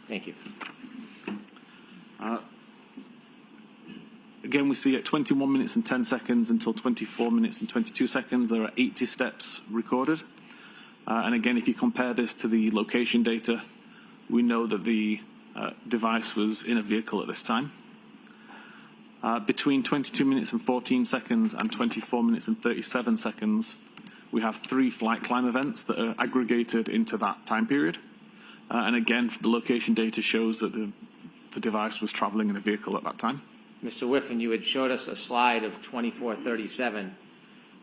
Thank you. Again, we see at 21 minutes and 10 seconds until 24 minutes and 22 seconds, there are 80 steps recorded. And again, if you compare this to the location data, we know that the device was in a vehicle at this time. Between 22 minutes and 14 seconds and 24 minutes and 37 seconds, we have 3 flight climb events that are aggregated into that time period. And again, the location data shows that the device was traveling in a vehicle at that time. Mr. Whiffin, you had showed us a slide of 2437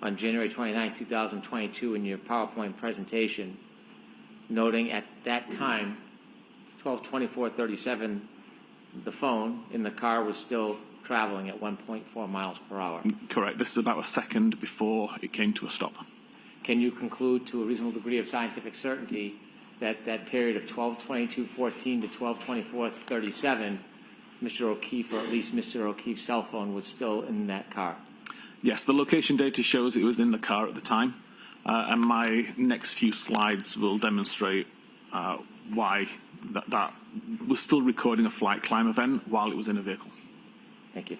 on January 29, 2022 in your PowerPoint presentation, noting at that time, 12/24/37, the phone in the car was still traveling at 1.4 miles per hour. Correct. This is about a second before it came to a stop. Can you conclude to a reasonable degree of scientific certainty that that period of 12/22/14 to 12/24/37, Mr. O'Keefe, or at least Mr. O'Keefe's cell phone, was still in that car? Yes, the location data shows it was in the car at the time, and my next few slides will demonstrate why that was still recording a flight climb event while it was in a vehicle. Thank you.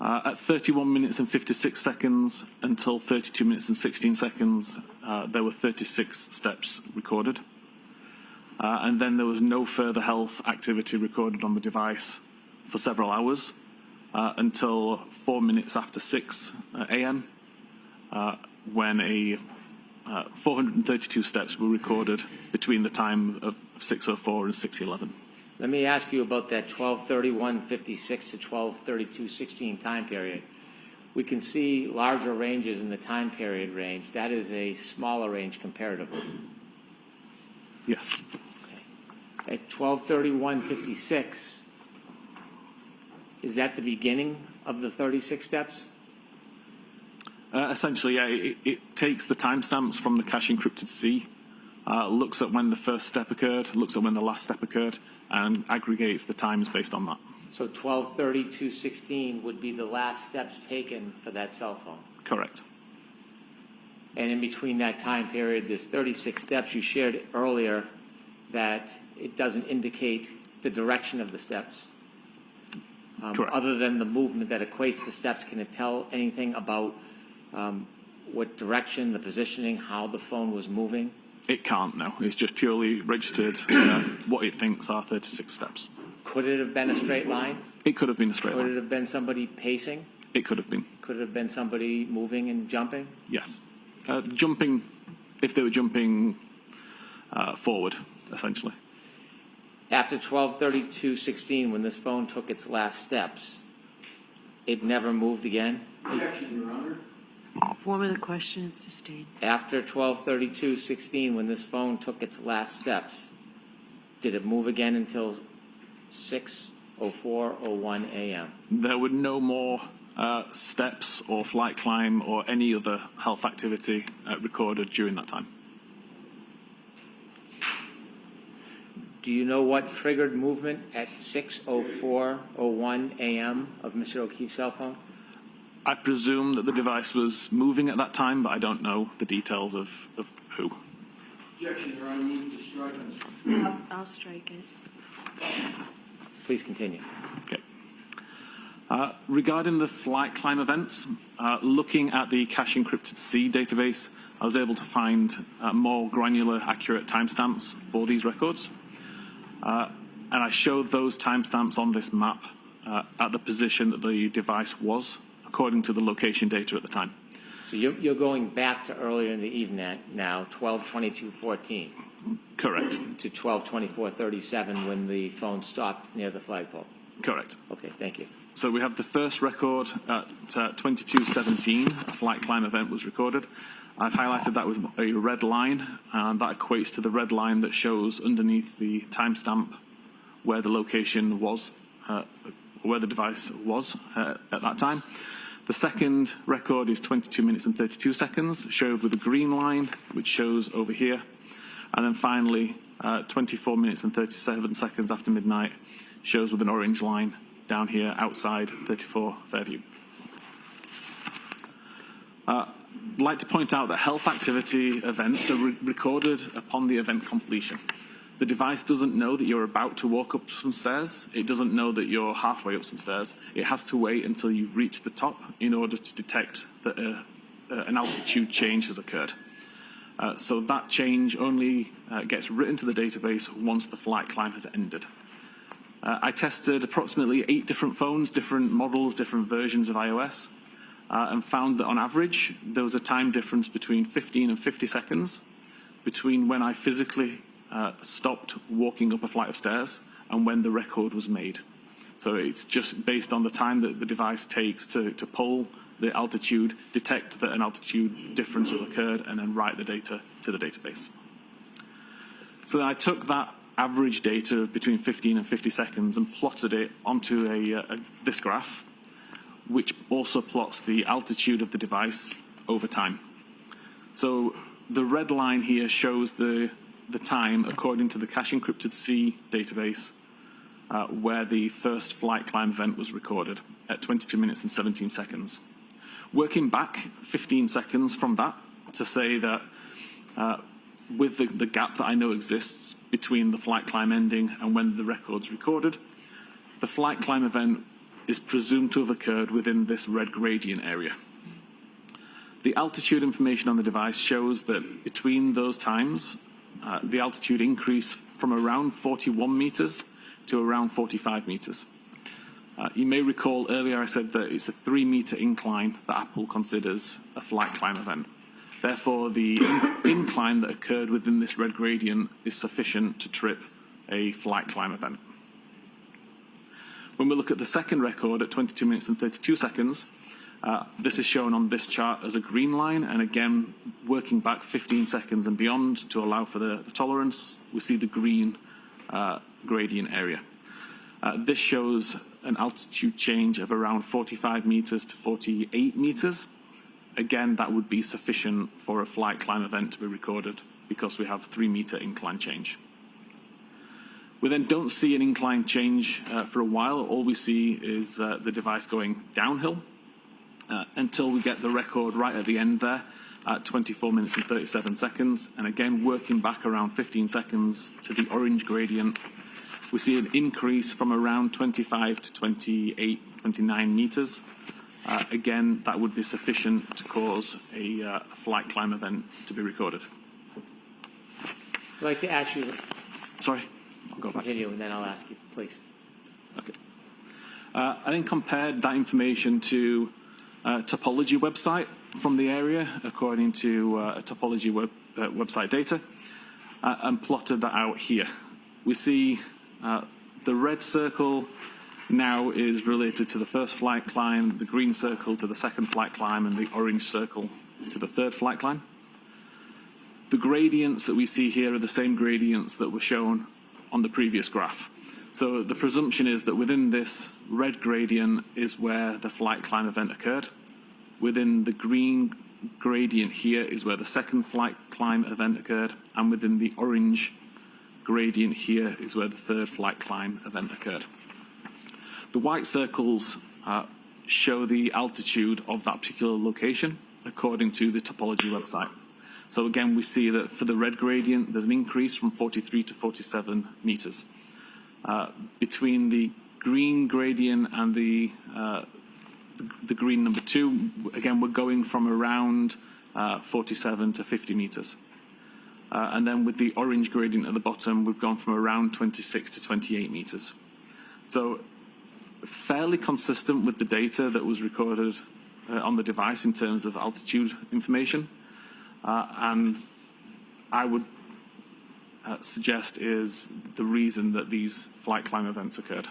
At 31 minutes and 56 seconds until 32 minutes and 16 seconds, there were 36 steps recorded. And then there was no further health activity recorded on the device for several hours until 4 minutes after 6 a.m. When 432 steps were recorded between the time of 6:04 and 6:11. Let me ask you about that 12/31/56 to 12/32/16 time period. We can see larger ranges in the time period range. That is a smaller range comparatively. Yes. Okay. At 12/31/56, is that the beginning of the 36 steps? Essentially, yeah, it takes the timestamps from the cache encrypted C, looks at when the first step occurred, looks at when the last step occurred, and aggregates the times based on that. So 12/32/16 would be the last steps taken for that cell phone? Correct. And in between that time period, there's 36 steps. You shared earlier that it doesn't indicate the direction of the steps. Correct. Other than the movement that equates the steps, can it tell anything about what direction, the positioning, how the phone was moving? It can't, no. It's just purely registered what it thinks are 36 steps. Could it have been a straight line? It could have been a straight line. Could it have been somebody pacing? It could have been. Could it have been somebody moving and jumping? Yes. Jumping, if they were jumping forward, essentially. After 12/32/16, when this phone took its last steps, it never moved again? Objection, Your Honor. Form of the question sustained. After 12/32/16, when this phone took its last steps, did it move again until 6:04:01 a.m.? There were no more steps or flight climb or any other health activity recorded during that time. Do you know what triggered movement at 6:04:01 a.m. of Mr. O'Keefe's cell phone? I presume that the device was moving at that time, but I don't know the details of who. Objection, Your Honor. Move to strike. I'll strike it. Please continue. Okay. Regarding the flight climb events, looking at the cache encrypted C database, I was able to find more granular, accurate timestamps for these records. And I showed those timestamps on this map at the position that the device was, according to the location data at the time. So you're going back to earlier in the evening now, 12/22/14. Correct. To 12/24/37 when the phone stopped near the flagpole. Correct. Okay, thank you. So we have the first record at 22:17, a flight climb event was recorded. I've highlighted that was a red line, and that equates to the red line that shows underneath the timestamp where the location was, where the device was at that time. The second record is 22 minutes and 32 seconds, showed with a green line, which shows over here. And then finally, 24 minutes and 37 seconds after midnight, shows with an orange line down here outside 34 Fairview. I'd like to point out that health activity events are recorded upon the event completion. The device doesn't know that you're about to walk up some stairs. It doesn't know that you're halfway up some stairs. It has to wait until you've reached the top in order to detect that an altitude change has occurred. So that change only gets written to the database once the flight climb has ended. I tested approximately 8 different phones, different models, different versions of iOS, and found that on average, there was a time difference between 15 and 50 seconds between when I physically stopped walking up a flight of stairs and when the record was made. So it's just based on the time that the device takes to pull the altitude, detect that an altitude difference has occurred, and then write the data to the database. So then I took that average data between 15 and 50 seconds and plotted it onto this graph, which also plots the altitude of the device over time. So the red line here shows the time according to the cache encrypted C database where the first flight climb event was recorded at 22 minutes and 17 seconds. Working back 15 seconds from that to say that with the gap that I know exists between the flight climb ending and when the record's recorded, the flight climb event is presumed to have occurred within this red gradient area. The altitude information on the device shows that between those times, the altitude increased from around 41 meters to around 45 meters. You may recall earlier I said that it's a 3-meter incline that Apple considers a flight climb event. Therefore, the incline that occurred within this red gradient is sufficient to trip a flight climb event. When we look at the second record at 22 minutes and 32 seconds, this is shown on this chart as a green line, and again, working back 15 seconds and beyond to allow for the tolerance, we see the green gradient area. This shows an altitude change of around 45 meters to 48 meters. Again, that would be sufficient for a flight climb event to be recorded because we have 3-meter incline change. We then don't see an incline change for a while. All we see is the device going downhill until we get the record right at the end there at 24 minutes and 37 seconds. And again, working back around 15 seconds to the orange gradient, we see an increase from around 25 to 28, 29 meters. Again, that would be sufficient to cause a flight climb event to be recorded. I'd like to ask you, Sorry, I'll go back. continue, and then I'll ask you, please. Okay. I then compared that information to a topology website from the area, according to a topology website data, and plotted that out here. We see the red circle now is related to the first flight climb, the green circle to the second flight climb, and the orange circle to the third flight climb. The gradients that we see here are the same gradients that were shown on the previous graph. So the presumption is that within this red gradient is where the flight climb event occurred. Within the green gradient here is where the second flight climb event occurred, and within the orange gradient here is where the third flight climb event occurred. The white circles show the altitude of that particular location according to the topology website. So again, we see that for the red gradient, there's an increase from 43 to 47 meters. Between the green gradient and the green number 2, again, we're going from around 47 to 50 meters. And then with the orange gradient at the bottom, we've gone from around 26 to 28 meters. So fairly consistent with the data that was recorded on the device in terms of altitude information. And I would suggest is the reason that these flight climb events occurred.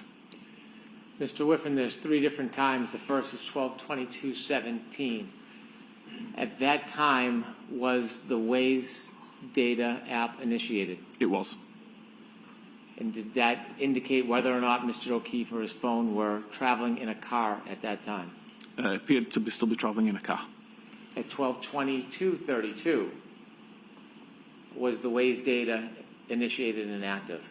Mr. Whiffin, there's 3 different times. The first is 12/22/17. At that time, was the Waze data app initiated? It was. And did that indicate whether or not Mr. O'Keefe or his phone were traveling in a car at that time? It appeared to still be traveling in a car. At 12/22/32, was the Waze data initiated and active?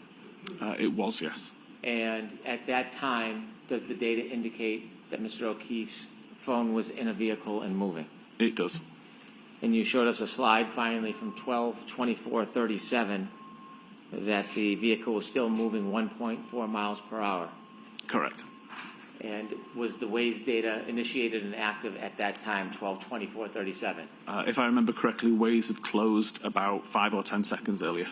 It was, yes. And at that time, does the data indicate that Mr. O'Keefe's phone was in a vehicle and moving? It does. And you showed us a slide finally from 12/24/37 that the vehicle was still moving 1.4 miles per hour. Correct. And was the Waze data initiated and active at that time, 12/24/37? If I remember correctly, Waze had closed about 5 or 10 seconds earlier.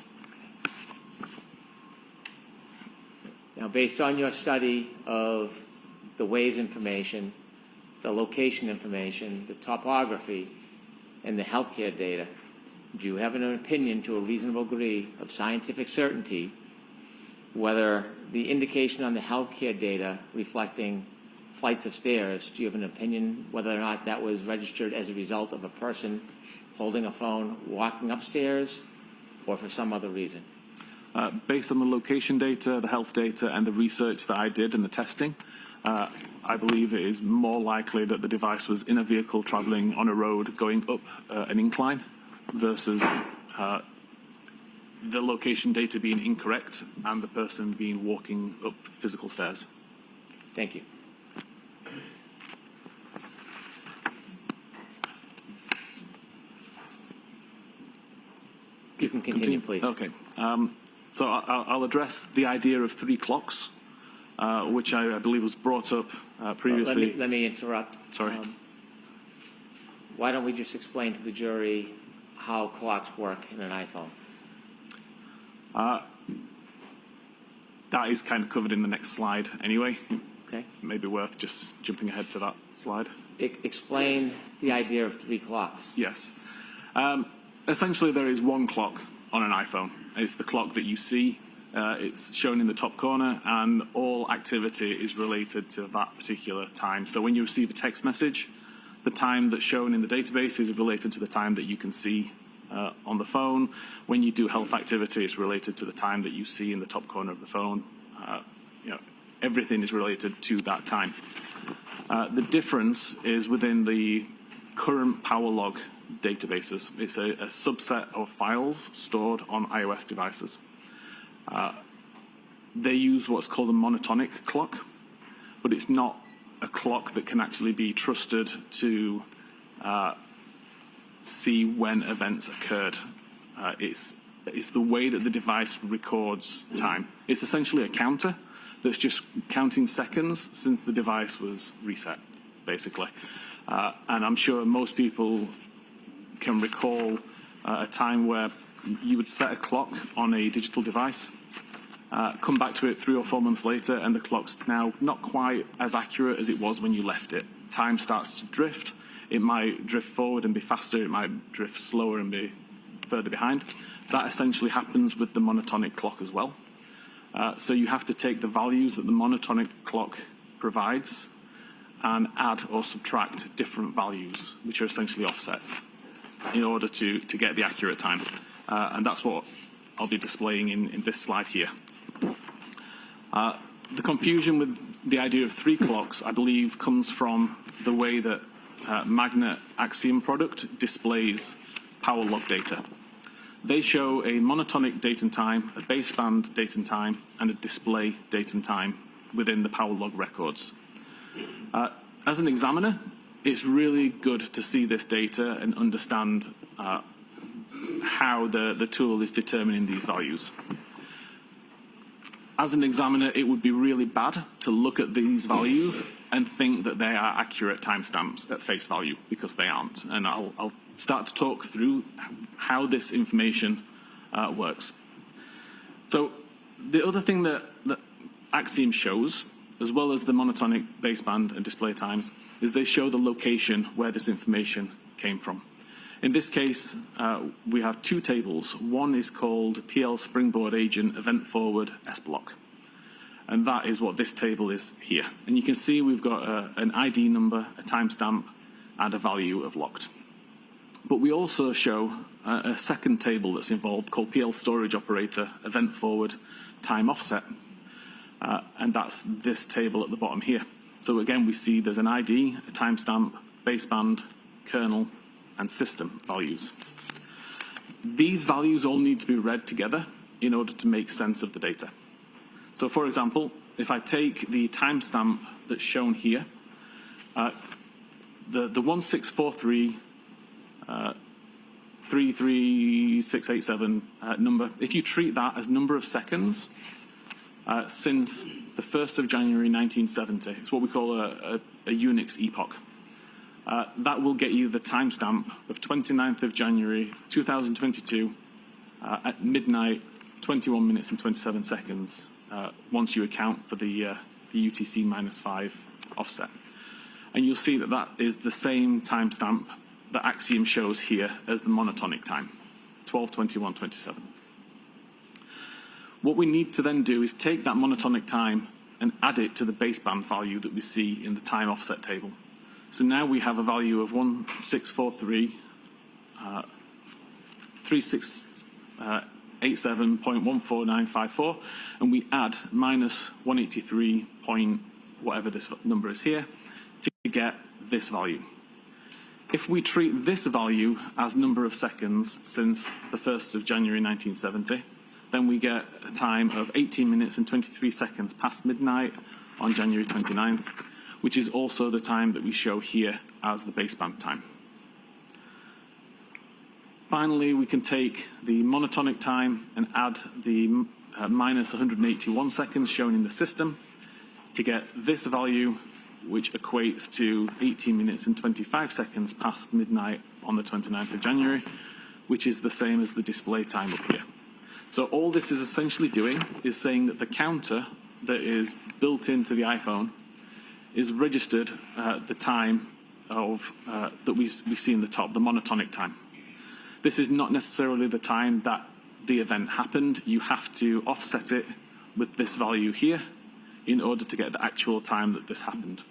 Now, based on your study of the Waze information, the location information, the topography, and the healthcare data, do you have an opinion to a reasonable degree of scientific certainty whether the indication on the healthcare data reflecting flights of stairs, do you have an opinion whether or not that was registered as a result of a person holding a phone, walking upstairs, or for some other reason? Based on the location data, the health data, and the research that I did and the testing, I believe it is more likely that the device was in a vehicle traveling on a road going up an incline versus the location data being incorrect and the person being walking up physical stairs. Thank you. You can continue, please. Okay. So I'll address the idea of 3 clocks, which I believe was brought up previously. Let me interrupt. Sorry. Why don't we just explain to the jury how clocks work in an iPhone? That is kind of covered in the next slide anyway. Okay. Maybe worth just jumping ahead to that slide. Explain the idea of 3 clocks. Yes. Essentially, there is one clock on an iPhone. It's the clock that you see. It's shown in the top corner, and all activity is related to that particular time. So when you receive a text message, the time that's shown in the database is related to the time that you can see on the phone. When you do health activity, it's related to the time that you see in the top corner of the phone. Everything is related to that time. The difference is within the current PowerLog databases. It's a subset of files stored on iOS devices. They use what's called a monotonic clock, but it's not a clock that can actually be trusted to see when events occurred. It's the way that the device records time. It's essentially a counter that's just counting seconds since the device was reset, basically. And I'm sure most people can recall a time where you would set a clock on a digital device, come back to it 3 or 4 months later, and the clock's now not quite as accurate as it was when you left it. Time starts to drift. It might drift forward and be faster. It might drift slower and be further behind. That essentially happens with the monotonic clock as well. So you have to take the values that the monotonic clock provides and add or subtract different values, which are essentially offsets, in order to get the accurate time. And that's what I'll be displaying in this slide here. The confusion with the idea of 3 clocks, I believe, comes from the way that Magnet Axiom product displays PowerLog data. They show a monotonic date and time, a baseband date and time, and a display date and time within the PowerLog records. As an examiner, it's really good to see this data and understand how the tool is determining these values. As an examiner, it would be really bad to look at these values and think that they are accurate timestamps at face value, because they aren't. And I'll start to talk through how this information works. So the other thing that Axiom shows, as well as the monotonic baseband and display times, is they show the location where this information came from. In this case, we have 2 tables. One is called PL Springboard Agent Event Forward S Block. And that is what this table is here. And you can see we've got an ID number, a timestamp, and a value of locked. But we also show a second table that's involved called PL Storage Operator Event Forward Time Offset. And that's this table at the bottom here. So again, we see there's an ID, a timestamp, baseband, kernel, and system values. These values all need to be read together in order to make sense of the data. So for example, if I take the timestamp that's shown here, the 1643 33687 number, if you treat that as number of seconds since the 1st of January 1970, it's what we call a Unix epoch. That will get you the timestamp of 29th of January 2022 at midnight, 21 minutes and 27 seconds, once you account for the UTC -5 offset. And you'll see that that is the same timestamp that Axiom shows here as the monotonic time, 12:21:27. What we need to then do is take that monotonic time and add it to the baseband value that we see in the time offset table. So now we have a value of 1643.3687.14954, and we add -183 point whatever this number is here to get this value. If we treat this value as number of seconds since the 1st of January 1970, then we get a time of 18 minutes and 23 seconds past midnight on January 29th, which is also the time that we show here as the baseband time. Finally, we can take the monotonic time and add the minus 181 seconds shown in the system to get this value, which equates to 18 minutes and 25 seconds past midnight on the 29th of January, which is the same as the display time up here. So all this is essentially doing is saying that the counter that is built into the iPhone is registered the time of that we see in the top, the monotonic time. This is not necessarily the time that the event happened. You have to offset it with this value here in order to get the actual time that this happened.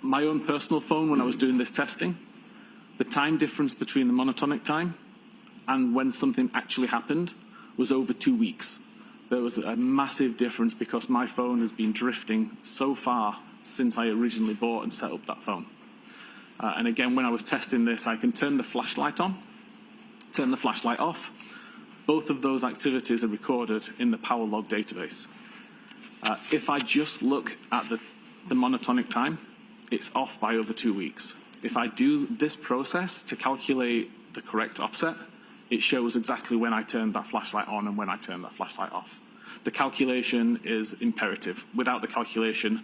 My own personal phone, when I was doing this testing, the time difference between the monotonic time and when something actually happened was over 2 weeks. There was a massive difference because my phone has been drifting so far since I originally bought and set up that phone. And again, when I was testing this, I can turn the flashlight on, turn the flashlight off. Both of those activities are recorded in the power log database. If I just look at the monotonic time, it's off by over 2 weeks. If I do this process to calculate the correct offset, it shows exactly when I turned that flashlight on and when I turned that flashlight off. The calculation is imperative. Without the calculation,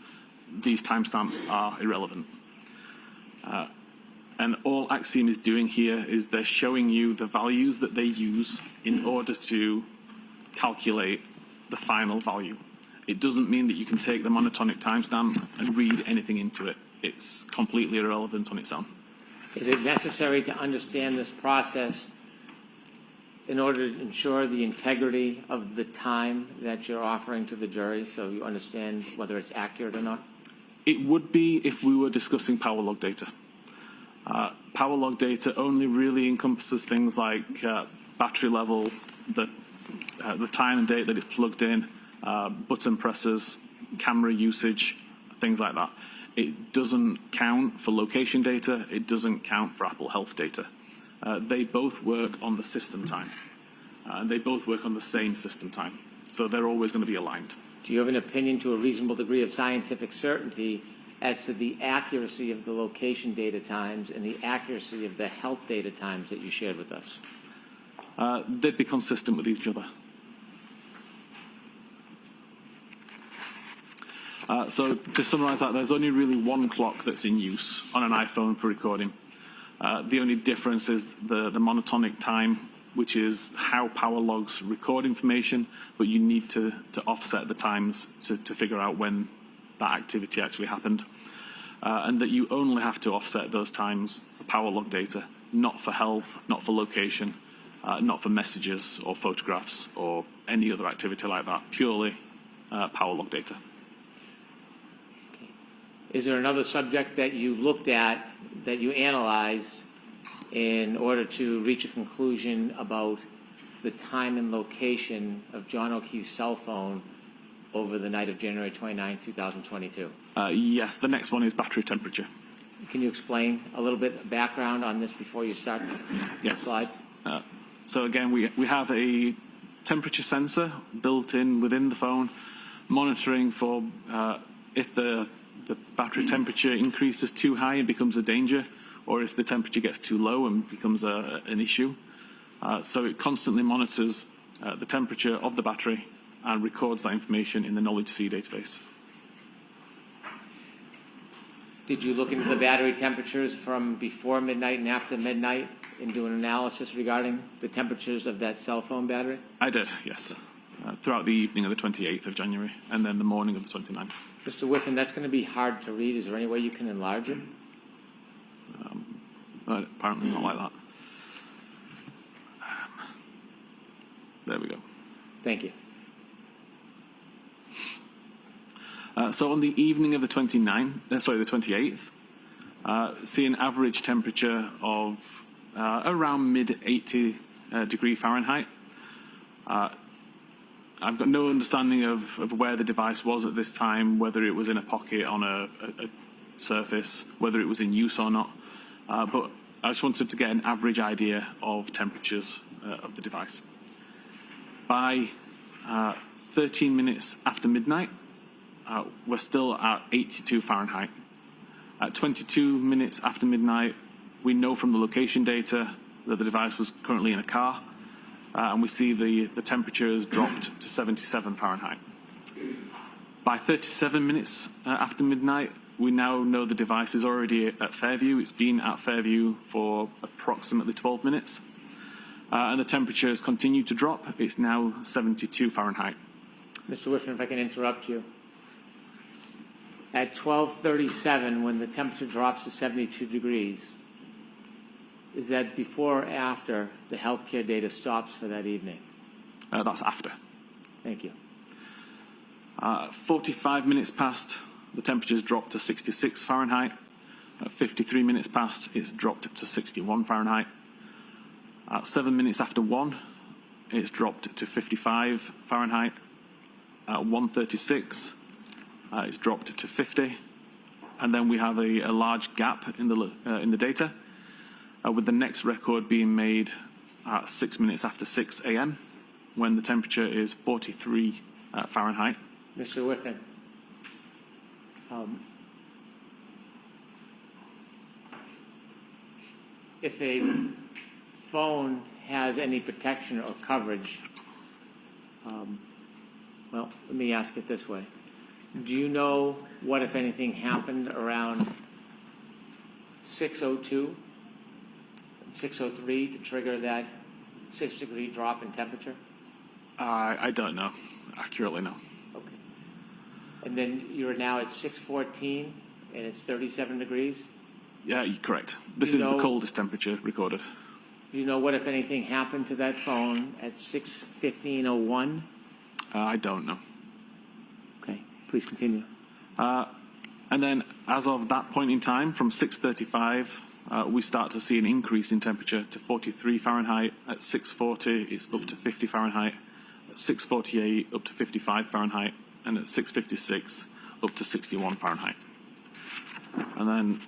these timestamps are irrelevant. And all Axiom is doing here is they're showing you the values that they use in order to calculate the final value. It doesn't mean that you can take the monotonic timestamp and read anything into it. It's completely irrelevant on its own. Is it necessary to understand this process in order to ensure the integrity of the time that you're offering to the jury so you understand whether it's accurate or not? It would be if we were discussing power log data. Power log data only really encompasses things like battery level, the time and date that it's plugged in, button presses, camera usage, things like that. It doesn't count for location data. It doesn't count for Apple Health data. They both work on the system time. And they both work on the same system time. So they're always going to be aligned. Do you have an opinion to a reasonable degree of scientific certainty as to the accuracy of the location data times and the accuracy of the health data times that you shared with us? They'd be consistent with each other. So to summarize that, there's only really one clock that's in use on an iPhone for recording. The only difference is the monotonic time, which is how power logs record information, but you need to offset the times to figure out when that activity actually happened. And that you only have to offset those times for power log data, not for health, not for location, not for messages or photographs or any other activity like that, purely power log data. Is there another subject that you looked at, that you analyzed in order to reach a conclusion about the time and location of John O'Keefe's cell phone over the night of January 29, 2022? Yes, the next one is battery temperature. Can you explain a little bit of background on this before you start the slides? So again, we have a temperature sensor built in within the phone, monitoring for if the battery temperature increases too high and becomes a danger, or if the temperature gets too low and becomes an issue. So it constantly monitors the temperature of the battery and records that information in the Knowledge C database. Did you look into the battery temperatures from before midnight and after midnight and do an analysis regarding the temperatures of that cell phone battery? I did, yes, throughout the evening of the 28th of January and then the morning of the 29th. Mr. Whiffin, that's going to be hard to read. Is there any way you can enlarge it? But apparently not like that. There we go. Thank you. So on the evening of the 28th, see an average temperature of around mid-80 degree Fahrenheit. I've got no understanding of where the device was at this time, whether it was in a pocket on a surface, whether it was in use or not. But I just wanted to get an average idea of temperatures of the device. By 13 minutes after midnight, we're still at 82 Fahrenheit. At 22 minutes after midnight, we know from the location data that the device was currently in a car, and we see the temperature has dropped to 77 Fahrenheit. By 37 minutes after midnight, we now know the device is already at Fairview. It's been at Fairview for approximately 12 minutes, and the temperature has continued to drop. It's now 72 Fahrenheit. Mr. Whiffin, if I can interrupt you. At 12:37, when the temperature drops to 72 degrees, is that before or after the healthcare data stops for that evening? That's after. Thank you. 45 minutes past, the temperature's dropped to 66 Fahrenheit. 53 minutes past, it's dropped to 61 Fahrenheit. 7 minutes after 1, it's dropped to 55 Fahrenheit. At 1:36, it's dropped to 50. And then we have a large gap in the data, with the next record being made at 6 minutes after 6 a.m., when the temperature is 43 Fahrenheit. Mr. Whiffin, if a phone has any protection or coverage, well, let me ask it this way. Do you know what, if anything, happened around 6:02, 6:03 to trigger that 6-degree drop in temperature? I don't know accurately, no. Okay. And then you're now at 6:14 and it's 37 degrees? Yeah, you're correct. This is the coldest temperature recorded. Do you know what, if anything, happened to that phone at 6:15:01? I don't know. Okay, please continue. And then, as of that point in time, from 6:35, we start to see an increase in temperature to 43 Fahrenheit. At 6:40, it's up to 50 Fahrenheit. At 6:48, up to 55 Fahrenheit. And at 6:56, up to 61 Fahrenheit. And then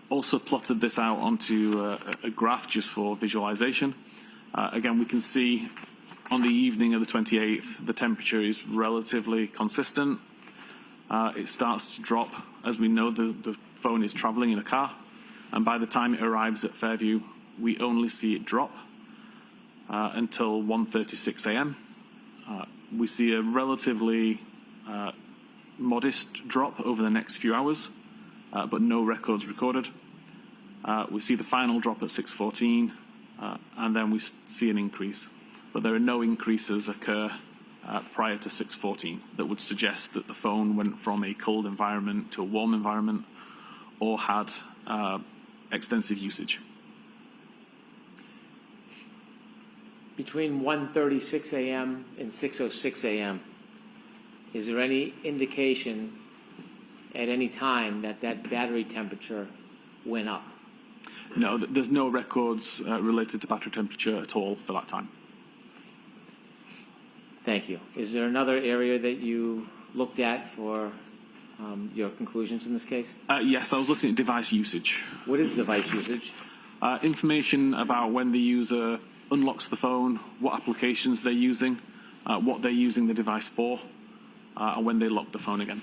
also plotted this out onto a graph just for visualization. Again, we can see on the evening of the 28th, the temperature is relatively consistent. It starts to drop as we know the phone is traveling in a car. And by the time it arrives at Fairview, we only see it drop until 1:36 a.m. We see a relatively modest drop over the next few hours, but no records recorded. We see the final drop at 6:14, and then we see an increase. But there are no increases occur prior to 6:14 that would suggest that the phone went from a cold environment to a warm environment or had extensive usage. Between 1:36 a.m. and 6:06 a.m., is there any indication at any time that that battery temperature went up? No, there's no records related to battery temperature at all for that time. Thank you. Is there another area that you looked at for your conclusions in this case? Yes, I was looking at device usage. What is device usage? Information about when the user unlocks the phone, what applications they're using, what they're using the device for, and when they lock the phone again.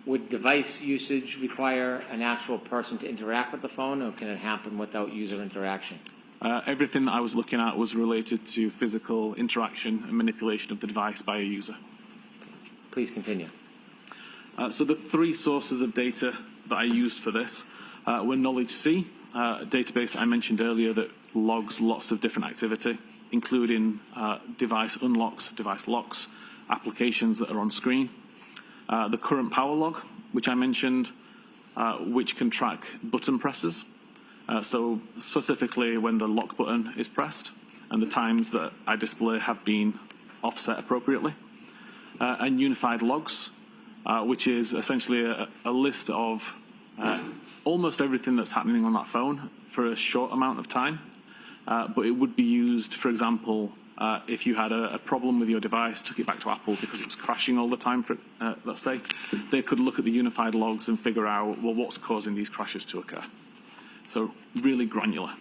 Would device usage require an actual person to interact with the phone, or can it happen without user interaction? Everything that I was looking at was related to physical interaction and manipulation of the device by a user. Please continue. So the three sources of data that I used for this were Knowledge C, a database I mentioned earlier that logs lots of different activity, including device unlocks, device locks, applications that are on screen. The current power log, which I mentioned, which can track button presses. So specifically when the lock button is pressed and the times that I display have been offset appropriately. And unified logs, which is essentially a list of almost everything that's happening on that phone for a short amount of time. But it would be used, for example, if you had a problem with your device, took it back to Apple because it was crashing all the time, for, let's say, they could look at the unified logs and figure out, well, what's causing these crashes to occur. So really granular.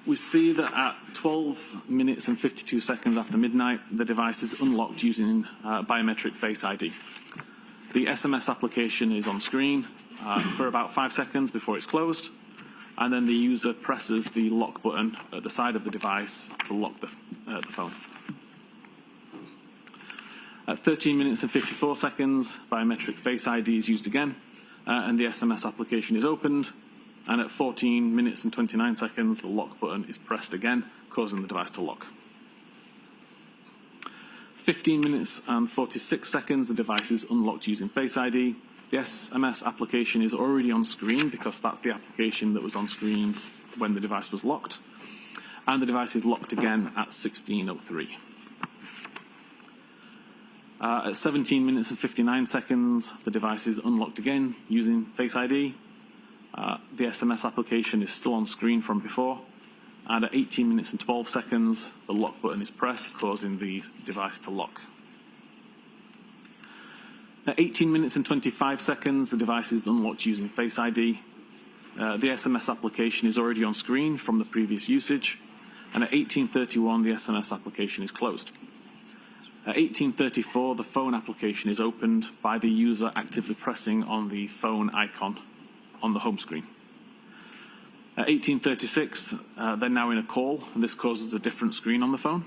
We see that at 12 minutes and 52 seconds after midnight, the device is unlocked using biometric Face ID. The SMS application is on screen for about 5 seconds before it's closed, and then the user presses the lock button at the side of the device to lock the phone. At 13 minutes and 54 seconds, biometric Face ID is used again, and the SMS application is opened. And at 14 minutes and 29 seconds, the lock button is pressed again, causing the device to lock. 15 minutes and 46 seconds, the device is unlocked using Face ID. The SMS application is already on screen because that's the application that was on screen when the device was locked. And the device is locked again at 16:03. At 17 minutes and 59 seconds, the device is unlocked again using Face ID. The SMS application is still on screen from before, and at 18 minutes and 12 seconds, the lock button is pressed, causing the device to lock. At 18 minutes and 25 seconds, the device is unlocked using Face ID. The SMS application is already on screen from the previous usage, and at 18:31, the SMS application is closed. At 18:34, the phone application is opened by the user actively pressing on the phone icon on the home screen. At 18:36, they're now in a call, and this causes a different screen on the phone.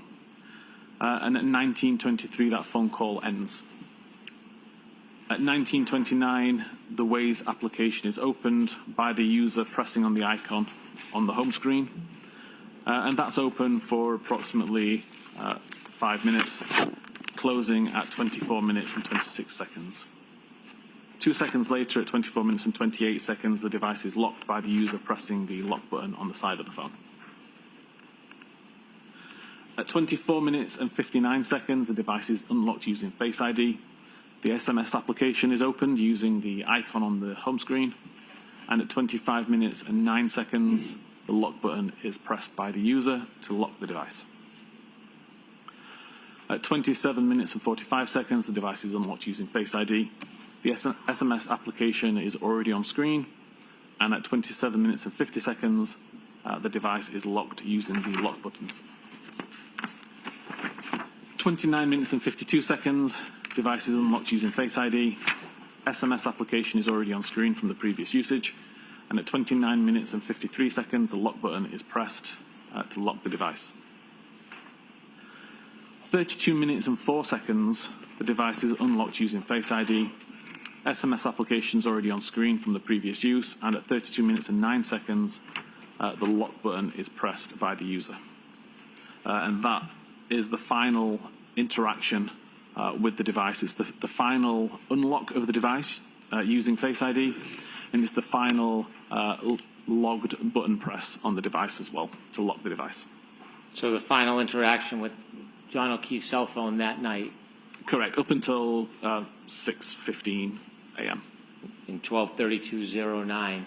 And at 19:23, that phone call ends. At 19:29, the Waze application is opened by the user pressing on the icon on the home screen. And that's open for approximately 5 minutes, closing at 24 minutes and 26 seconds. 2 seconds later, at 24 minutes and 28 seconds, the device is locked by the user pressing the lock button on the side of the phone. At 24 minutes and 59 seconds, the device is unlocked using Face ID. The SMS application is opened using the icon on the home screen. And at 25 minutes and 9 seconds, the lock button is pressed by the user to lock the device. At 27 minutes and 45 seconds, the device is unlocked using Face ID. The SMS application is already on screen, and at 27 minutes and 50 seconds, the device is locked using the lock button. 29 minutes and 52 seconds, device is unlocked using Face ID. SMS application is already on screen from the previous usage, and at 29 minutes and 53 seconds, the lock button is pressed to lock the device. 32 minutes and 4 seconds, the device is unlocked using Face ID. SMS application is already on screen from the previous use, and at 32 minutes and 9 seconds, the lock button is pressed by the user. And that is the final interaction with the device. It's the final unlock of the device using Face ID, and it's the final logged button press on the device as well to lock the device. So the final interaction with John O'Keefe's cell phone that night? Correct, up until 6:15 a.m. In 12:32:09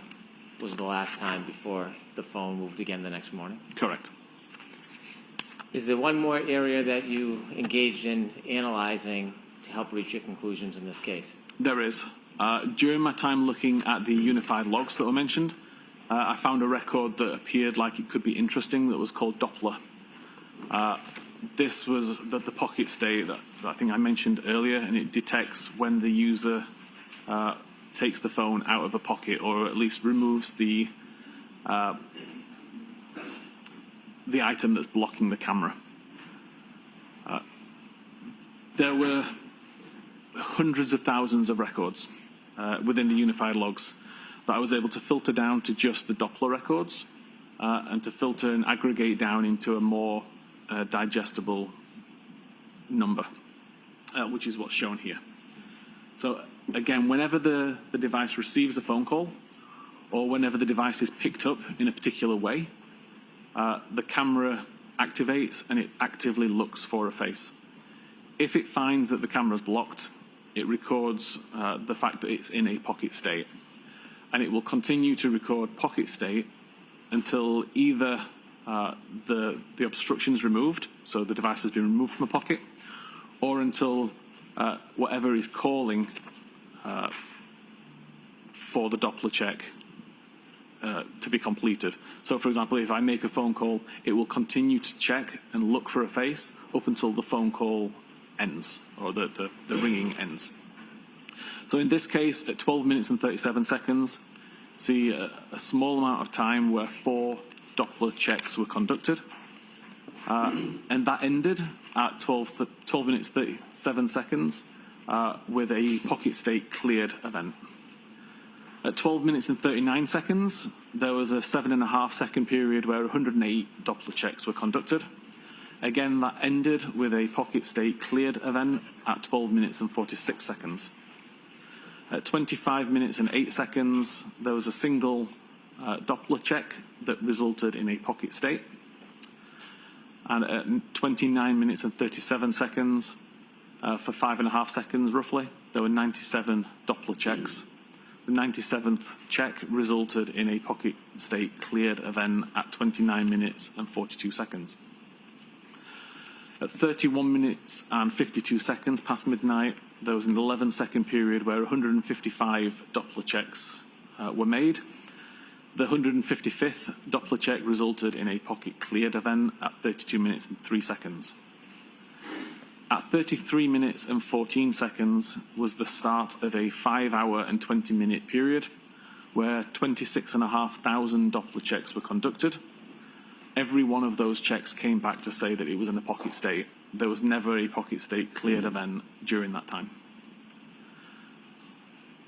was the last time before the phone moved again the next morning? Correct. Is there one more area that you engaged in analyzing to help reach your conclusions in this case? There is. During my time looking at the unified logs that were mentioned, I found a record that appeared like it could be interesting that was called Doppler. this was the pocket state that I think I mentioned earlier, and it detects when the user takes the phone out of a pocket, or at least removes the item that's blocking the camera. There were hundreds of thousands of records within the unified logs that I was able to filter down to just the Doppler records and to filter and aggregate down into a more digestible number, which is what's shown here. So again, whenever the device receives a phone call, or whenever the device is picked up in a particular way, the camera activates and it actively looks for a face. If it finds that the camera is blocked, it records the fact that it's in a pocket state. And it will continue to record pocket state until either the obstruction is removed, so the device has been removed from a pocket, or until whatever is calling for the Doppler check to be completed. So, for example, if I make a phone call, it will continue to check and look for a face up until the phone call ends, or the ringing ends. So in this case, at 12 minutes and 37 seconds, see a small amount of time where 4 Doppler checks were conducted. And that ended at 12 minutes 37 seconds with a pocket state cleared event. At 12 minutes and 39 seconds, there was a 7.5 second period where 108 Doppler checks were conducted. Again, that ended with a pocket state cleared event at 12 minutes and 46 seconds. At 25 minutes and 8 seconds, there was a single Doppler check that resulted in a pocket state. And at 29 minutes and 37 seconds, for 5.5 seconds roughly, there were 97 Doppler checks. The 97th check resulted in a pocket state cleared event at 29 minutes and 42 seconds. At 31 minutes and 52 seconds past midnight, there was an 11-second period where 155 Doppler checks were made. The 155th Doppler check resulted in a pocket cleared event at 32 minutes and 3 seconds. At 33 minutes and 14 seconds was the start of a 5-hour and 20-minute period where 26,500 Doppler checks were conducted. Every one of those checks came back to say that it was in a pocket state. There was never a pocket state cleared event during that time.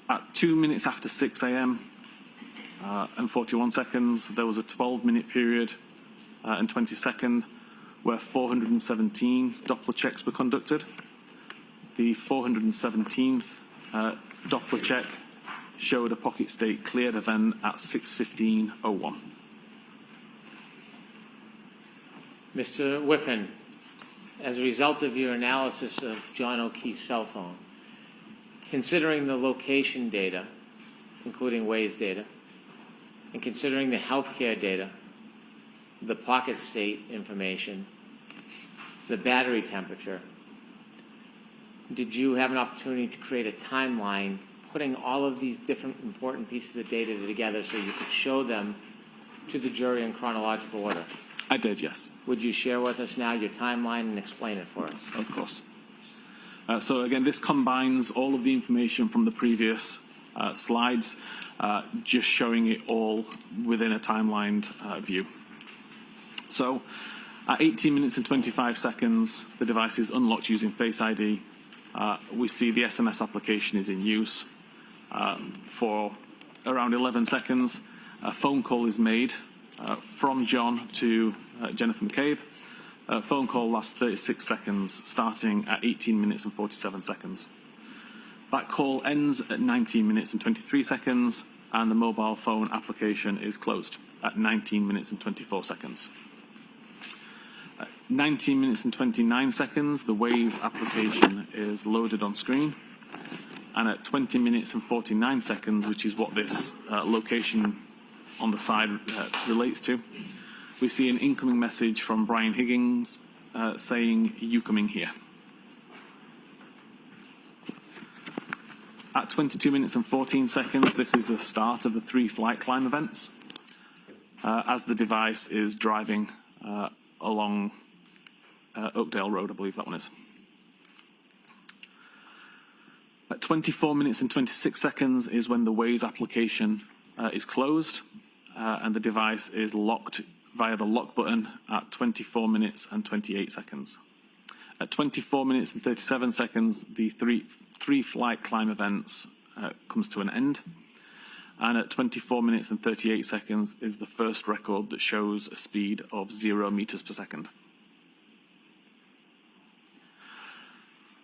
At 2 minutes after 6 a.m. And 41 seconds, there was a 12-minute period and 20 second where 417 Doppler checks were conducted. The 417th Doppler check showed a pocket state cleared event at 6:15:01. Mr. Whiffin, as a result of your analysis of John O'Keefe's cell phone, considering the location data, including Waze data, and considering the healthcare data, the pocket state information, the battery temperature, did you have an opportunity to create a timeline putting all of these different important pieces of data together so you could show them to the jury in chronological order? I did, yes. Would you share with us now your timeline and explain it for us? Of course. So again, this combines all of the information from the previous slides, just showing it all within a timelined view. So at 18 minutes and 25 seconds, the device is unlocked using Face ID. We see the SMS application is in use. For around 11 seconds, a phone call is made from John to Jennifer McCabe. Phone call lasts 36 seconds, starting at 18 minutes and 47 seconds. That call ends at 19 minutes and 23 seconds, and the mobile phone application is closed at 19 minutes and 24 seconds. At 19 minutes and 29 seconds, the Waze application is loaded on screen. And at 20 minutes and 49 seconds, which is what this location on the side relates to, we see an incoming message from Brian Higgins saying, "You coming here?" At 22 minutes and 14 seconds, this is the start of the 3 flight climb events as the device is driving along Oakdale Road, I believe that one is. At 24 minutes and 26 seconds is when the Waze application is closed and the device is locked via the lock button at 24 minutes and 28 seconds. At 24 minutes and 37 seconds, the three flight climb events comes to an end. And at 24 minutes and 38 seconds is the first record that shows a speed of 0 meters per second.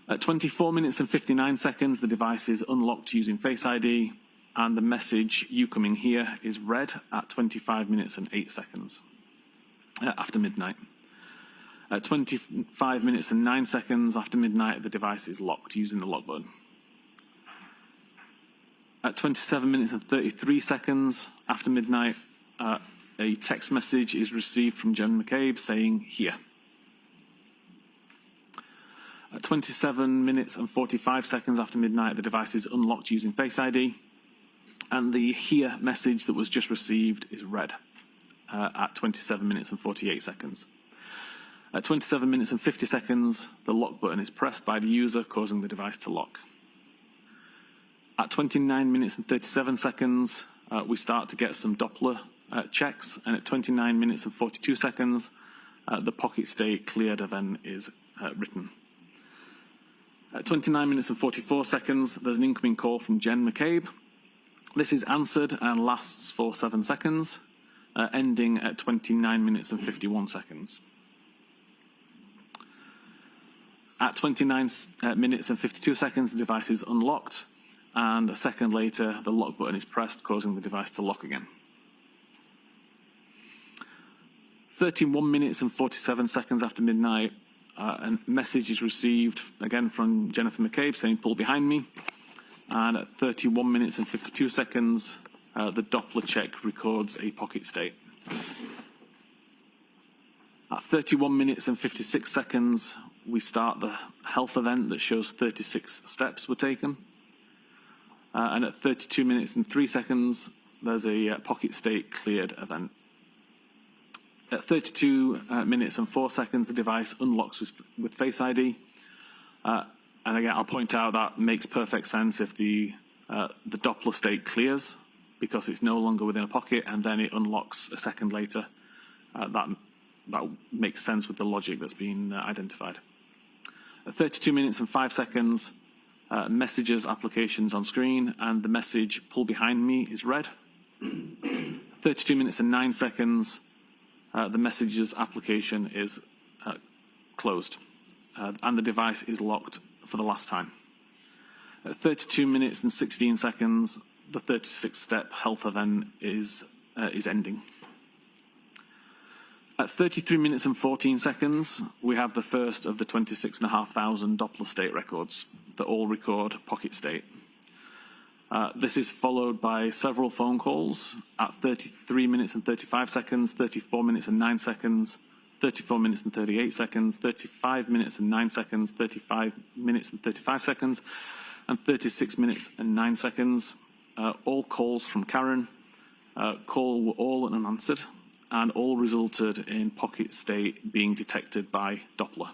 At 24 minutes and 59 seconds, the device is unlocked using Face ID, and the message, "You coming here," is read at 25 minutes and 8 seconds after midnight. At 25 minutes and 9 seconds after midnight, the device is locked using the lock button. At 27 minutes and 33 seconds after midnight, a text message is received from Jen McCabe saying, "Here." At 27 minutes and 45 seconds after midnight, the device is unlocked using Face ID, and the "Here" message that was just received is read at 27 minutes and 48 seconds. At 27 minutes and 50 seconds, the lock button is pressed by the user, causing the device to lock. At 29 minutes and 37 seconds, we start to get some Doppler checks, and at 29 minutes and 42 seconds, the pocket state cleared event is written. At 29 minutes and 44 seconds, there's an incoming call from Jen McCabe. This is answered and lasts for 7 seconds, ending at 29 minutes and 51 seconds. At 29 minutes and 52 seconds, the device is unlocked, and a second later, the lock button is pressed, causing the device to lock again. 31 minutes and 47 seconds after midnight, a message is received, again from Jennifer McCabe, saying, "Pull behind me." And at 31 minutes and 52 seconds, the Doppler check records a pocket state. At 31 minutes and 56 seconds, we start the health event that shows 36 steps were taken. And at 32 minutes and 3 seconds, there's a pocket state cleared event. At 32 minutes and 4 seconds, the device unlocks with Face ID. And again, I'll point out that makes perfect sense if the Doppler state clears, because it's no longer within a pocket, and then it unlocks a second later. That makes sense with the logic that's been identified. At 32 minutes and 5 seconds, messages applications on screen, and the message "Pull behind me" is read. 32 minutes and 9 seconds, the messages application is closed, and the device is locked for the last time. At 32 minutes and 16 seconds, the 36-step health event is ending. At 33 minutes and 14 seconds, we have the first of the 26,500 Doppler state records that all record pocket state. This is followed by several phone calls at 33 minutes and 35 seconds, 34 minutes and 9 seconds, 34 minutes and 38 seconds, 35 minutes and 9 seconds, 35 minutes and 35 seconds, and 36 minutes and 9 seconds. All calls from Karen. Call were all unanswered, and all resulted in pocket state being detected by Doppler.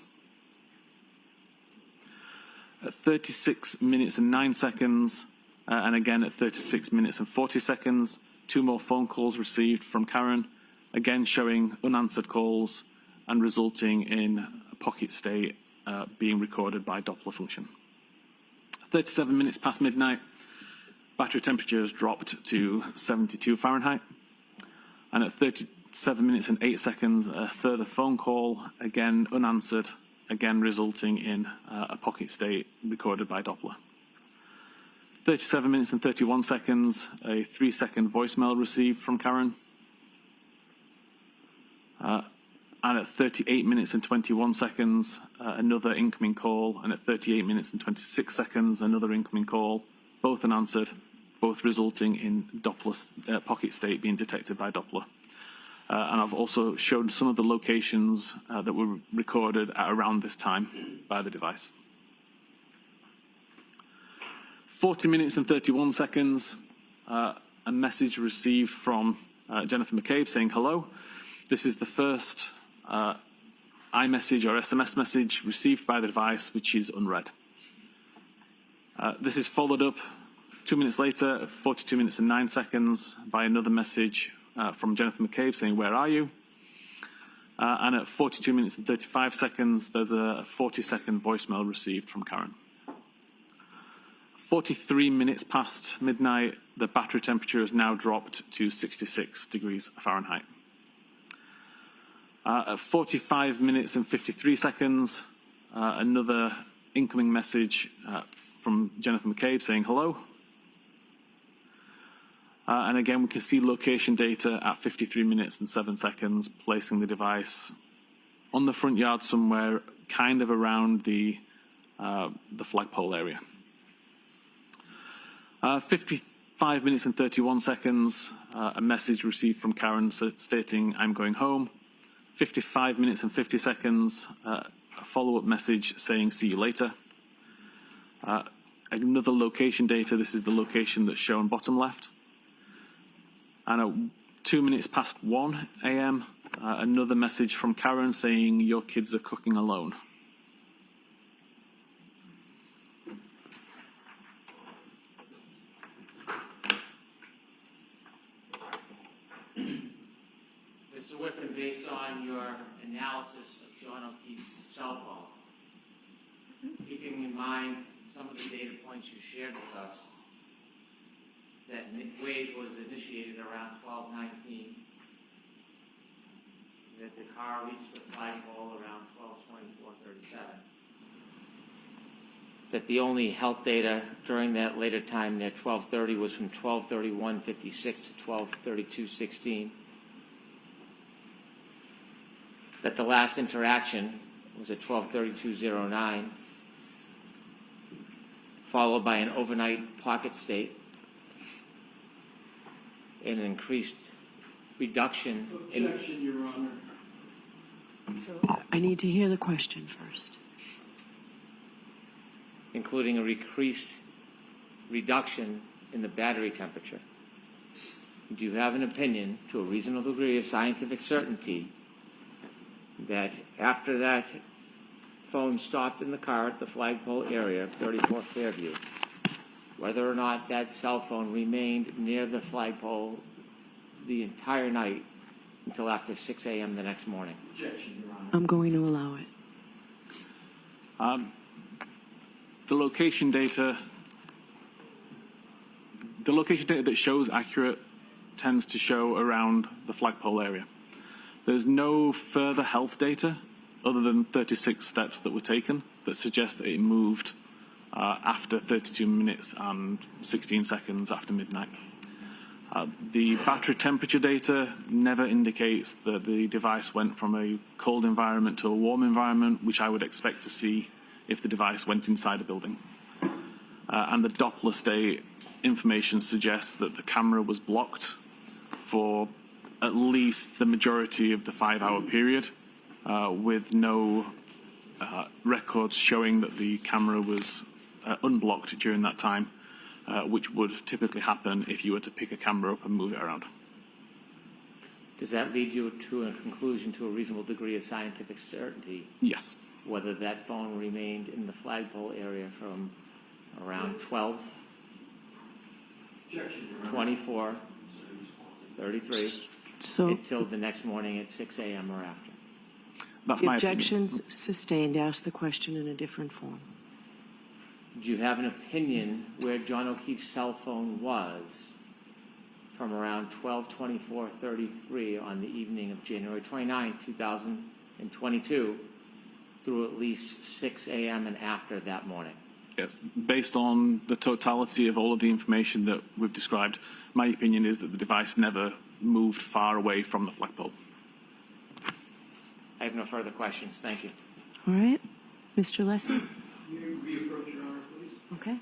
At 36 minutes and 9 seconds, and again at 36 minutes and 40 seconds, 2 more phone calls received from Karen, again showing unanswered calls and resulting in a pocket state being recorded by Doppler function. 37 minutes past midnight, battery temperature has dropped to 72 Fahrenheit. And at 37 minutes and 8 seconds, a further phone call, again unanswered, again resulting in a pocket state recorded by Doppler. 37 minutes and 31 seconds, a 3-second voicemail received from Karen. And at 38 minutes and 21 seconds, another incoming call. And at 38 minutes and 26 seconds, another incoming call, both unanswered, both resulting in Doppler pocket state being detected by Doppler. And I've also shown some of the locations that were recorded at around this time by the device. 40 minutes and 31 seconds, a message received from Jennifer McCabe saying hello. This is the first iMessage or SMS message received by the device which is unread. This is followed up 2 minutes later, at 42 minutes and 9 seconds, by another message from Jennifer McCabe saying, "Where are you?" And at 42 minutes and 35 seconds, there's a 40-second voicemail received from Karen. 43 minutes past midnight, the battery temperature has now dropped to 66 degrees Fahrenheit. At 45 minutes and 53 seconds, another incoming message from Jennifer McCabe saying hello. And again, we can see location data at 53 minutes and 7 seconds, placing the device on the front yard somewhere kind of around the flagpole area. 55 minutes and 31 seconds, a message received from Karen stating, "I'm going home." 55 minutes and 50 seconds, a follow-up message saying, "See you later." Another location data, this is the location that's shown bottom left. And at 2 minutes past 1 a.m., another message from Karen saying, "Your kids are cooking alone." Mr. Whiffin, based on your analysis of John O'Keefe's cell phone, keeping in mind some of the data points you shared with us, that wave was initiated around 12:19, that the car reached the flagpole around 12:24:37, that the only health data during that later time near 12:30 was from 12:31:56 to 12:32:16, that the last interaction was at 12:32:09, followed by an overnight pocket state, and an increased reduction in... Objection, Your Honor. So I need to hear the question first. including a increased reduction in the battery temperature. Do you have an opinion, to a reasonable degree of scientific certainty, that after that phone stopped in the car at the flagpole area of 34 Fairview, whether or not that cell phone remained near the flagpole the entire night until after 6 a.m. the next morning? Objection, Your Honor. I'm going to allow it. The location data that shows accurate tends to show around the flagpole area. There's no further health data other than 36 steps that were taken that suggest that it moved after 32 minutes and 16 seconds after midnight. The battery temperature data never indicates that the device went from a cold environment to a warm environment, which I would expect to see if the device went inside a building. And the Doppler state information suggests that the camera was blocked for at least the majority of the 5-hour period, with no records showing that the camera was unblocked during that time, which would typically happen if you were to pick a camera up and move it around. Does that lead you to a conclusion, to a reasonable degree of scientific certainty, Yes. whether that phone remained in the flagpole area from around 12, Objection, Your Honor. 24, 33, So until the next morning at 6 a.m. or after? That's the my opinion. objection's sustained. Ask the question in a different form. Do you have an opinion where John O'Keefe's cell phone was from around 12:24:33 on the evening of January 29, 2022, through at least 6 a.m. and after that morning? Yes. Based on the totality of all of the information that we've described, my opinion is that the device never moved far away from the flagpole. I have no further questions. Thank you. All right. Mr. Leslie? May I reapproach, Your Honor, please? Okay.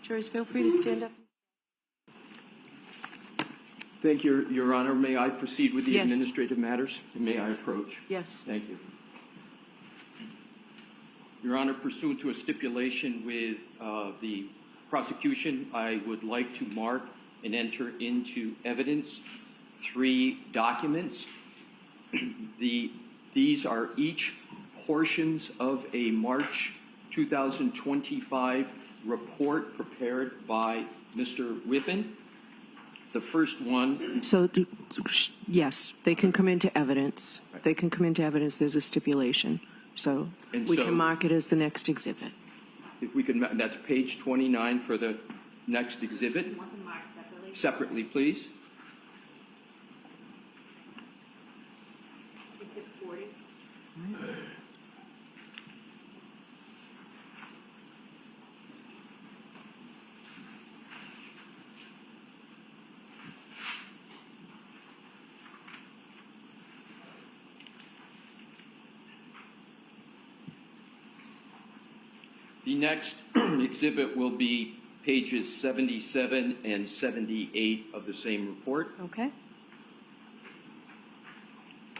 Jurors, feel free to stand up. Thank you, Your Honor. May I proceed with the Yes. administrative matters? May I approach? Yes. Thank you. Your Honor, pursuant to a stipulation with the prosecution, I would like to mark and enter into evidence 3 documents. The These are each portions of a March 2025 report prepared by Mr. Whiffin. The first one, So, yes, they can come into evidence. They can come into evidence. There's a stipulation. So And we so- can mark it as the next exhibit. if we could, that's page 29 for the next exhibit. You want them marked separately? Separately, please. Exhibit 40. The next exhibit will be pages 77 and 78 of the same report. Okay?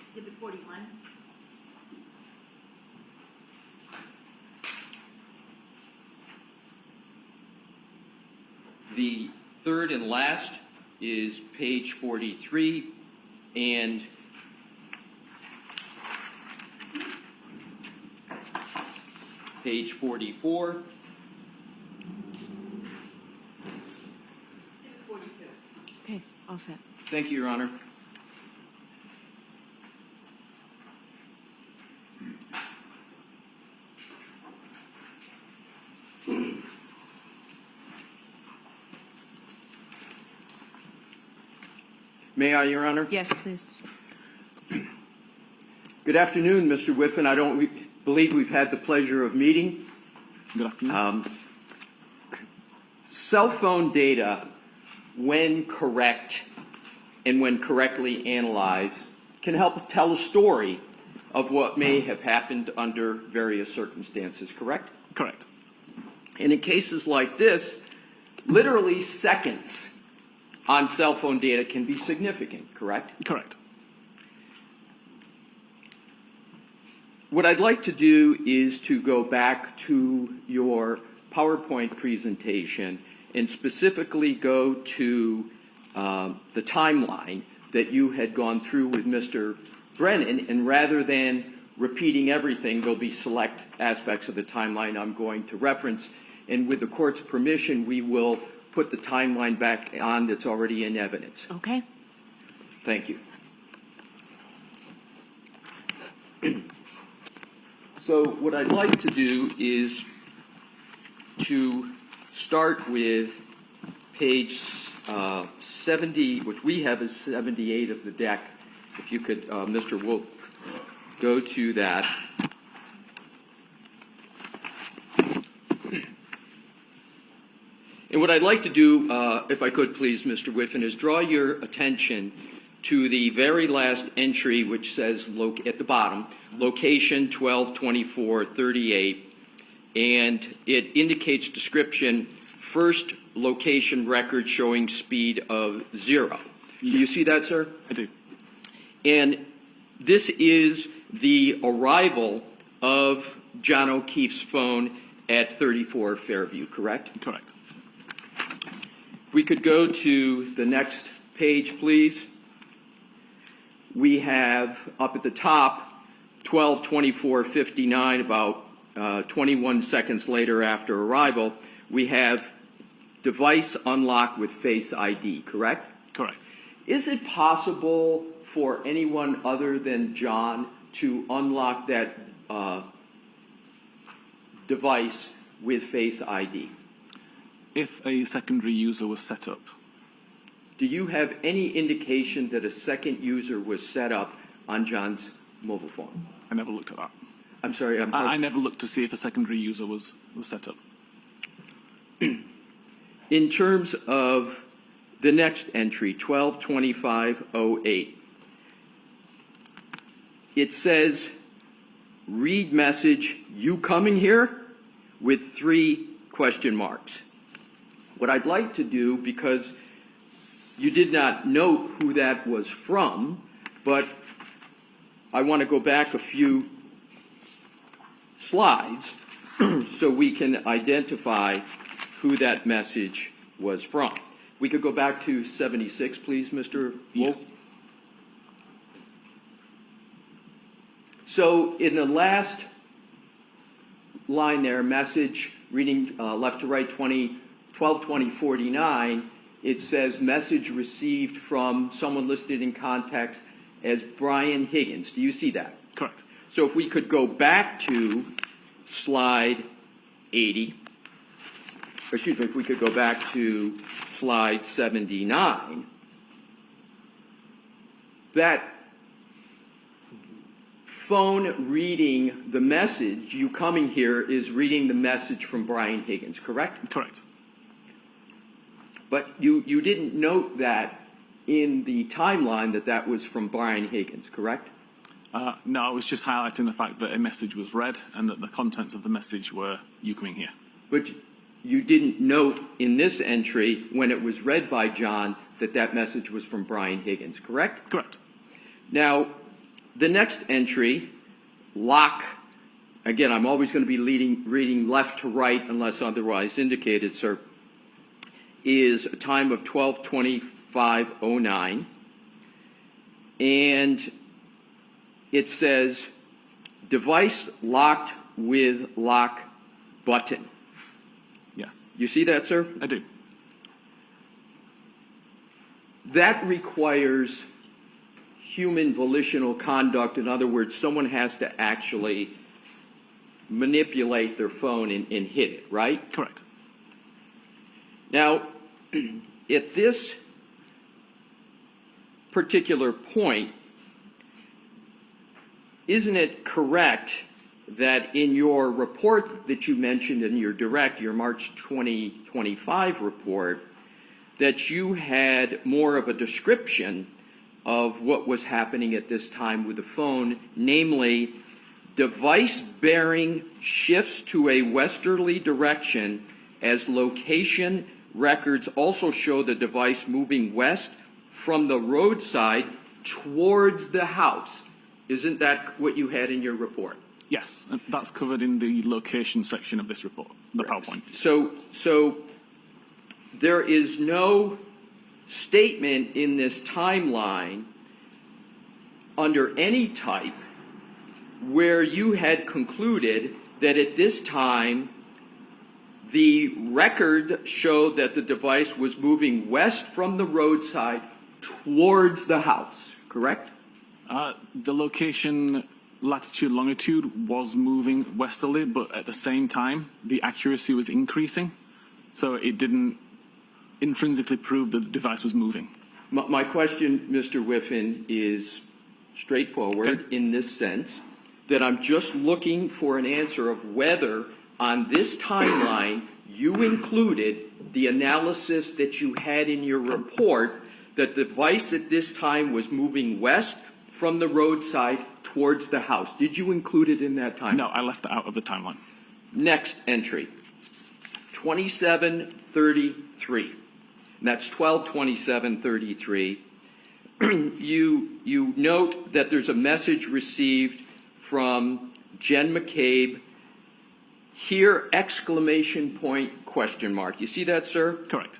Exhibit 41. The third and last is page 43, and page 44. Exhibit 42. Okay, all set. Thank you, Your Honor. May I, Your Honor? Yes, please. Good afternoon, Mr. Whiffin. I don't believe we've had the pleasure of meeting. Good afternoon. Cell phone data, when correct and when correctly analyzed, can help tell a story of what may have happened under various circumstances, correct? Correct. And in cases like this, literally seconds on cell phone data can be significant, correct? Correct. What I'd like to do is to go back to your PowerPoint presentation and specifically go to the timeline that you had gone through with Mr. Brennan, and rather than repeating everything, there'll be select aspects of the timeline I'm going to reference, and with the court's permission, we will put the timeline back on that's already in evidence. Okay? Thank you. So what I'd like to do is to start with page 70, which we have as 78 of the deck. If you could, Mr. Wolf, go to that. And what I'd like to do, if I could please, Mr. Whiffin, is draw your attention to the very last entry, which says at the bottom, location 122438, and it indicates description, first location record showing speed of 0. Do you see that, sir? I do. And this is the arrival of John O'Keefe's phone at 34 Fairview, correct? Correct. If we could go to the next page, please. We have up at the top 12:24:59, about 21 seconds later after arrival. We have device unlock with Face ID, correct? Correct. Is it possible for anyone other than John to unlock that device with Face ID? If a secondary user was set up, Do you have any indication that a second user was set up on John's mobile phone? I never looked at that. I'm sorry. I never looked to see if a secondary user was set up. In terms of the next entry, 12:25:08, it says, read message, you coming here? With 3 question marks. What I'd like to do, because you did not note who that was from, but I want to go back a few slides so we can identify who that message was from. We could go back to 76, please, Mr. Wolf. Yes. So in the last line there, message reading left to right 12:20:49, it says message received from someone listed in context as Brian Higgins. Do you see that? Correct. So if we could go back to slide 80, excuse me, if we could go back to slide 79, that phone reading the message, you coming here, is reading the message from Brian Higgins, correct? Correct. But you didn't note that in the timeline that was from Brian Higgins, correct? No, I was just highlighting the fact that a message was read and that the contents of the message were you coming here. But you didn't note in this entry, when it was read by John, that message was from Brian Higgins, correct? Correct. Now, the next entry, lock, again, I'm always going to be reading left to right unless otherwise indicated, sir, is a time of 12:25:09. And it says, device locked with lock button. Yes, You see that, sir? I do. That requires human volitional conduct. In other words, someone has to actually manipulate their phone and hit it, right? Correct. Now, at this particular point, isn't it correct that in your report that you mentioned in your March 2025 report, that you had more of a description of what was happening at this time with the phone, namely, device bearing shifts to a westerly direction as location records also show the device moving west from the roadside towards the house. Isn't that what you had in your report? Yes, and that's covered in the location section of this report, the PowerPoint. So there is no statement in this timeline under any type where you had concluded that at this time the record showed that the device was moving west from the roadside towards the house, correct? The location, latitude, longitude was moving westerly, but at the same time, the accuracy was increasing. So it didn't intrinsically prove that the device was moving. My question, Mr. Whiffin, is straightforward Okay. in this sense, that I'm just looking for an answer of whether on this timeline you included the analysis that you had in your report that the device at this time was moving west from the roadside towards the house. Did you include it in that timeline? No, I left that out of the timeline. Next entry, 27:33. And that's 12:27:33. You note that there's a message received from Jen McCabe. Here, exclamation point, question mark. You see that, sir? Correct.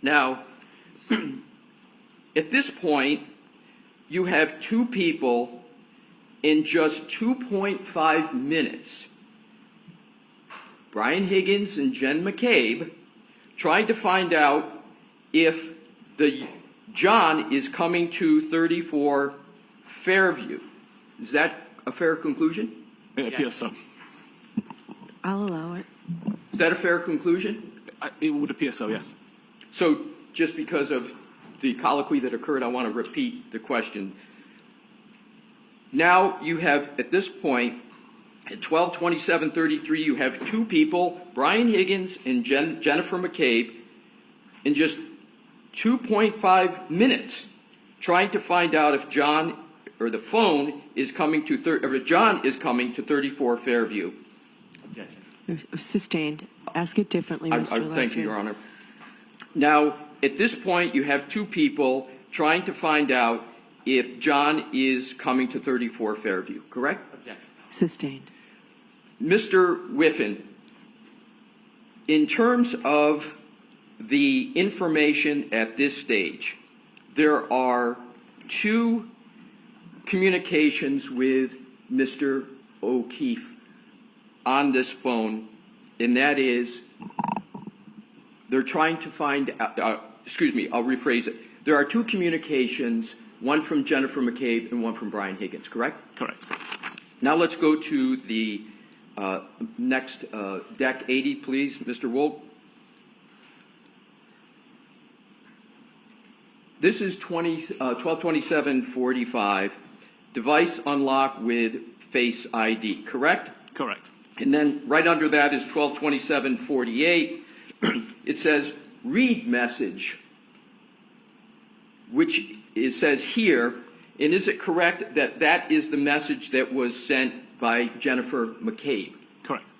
Now, at this point, you have two people in just 2.5 minutes, Brian Higgins and Jen McCabe, trying to find out if the John is coming to 34 Fairview. Is that a fair conclusion? It appears so. I'll allow it. Is that a fair conclusion? It would appear so, yes. So just because of the colloquy that occurred, I want to repeat the question. Now you have, at this point, at 12:27:33, you have two people, Brian Higgins and Jennifer McCabe, in just 2.5 minutes, trying to find out if John or the phone is coming to or if John is coming to 34 Fairview. Objection. Sustained. Ask it differently, Mr. Lesser. Thank you, Your Honor. Now, at this point, you have two people trying to find out if John is coming to 34 Fairview, correct? Objection. Sustained. Mr. Whiffin, in terms of the information at this stage, there are two communications with Mr. O'Keefe on this phone, and that is they're trying to find, excuse me, I'll rephrase it. There are two communications, one from Jennifer McCabe and one from Brian Higgins, correct? Correct. Now let's go to the next deck 80, please, Mr. Wolk. This is 122745, device unlock with Face ID, correct? Correct. And then right under that is 122748. It says read message, which it says here, and is it correct that that is the message that was sent by Jennifer McCabe? Correct.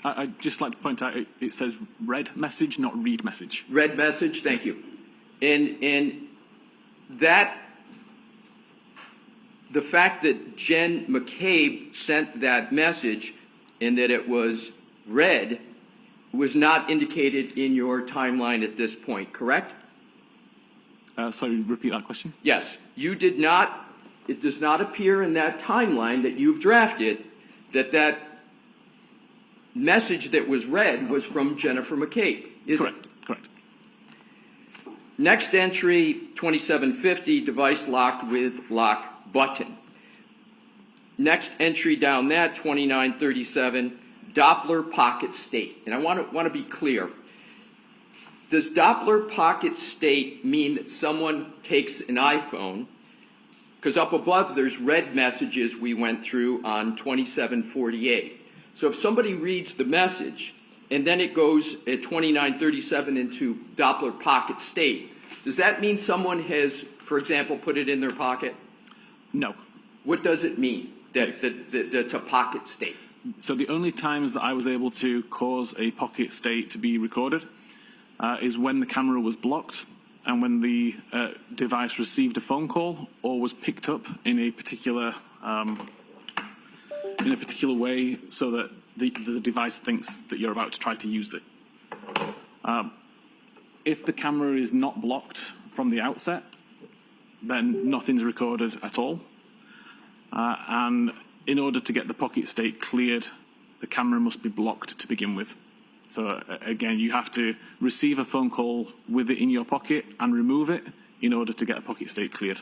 I'd just like to point out it says read message, not read message. Read message, thank Yes. you. And that, the fact that Jen McCabe sent that message and that it was read was not indicated in your timeline at this point, correct? Sorry, repeat that question. Yes, you did not, it does not appear in that timeline that you've drafted that that message that was read was from Jennifer McCabe, is it? Correct. Correct. Next entry, 2750, device locked with lock button. Next entry down that, 2937, Doppler pocket state. And I want to be clear. Does Doppler pocket state mean that someone takes an iPhone? Because up above there's red messages we went through on 2748. So if somebody reads the message and then it goes at 2937 into Doppler pocket state, does that mean someone has, for example, put it in their pocket? No. What does it mean that's a pocket state? So the only times that I was able to cause a pocket state to be recorded is when the camera was blocked and when the device received a phone call or was picked up in a particular way so that the device thinks that you're about to try to use it. If the camera is not blocked from the outset, then nothing's recorded at all. And in order to get the pocket state cleared, the camera must be blocked to begin with. So again, you have to receive a phone call with it in your pocket and remove it in order to get a pocket state cleared.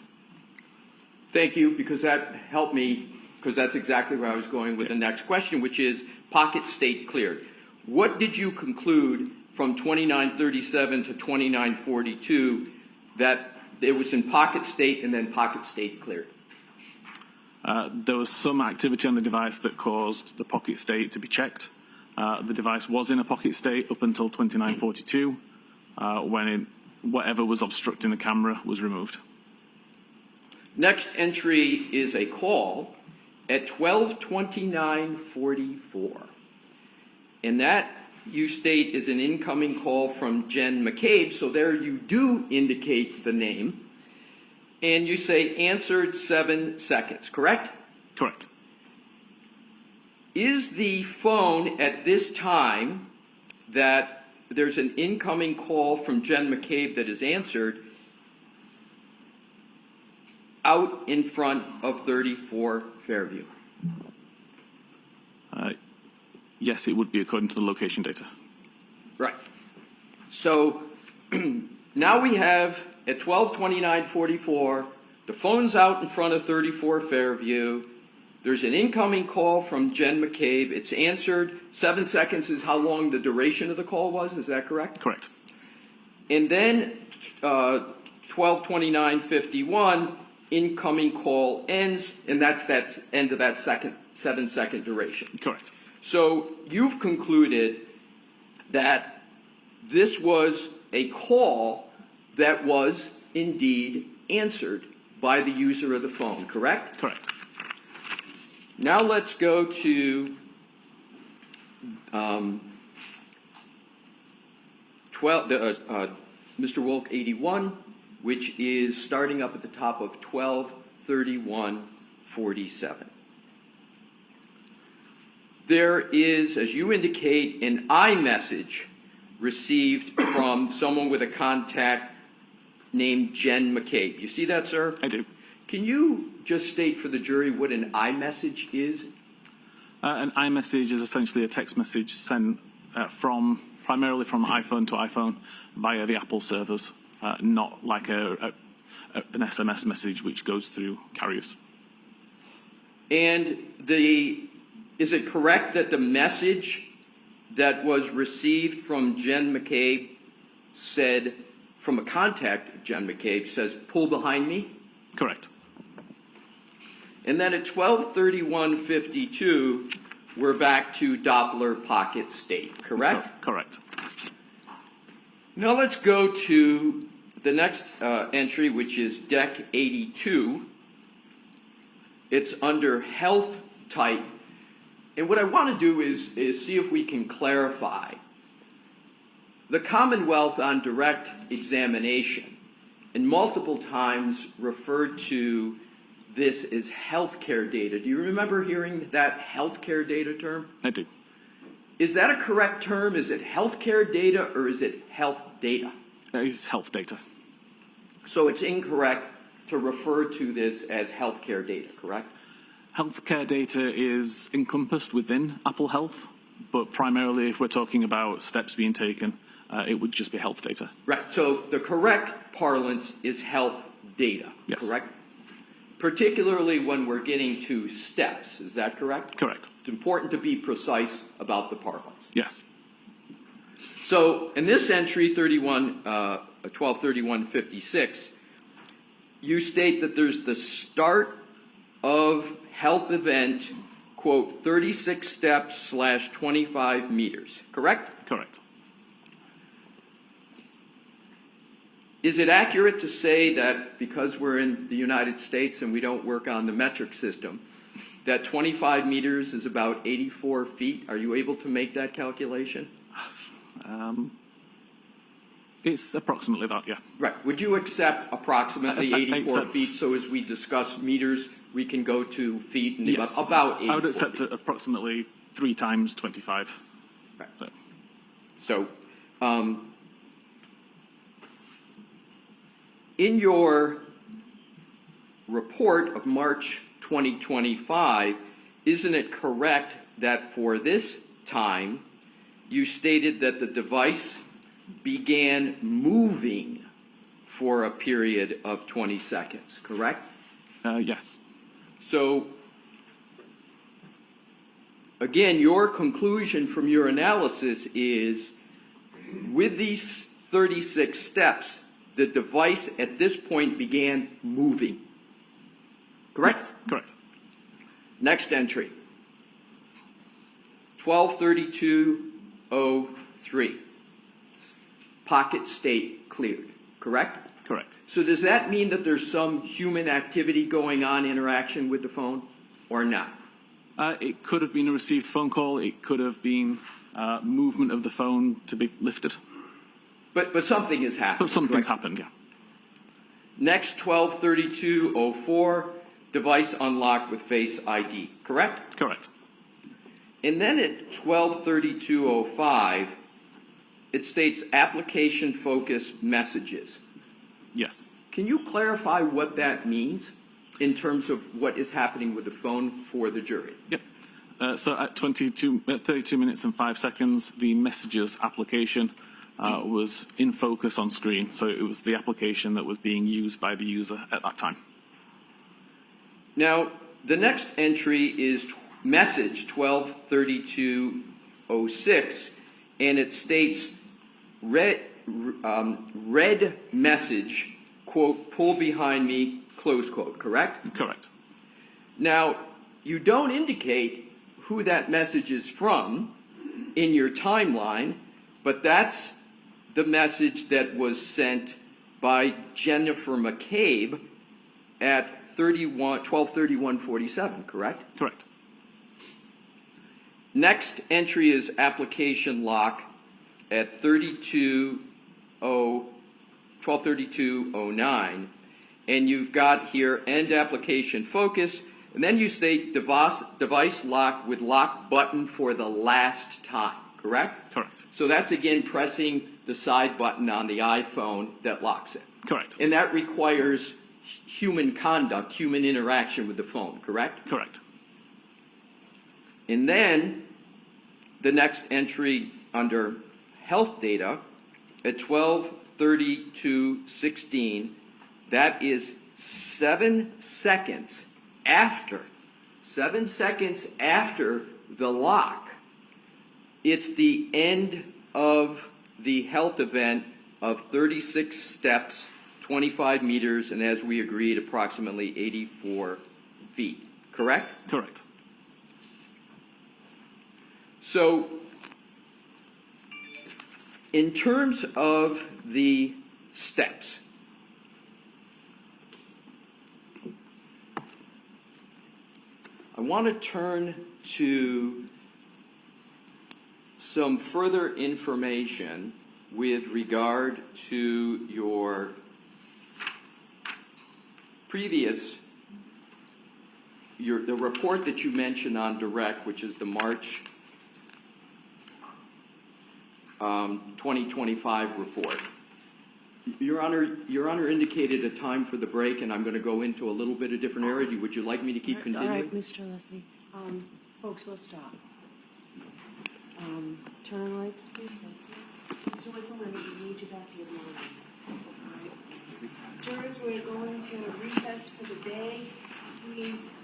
Thank you, because that helped me, because that's exactly where I was going with the next question, which is pocket state cleared. What did you conclude from 2937 to 2942 that it was in pocket state and then pocket state cleared? There was some activity on the device that caused the pocket state to be checked. The device was in a pocket state up until 2942 when whatever was obstructing the camera was removed. Next entry is a call at 12:29:44. And that, you state, is an incoming call from Jen McCabe, so there you do indicate the name. And you say answered 7 seconds, correct? Correct. Is the phone at this time that there's an incoming call from Jen McCabe that is answered out in front of 34 Fairview? Yes, it would be according to the location data. Right. So now we have at 12:29:44, the phone's out in front of 34 Fairview. There's an incoming call from Jen McCabe. It's answered. 7 seconds is how long the duration of the call was. Is that correct? Correct. And then 12:29:51, incoming call ends, and that's end of that 7-second duration. Correct. So you've concluded that this was a call that was indeed answered by the user of the phone, correct? Correct. Now let's go to Mr. Wolk 81, which is starting up at the top of 12:31:47. There is, as you indicate, an iMessage received from someone with a contact named Jen McCabe. You see that, sir? I do. Can you just state for the jury what an iMessage is? An iMessage is essentially a text message sent primarily from iPhone to iPhone via the Apple servers, not like an SMS message which goes through carriers. And is it correct that the message that was received from Jen McCabe said, from a contact, Jen McCabe says, "Pull behind me"? Correct. And then at 12:31:52, we're back to Doppler pocket state, correct? Correct. Now let's go to the next entry, which is Deck 82. It's under health type. And what I want to do is see if we can clarify. The Commonwealth on direct examination, and multiple times referred to this as healthcare data. Do you remember hearing that healthcare data term? I do. Is that a correct term? Is it healthcare data or is it health data? That is health data. So it's incorrect to refer to this as healthcare data, correct? Healthcare data is encompassed within Apple Health, but primarily if we're talking about steps being taken, it would just be health data. Right. So the correct parlance is health data, Yes. correct? Particularly when we're getting to steps. Is that correct? Correct. It's important to be precise about the parlance. Yes. So in this entry, 1231:56, you state that there's the start of health event, quote, 36 steps / 25 meters, correct? Correct. Is it accurate to say that because we're in the United States and we don't work on the metric system, that 25 meters is about 84 feet? Are you able to make that calculation? It's approximately that, yeah. Right. Would you accept approximately I 84 accept. feet? So as we discuss meters, we can go to feet and Yes. about 84 I would accept feet. it approximately 3 times 25. Right. So, So, in your report of March 2025, isn't it correct that for this time, you stated that the device began moving for a period of 20 seconds, correct? yes. So, again, your conclusion from your analysis is, with these 36 steps, the device at this point began moving. Correct? Yes, correct. Next entry. 12:32:03. Pocket state cleared. Correct? Correct. So does that mean that there's some human activity going on, interaction with the phone, or not? It could have been a received phone call. It could have been movement of the phone to be lifted. But something has happened. But something's correct? happened, yeah. Next, 12:32:04, device unlocked with Face ID, correct? Correct. And then at 12:32:05, it states application focus messages. Yes. Can you clarify what that means in terms of what is happening with the phone for the jury? Yep. So at 32 minutes and 5 seconds, the messages application was in focus on screen. So it was the application that was being used by the user at that time. Now, the next entry is message 12:32:06, and it states red message, quote, pull behind me, close quote, correct? Correct. Now, you don't indicate who that message is from in your timeline, but that's the message that was sent by Jennifer McCabe at 12:31:47, correct? Correct. Next entry is application lock at 12:32:09, and you've got here end application focus, and then you state device lock with lock button for the last time, correct? Correct. So that's again pressing the side button on the iPhone that locks it. Correct. And that requires human conduct, human interaction with the phone, correct? Correct. And then the next entry under health data at 12:32:16, that is 7 seconds after the lock. It's the end of the health event of 36 steps, 25 meters, and as we agreed, approximately 84 feet, correct? Correct. So, in terms of the steps, I want to turn to some further information with regard to your previous, the report that you mentioned on direct, which is the March 2025 report. Your Honor indicated a time for the break, and I'm going to go into a little bit of different area. Would you like me to keep continuing? All right, Mr. Leslie. Folks, we'll stop. Turn on lights, please. Mr. Whiffin, we need you back here tomorrow. All right. Jurors, we're going to recess for the day. Please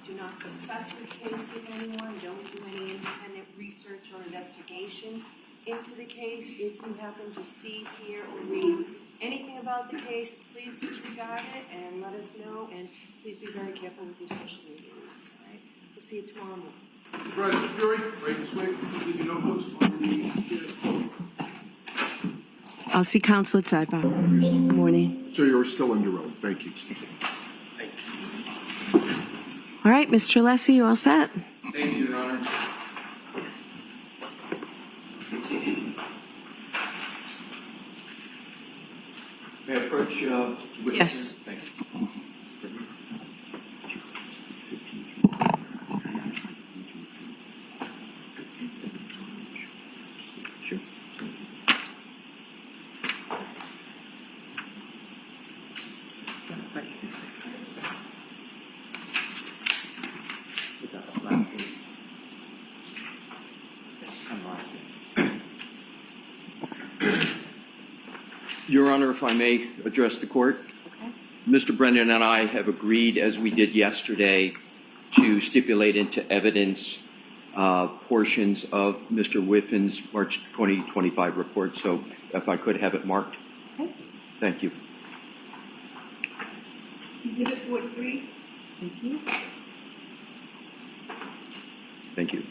do not discuss this case with anyone. Don't do any independent research or investigation into the case. If you happen to see, hear, or read anything about the case, please disregard it and let us know. And please be very careful with your social media use. All right? We'll see you tomorrow morning. President, jury, right this way. Give your notebooks on the I'll see counsel at sidebar. Morning. So you're still under oath. Thank you. All right, Mr. Leslie, you all set? Thank you, Your Honor. May I approach? Yes. Thank you. Your Honor, if I may address the court. Okay. Mr. Brennan and I have agreed, as we did yesterday, to stipulate into evidence portions of Mr. Whiffin's March 2025 report. So if I could have it marked. Okay. Thank you. Exhibit 43. Thank you. Thank you.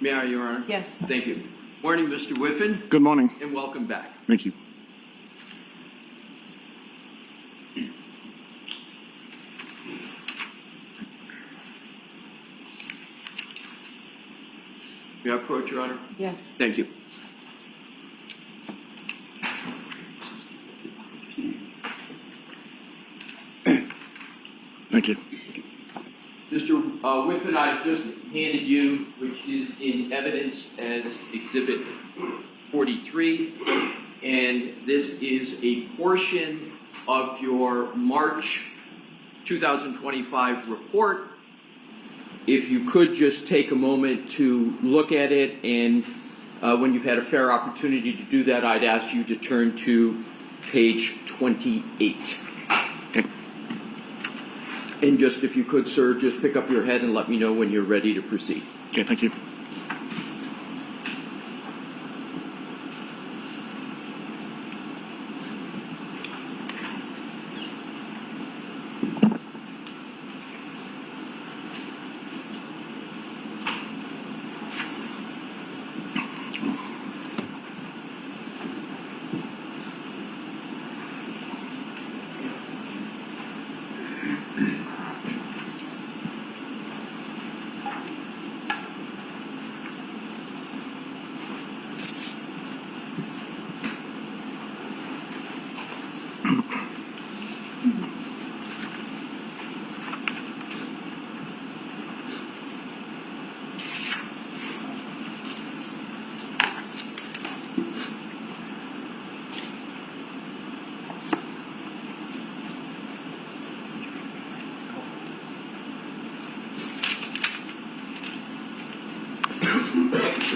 May I, Your Honor? Yes. Thank you. Morning, Mr. Whiffin, Good morning. and welcome back. Thank you. May I approach, Your Honor? Yes. Thank you. Thank you. Mr. Whiffin, I just handed you, which is in evidence as Exhibit 43, and this is a portion of your March 2025 report. If you could just take a moment to look at it, and when you've had a fair opportunity to do that, I'd ask you to turn to page 28. Okay. And just, if you could, sir, just pick up your head and let me know when you're ready to proceed. Okay, thank you.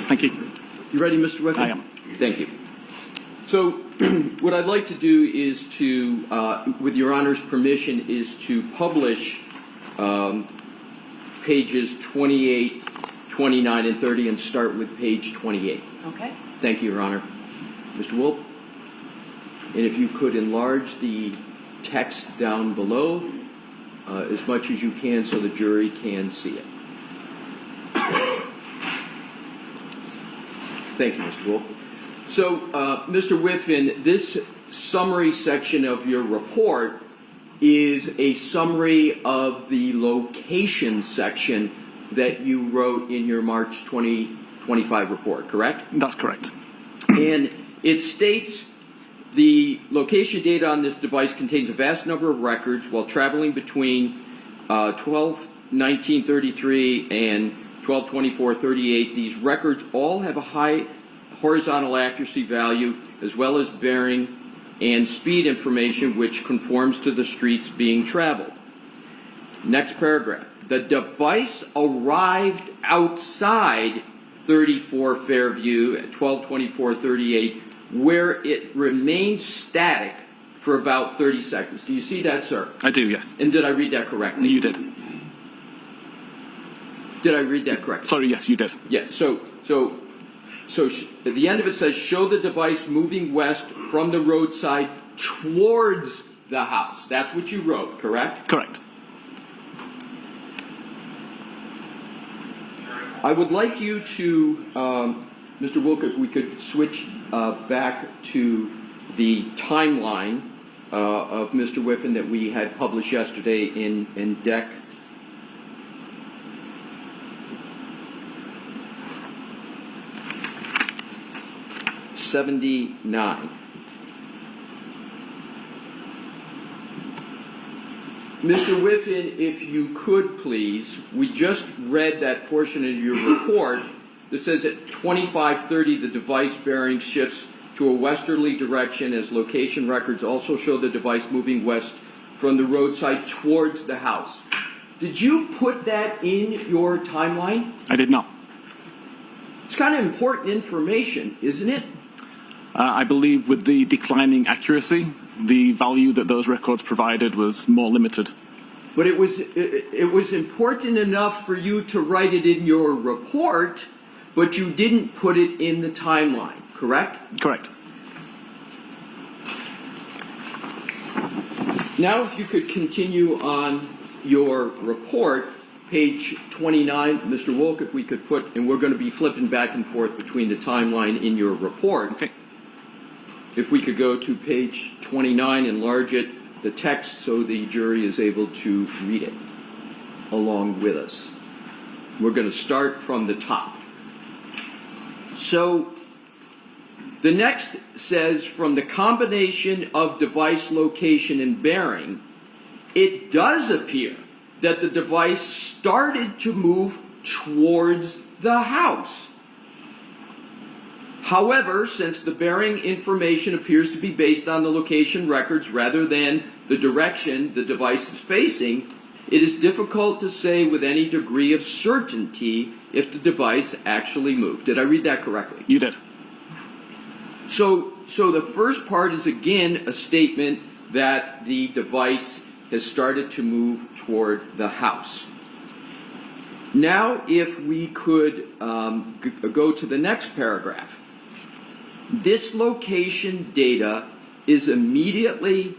Thank you. You ready, Mr. Whiffin? I am. Thank you. So what I'd like to do is to, with Your Honor's permission, is to publish pages 28, 29, and 30 and start with page 28. Okay. Thank you, Your Honor. Mr. Wolf? And if you could enlarge the text down below as much as you can so the jury can see it. Thank you, Mr. Wolf. So, Mr. Whiffin, this summary section of your report is a summary of the location section that you wrote in your March 2025 report, correct? That's correct. And it states the location data on this device contains a vast number of records while traveling between 12/19/33 and 12/24/38. These records all have a high horizontal accuracy value as well as bearing and speed information which conforms to the streets being traveled. Next paragraph. The device arrived outside 34 Fairview at 12/24/38 where it remained static for about 30 seconds. Do you see that, sir? I do, yes. And did I read that correctly? You did. Did I read that correctly? Sorry, yes, you did. Yeah, so at the end of it says, show the device moving west from the roadside towards the house. That's what you wrote, correct? Correct. I would like you to, Mr. Wilk, if we could switch back to the timeline of Mr. Whiffin that we had published yesterday in Deck 79. Mr. Whiffin, if you could please, we just read that portion of your report that says at 25:30 the device bearing shifts to a westerly direction as location records also show the device moving west from the roadside towards the house. Did you put that in your timeline? I did not. It's kind of important information, isn't it? I believe with the declining accuracy, the value that those records provided was more limited. But it was important enough for you to write it in your report, but you didn't put it in the timeline, correct? Correct. Now if you could continue on your report, page 29, Mr. Wolk, if we could put, and we're going to be flipping back and forth between the timeline in your report. Okay. If we could go to page 29, enlarge it, the text, so the jury is able to read it along with us. We're going to start from the top. So the next says, from the combination of device location and bearing, it does appear that the device started to move towards the house. However, since the bearing information appears to be based on the location records rather than the direction the device is facing, it is difficult to say with any degree of certainty if the device actually moved. Did I read that correctly? You did. So the first part is again a statement that the device has started to move toward the house. Now, if we could go to the next paragraph. This location data is immediately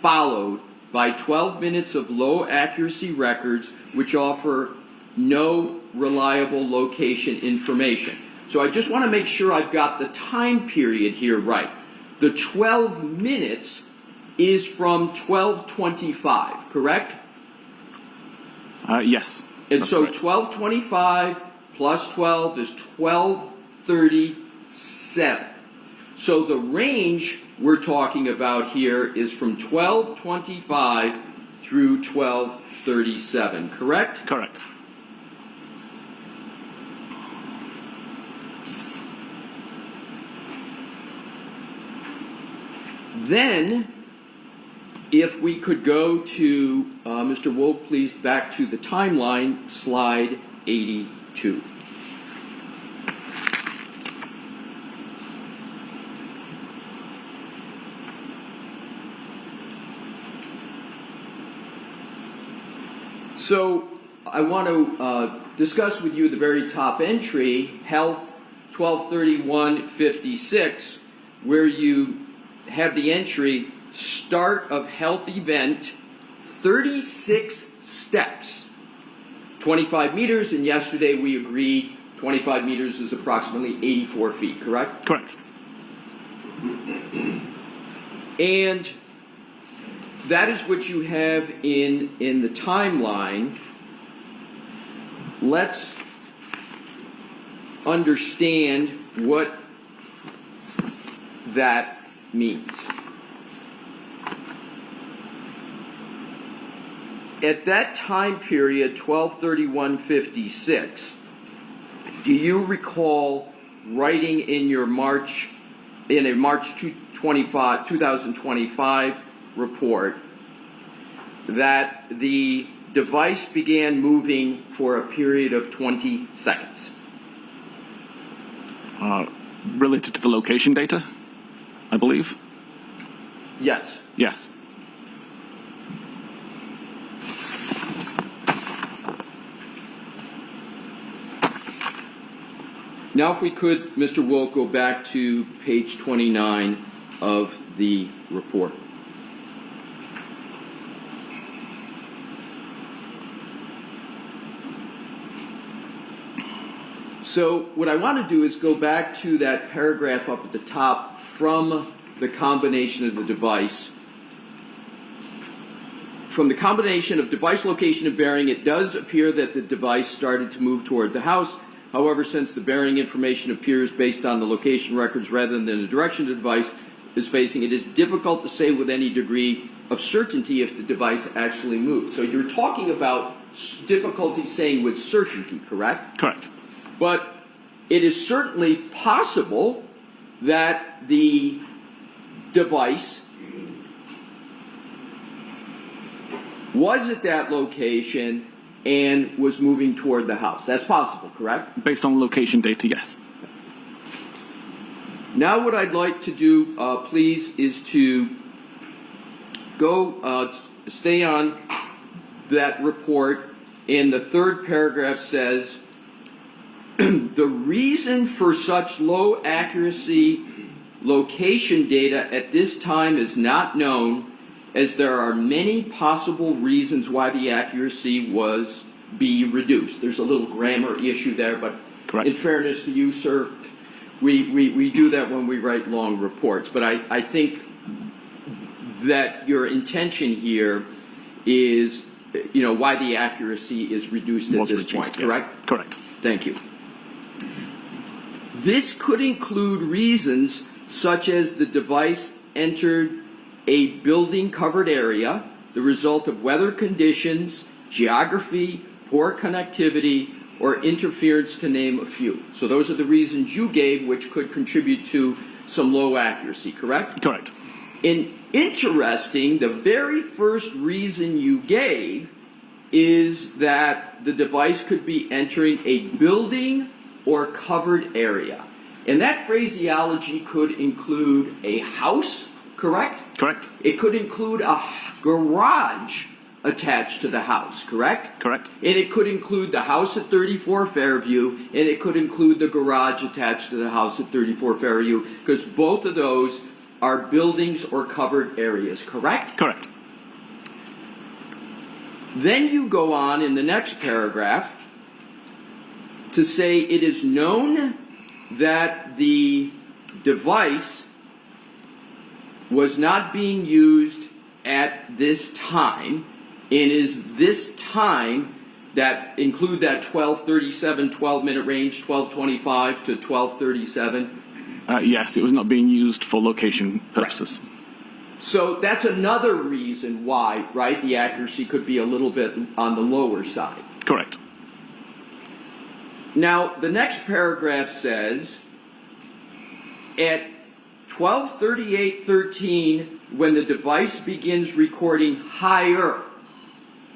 followed by 12 minutes of low accuracy records which offer no reliable location information. So I just want to make sure I've got the time period here right. The 12 minutes is from 12:25, correct? Yes. And that's so correct. 12:25 plus 12 is 12:37. So the range we're talking about here is from 12:25 through 12:37, correct? Correct. Then, if we could go to, Mr. Wolf, please, back to the timeline, slide 82. So I want to discuss with you the very top entry, Health 123156, where you have the entry, start of health event, 36 steps, 25 meters, and yesterday we agreed 25 meters is approximately 84 feet, correct? Correct. And that is what you have in the timeline. Let's understand what that means. At that time period, 12/31/56, do you recall writing in your March 2025 report that the device began moving for a period of 20 seconds? Related to the location data, I believe. Yes. Yes. Now, if we could, Mr. Wilk, go back to page 29 of the report. So what I want to do is go back to that paragraph up at the top from the combination of the device. From the combination of device location and bearing, it does appear that the device started to move toward the house. However, since the bearing information appears based on the location records rather than the direction the device is facing, it is difficult to say with any degree of certainty if the device actually moved. So you're talking about difficulty saying with certainty, correct? Correct. But it is certainly possible that the device was at that location and was moving toward the house. That's possible, correct? Based on location data, yes. Now what I'd like to do, please, is to go stay on that report, and the third paragraph says, the reason for such low accuracy location data at this time is not known, as there are many possible reasons why the accuracy be reduced. There's a little grammar issue there, but Correct. In fairness to you, sir, we do that when we write long reports. But I think that your intention here is, why the accuracy is reduced at this point, yes. correct? Correct. Thank you. This could include reasons such as the device entered a building covered area, the result of weather conditions, geography, poor connectivity, or interference, to name a few. So those are the reasons you gave, which could contribute to some low accuracy, correct? Correct. And interesting, the very first reason you gave is that the device could be entering a building or covered area. And that phraseology could include a house, correct? Correct. It could include a garage attached to the house, correct? Correct. And it could include the house at 34 Fairview, and it could include the garage attached to the house at 34 Fairview, because both of those are buildings or covered areas, correct? Correct. Then you go on in the next paragraph to say it is known that the device was not being used at this time, and is this time that include that 12:37, 12-minute range, 12:25 to 12:37? Yes, it was not being used for location purposes. Right. So that's another reason why, right, the accuracy could be a little bit on the lower side. Correct. Now, the next paragraph says, at 12:38:13, when the device begins recording higher,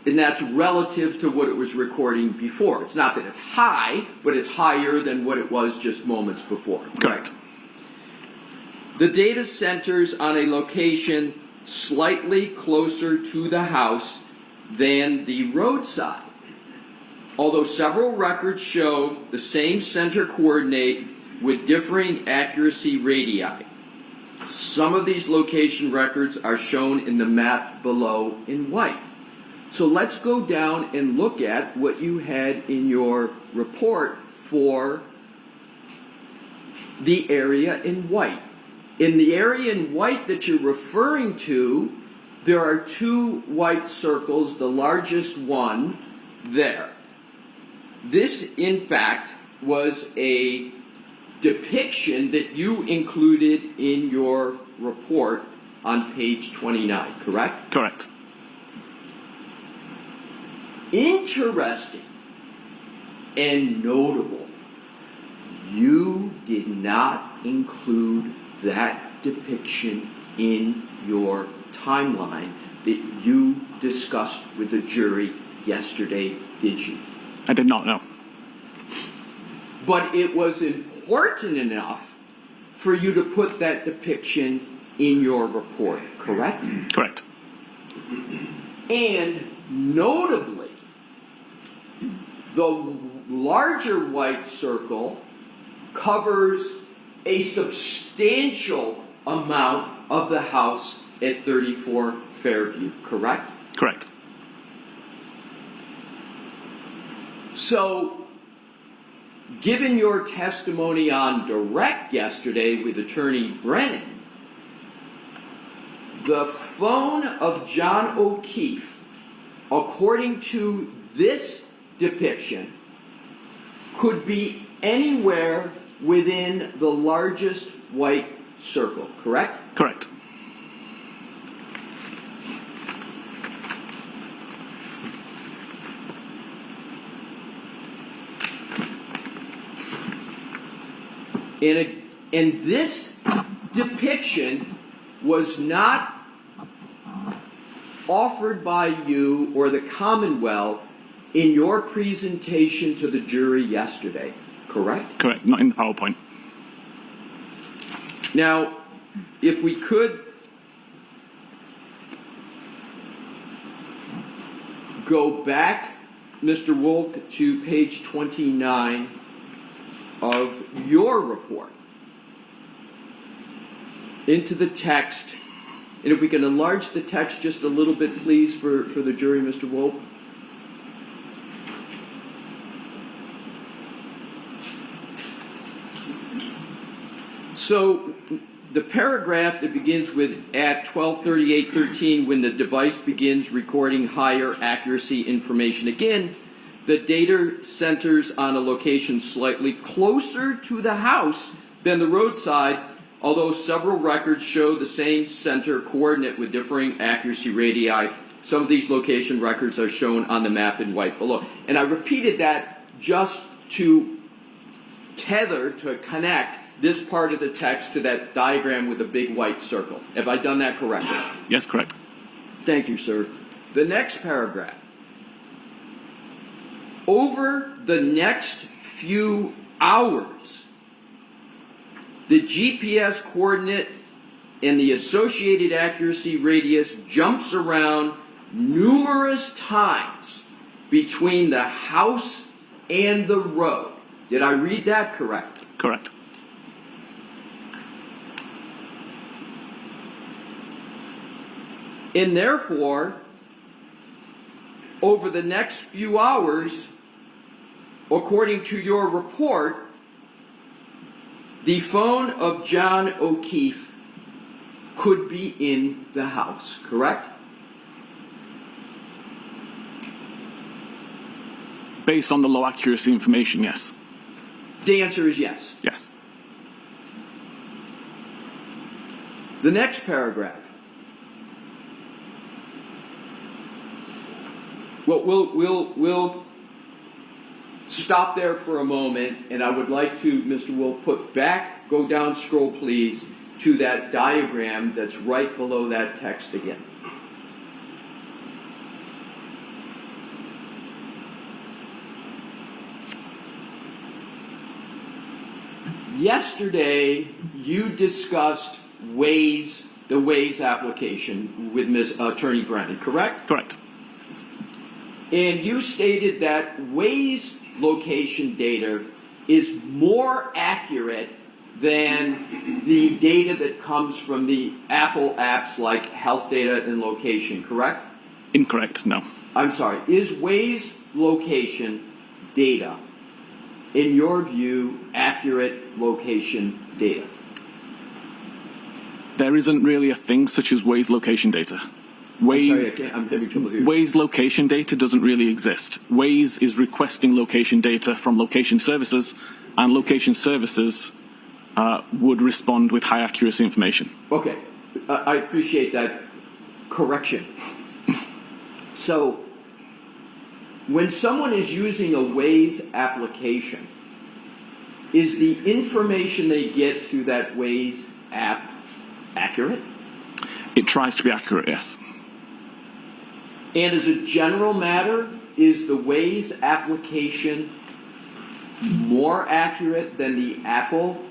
and that's relative to what it was recording before. It's not that it's high, but it's higher than what it was just moments before. Correct. The data centers on a location slightly closer to the house than the roadside. Although several records show the same center coordinate with differing accuracy radii. Some of these location records are shown in the map below in white. So let's go down and look at what you had in your report for the area in white. In the area in white that you're referring to, there are two white circles, the largest one there. This, in fact, was a depiction that you included in your report on page 29, correct? Correct. Interesting and notable, you did not include that depiction in your timeline that you discussed with the jury yesterday, did you? I did not know. But it was important enough for you to put that depiction in your report, correct? Correct. And notably, the larger white circle covers a substantial amount of the house at 34 Fairview, correct? Correct. So, given your testimony on direct yesterday with Attorney Brennan, the phone of John O'Keefe, according to this depiction, could be anywhere within the largest white circle, correct? Correct. And this depiction was not offered by you or the Commonwealth in your presentation to the jury yesterday, correct? Correct. Not in the PowerPoint. Now, if we could go back, Mr. Wolk, to page 29 of your report, into the text, and if we can enlarge the text just a little bit, please, for the jury, Mr. Wolk. So, the paragraph that begins with at 12:38:13, when the device begins recording higher accuracy information. Again, the data centers on a location slightly closer to the house than the roadside, although several records show the same center coordinate with differing accuracy radii. Some of these location records are shown on the map in white below. And I repeated that just to tether, to connect this part of the text to that diagram with the big white circle. Have I done that correctly? Yes, correct. Thank you, sir. The next paragraph. Over the next few hours, the GPS coordinate and the associated accuracy radius jumps around numerous times between the house and the road. Did I read that correctly? Correct. And therefore, over the next few hours, according to your report, the phone of John O'Keefe could be in the house, correct? Based on the low accuracy information, yes. The answer is yes. Yes. The next paragraph. Well, we'll stop there for a moment, and I would like to, Mr. Will, go down, scroll please, to that diagram that's right below that text again. Yesterday, you discussed the Waze application with Attorney Brennan, correct? Correct. And you stated that Waze location data is more accurate than the data that comes from the Apple apps like health data and location, correct? Incorrect, no. I'm sorry, is Waze location data, in your view, accurate location data? There isn't really a thing such as Waze location data. I'm having trouble hearing. Waze location data doesn't really exist. Waze is requesting location data from location services, and location services would respond with high accuracy information. Okay, I appreciate that correction. So, when someone is using a Waze application, is the information they get through that Waze app accurate? It tries to be accurate, yes. And as a general matter, is the Waze application more accurate than the Apple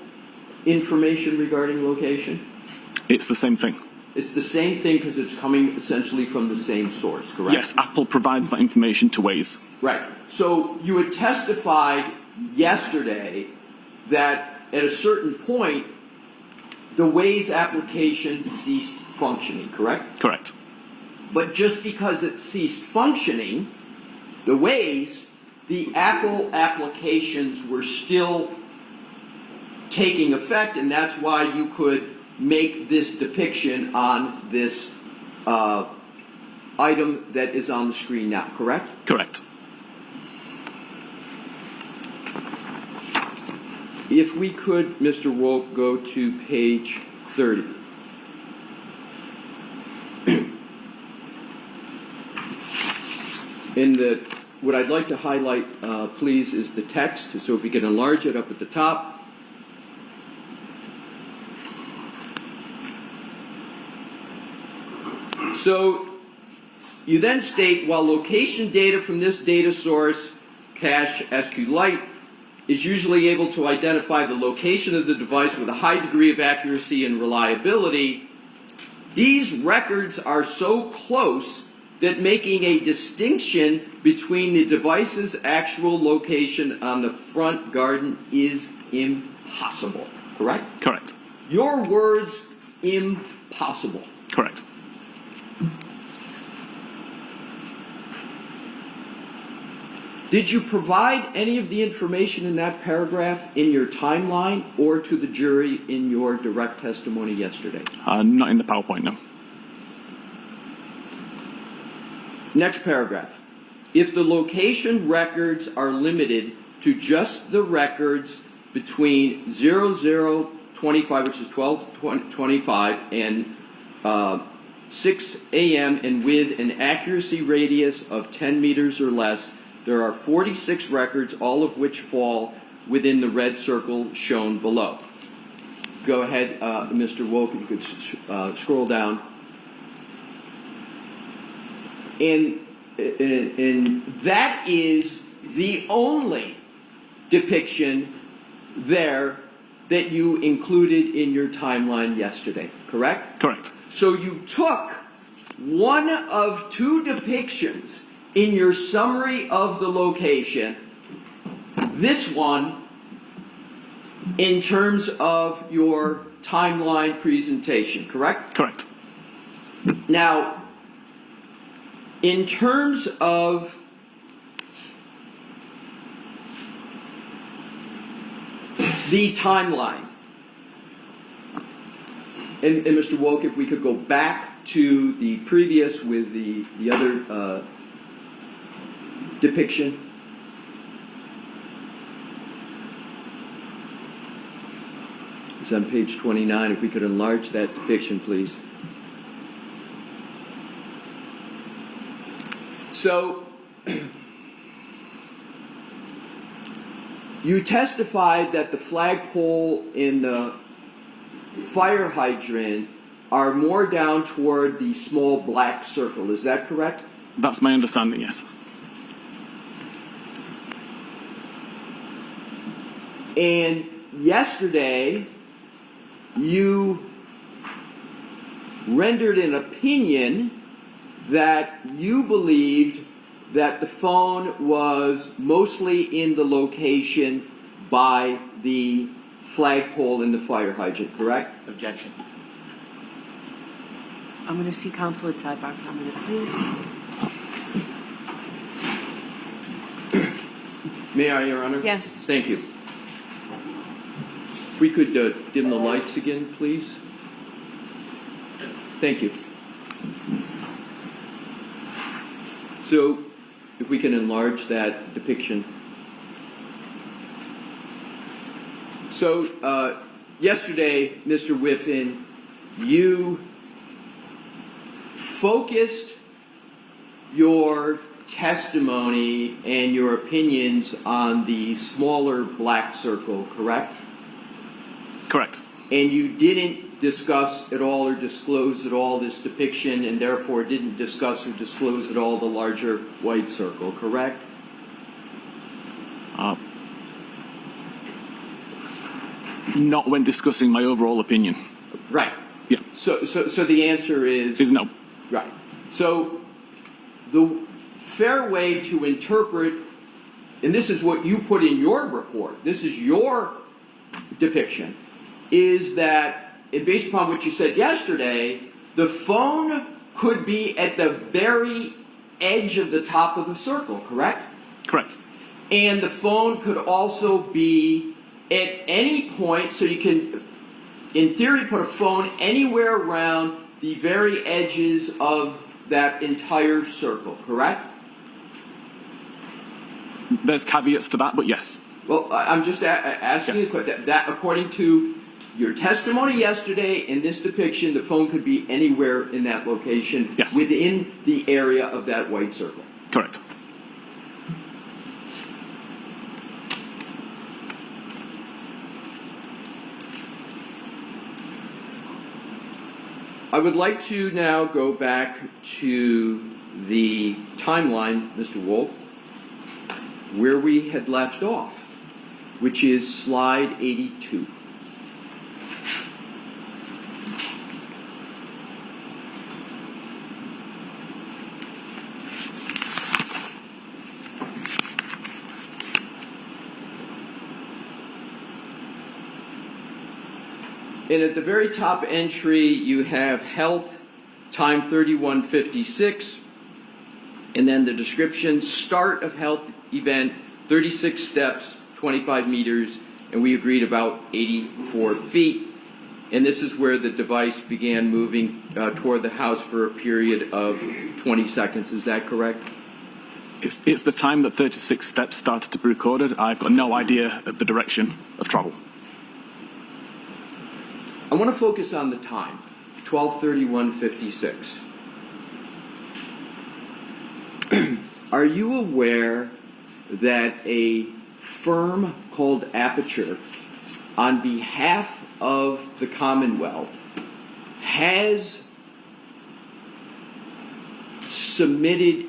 information regarding location? It's the same thing. It's the same thing because it's coming essentially from the same source, correct? Yes, Apple provides that information to Waze. Right. So you had testified yesterday that at a certain point, the Waze application ceased functioning, correct? Correct. But just because it ceased functioning, the Apple applications were still taking effect, and that's why you could make this depiction on this item that is on the screen now, correct? Correct. If we could, Mr. Wolk, go to page 30. What I'd like to highlight, please, is the text. So if we can enlarge it up at the top. So you then state, while location data from this data source, cache SQLite, is usually able to identify the location of the device with a high degree of accuracy and reliability, these records are so close that making a distinction between the device's actual location on the front garden is impossible, correct? Correct. Your words, impossible. Correct. Did you provide any of the information in that paragraph in your timeline or to the jury in your direct testimony yesterday? Not in the PowerPoint, no. Next paragraph. If the location records are limited to just the records between 00:25, which is 12:25, and 6 a.m. and with an accuracy radius of 10 meters or less, there are 46 records, all of which fall within the red circle shown below. Go ahead, Mr. Wolk, if you could scroll down. And that is the only depiction there that you included in your timeline yesterday, correct? Correct. So you took one of two depictions in your summary of the location, this one, in terms of your timeline presentation, correct? Correct. Now, in terms of the timeline, and Mr. Wolk, if we could go back to the previous with the other depiction. It's on page 29. If we could enlarge that depiction, please. So, you testified that the flagpole and the fire hydrant are more down toward the small black circle. Is that correct? That's my understanding, yes. And yesterday, you rendered an opinion that you believed that the phone was mostly in the location by the flagpole in the fire hydrant, correct? Objection. I'm going to see counsel at sidebar for a minute, please. May I, Your Honor? Yes. Thank you. If we could dim the lights again, please. Thank you. So, if we can enlarge that depiction. So, yesterday, Mr. Whiffin, you focused your testimony and your opinions on the smaller black circle, correct? Correct. And you didn't discuss at all or disclose at all this depiction, and therefore didn't discuss or disclose at all the larger white circle, correct? Not when discussing my overall opinion. Right. Yeah. So the answer Is no. right. So the fair way to interpret, and this is what you put in your report, this is your depiction, is that, and based upon what you said yesterday, the phone could be at the very edge of the top of the circle, correct? Correct. And the phone could also be at any point, so you can, in theory, put a phone anywhere around the very edges of that entire circle, correct? There's caveats to that, but yes. Well, I'm just asking Yes. you a question. That, according to your testimony yesterday in this depiction, the phone could be anywhere in that location Yes. within the area of that white circle. Correct. I would like to now go back to the timeline, Mr. Wolf, where we had left off, which is slide 82. And at the very top entry, you have health, time 31:56, and then the description, start of health event, 36 steps, 25 meters, and we agreed about 84 feet. And this is where the device began moving toward the house for a period of 20 seconds. Is that correct? It's the time that 36 steps started to be recorded. I've got no idea of the direction of travel. I want to focus on the time, 12:31:56. Are you aware that a firm called Aperture, on behalf of the Commonwealth, has submitted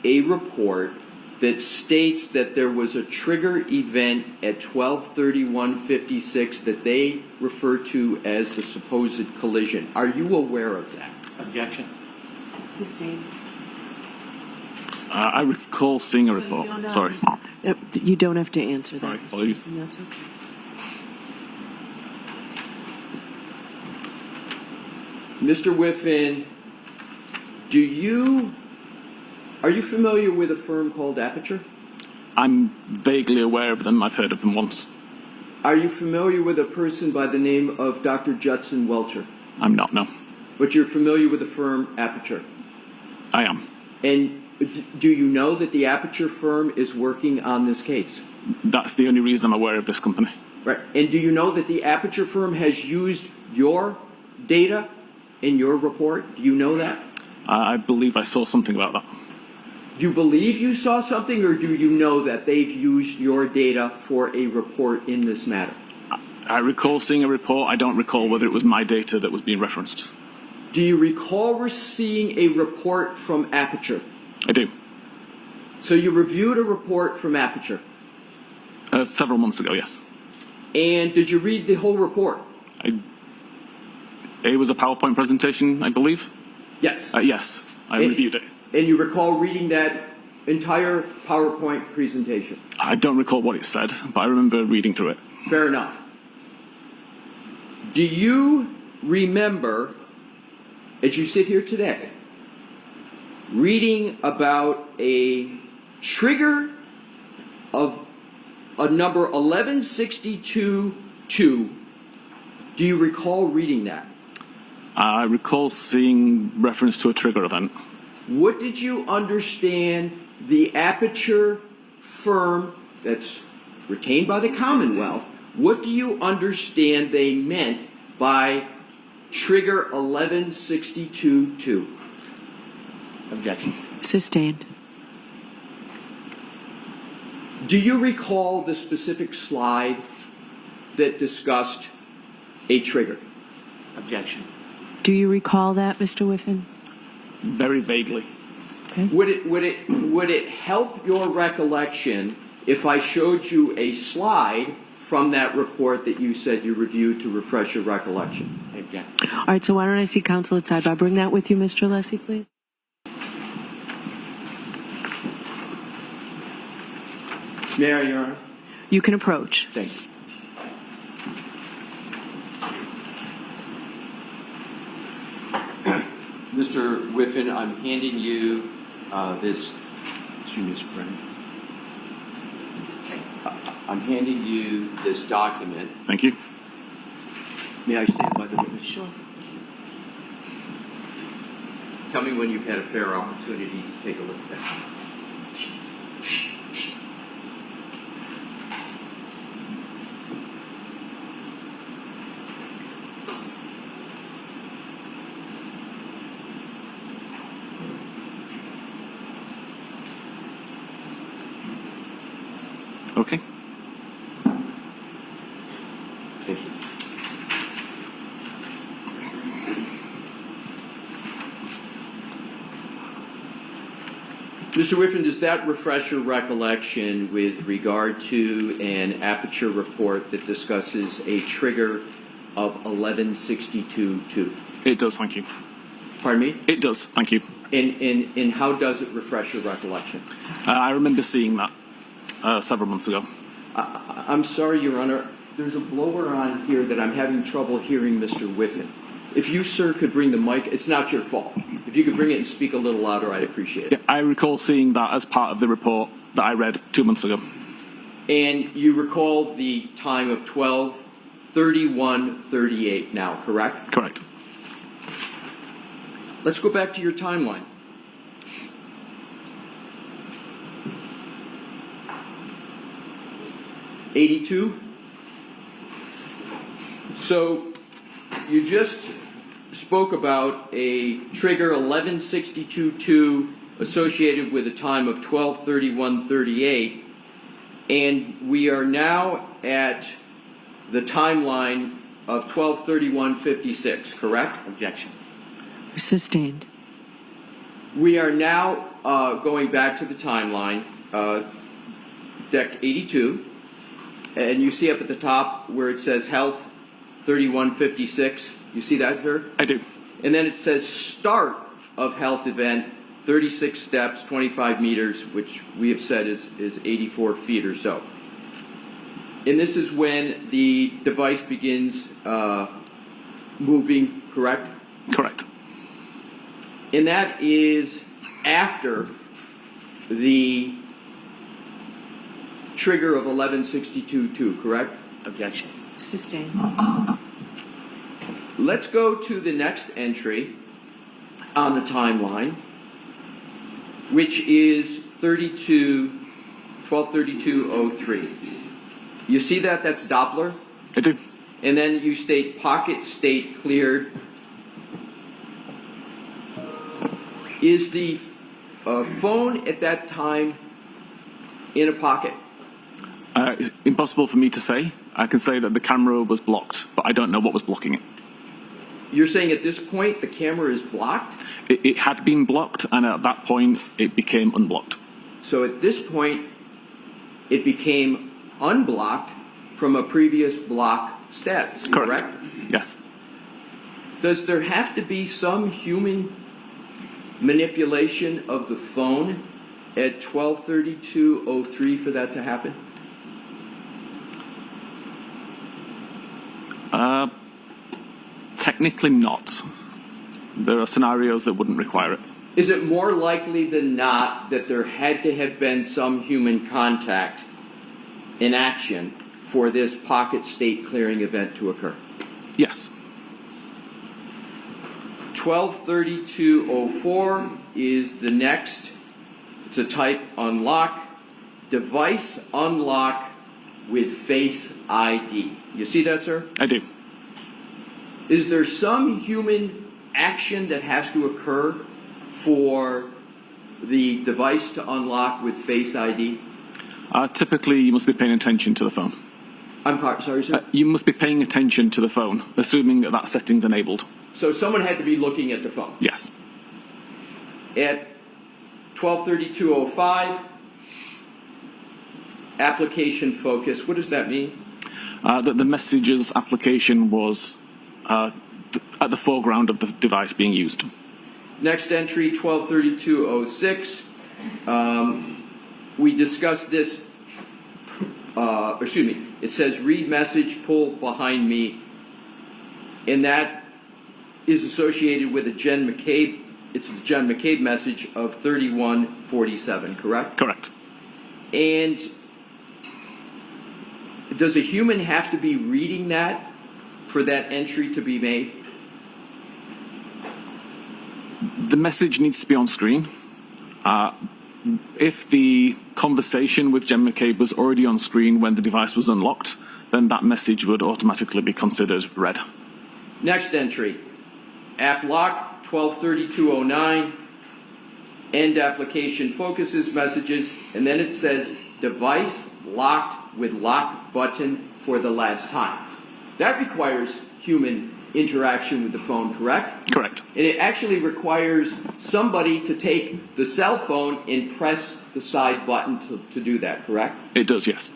a report that states that there was a trigger event at 12:31:56 that they refer to as the supposed collision? Are you aware of that? Objection. Sustained. I recall seeing a So you report. don't, Sorry. You don't have to answer that. All right, Mr. apologies. Wilson, that's okay. Mr. Whiffin, are you familiar with a firm called Aperture? I'm vaguely aware of them. I've heard of them once. Are you familiar with a person by the name of Dr. Judson Welcher? I'm not, no. But you're familiar with the firm Aperture. I am. And do you know that the Aperture firm is working on this case? That's the only reason I'm aware of this company. Right. And do you know that the Aperture firm has used your data in your report? Do you know that? I believe I saw something about that. Do you believe you saw something, or do you know that they've used your data for a report in this matter? I recall seeing a report. I don't recall whether it was my data that was being referenced. Do you recall seeing a report from Aperture? I do. So you reviewed a report from Aperture. Several months ago, yes. And did you read the whole report? It was a PowerPoint presentation, I believe. Yes. Yes, I reviewed it. And you recall reading that entire PowerPoint presentation? I don't recall what it said, but I remember reading through it. Fair enough. Do you remember, as you sit here today, reading about a trigger of a number 1162-2? Do you recall reading that? I recall seeing reference to a trigger event. What did you understand the aperture firm that's retained by the Commonwealth, what do you understand they meant by trigger 1162-2? Objection. Sustained. Do you recall the specific slide that discussed a trigger? Objection. Do you recall that, Mr. Whiffin? Very vaguely. Would it help your recollection if I showed you a slide from that report that you said you reviewed to refresh your recollection? Objection. All right, so why don't I see counsel at sidebar? Bring that with you, Mr. Alessi, please. May I, Your Honor? You can approach. Thank you. Mr. Whiffin, I'm handing you this. Excuse me, Mr. Brennan. I'm handing you this document. Thank you. May I stand by the witness? Sure. Tell me when you've had a fair opportunity to take a look at that. Okay. Thank you. Mr. Whiffin, does that refresh your recollection with regard to an aperture report that discusses a trigger of 1162-2? It does, thank you. Pardon me? It does, thank you. And how does it refresh your recollection? I remember seeing that several months ago. I'm sorry, Your Honor. There's a blower on here that I'm having trouble hearing Mr. Whiffin. If you, sir, could bring the mic, it's not your fault. If you could bring it and speak a little louder, I'd appreciate it. Yeah, I recall seeing that as part of the report that I read 2 months ago. And you recall the time of 12:31:38 now, correct? Correct. Let's go back to your timeline. '82. So you just spoke about a trigger 1162-2 associated with a time of 12:31:38, and we are now at the timeline of 12:31:56, correct? Objection. Sustained. We are now going back to the timeline, deck 82, and you see up at the top where it says health 31:56. You see that, sir? I do. And then it says start of health event 36 steps, 25 meters, which we have said is 84 feet or so. And this is when the device begins moving, correct? Correct. And that is after the trigger of 1162-2, correct? Objection. Sustained. Let's go to the next entry on the timeline, which is 1232:03. You see that? That's Doppler. I do. And then you state pocket state cleared. Is the phone at that time in a pocket? It's impossible for me to say. I can say that the camera was blocked, but I don't know what was blocking it. You're saying at this point the camera is blocked? It had been blocked, and at that point, it became unblocked. So at this point, it became unblocked from a previous block status, correct? Yes. Does there have to be some human manipulation of the phone at 12:32:03 for that to happen? Technically not. There are scenarios that wouldn't require it. Is it more likely than not that there had to have been some human contact in action for this pocket state clearing event to occur? Yes. 12:32:04 is the next. It's a type unlock. Device unlock with Face ID. You see that, sir? I do. Is there some human action that has to occur for the device to unlock with Face ID? Typically, you must be paying attention to the phone. Sorry, sir? You must be paying attention to the phone, assuming that that setting's enabled. So someone had to be looking at the phone. Yes. At 12:32:05, application focus. What does that mean? That the messages application was at the foreground of the device being used. Next entry, 12:32:06. We discussed this. It says read message, pull behind me, and that is associated with a Jen McCabe. It's the Jen McCabe message of 31:47. Correct? Correct. And does a human have to be reading that for that entry to be made? The message needs to be on screen. If the conversation with Jen McCabe was already on screen when the device was unlocked, then that message would automatically be considered read. Next entry, app lock, 12:32:09, end application focuses messages, and then it says device locked with lock button for the last time. That requires human interaction with the phone, correct? Correct. And it actually requires somebody to take the cell phone and press the side button to do that, correct? It does, yes.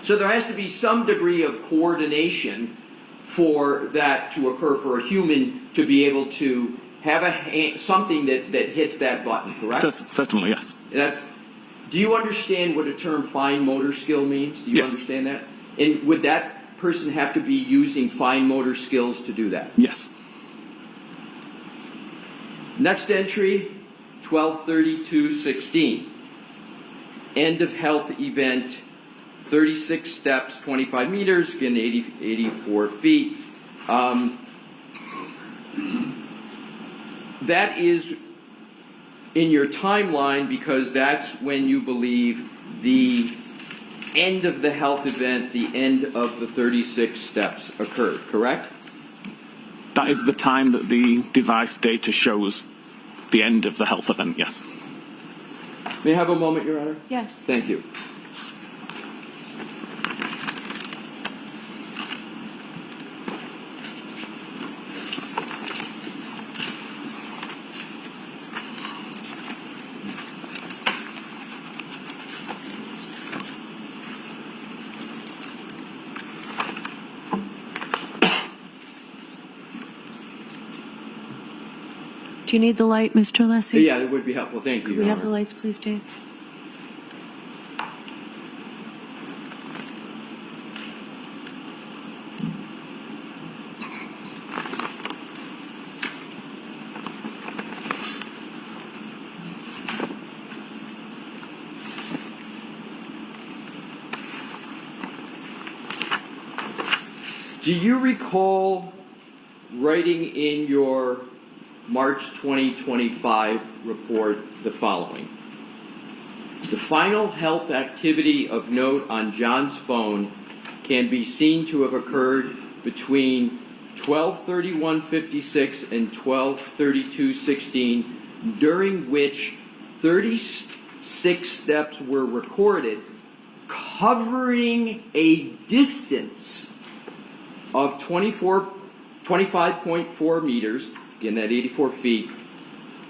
So there has to be some degree of coordination for that to occur, for a human to be able to have something that hits that button, correct? Certainly, yes. Do you understand what the term fine motor skill means? Do you Yes. understand that? And would that person have to be using fine motor skills to do that? Yes. Next entry, 12:32:16. End of health event, 36 steps, 25 meters, again 84 feet. That is in your timeline because that's when you believe the end of the health event, the end of the 36 steps occurred, correct? That is the time that the device data shows the end of the health event, yes. May I have a moment, Your Honor? Yes. Thank you. Do you need the light, Mr. Alessi? Yeah, it would be helpful. Thank you, Could Your we have the Honor. lights, please, Dave? Do you recall writing in your March 2025 report the following? The final health activity of note on John's phone can be seen to have occurred between 12:31:56 and 12:32:16, during which 36 steps were recorded, covering a distance of 25.4 meters, again that 84 feet,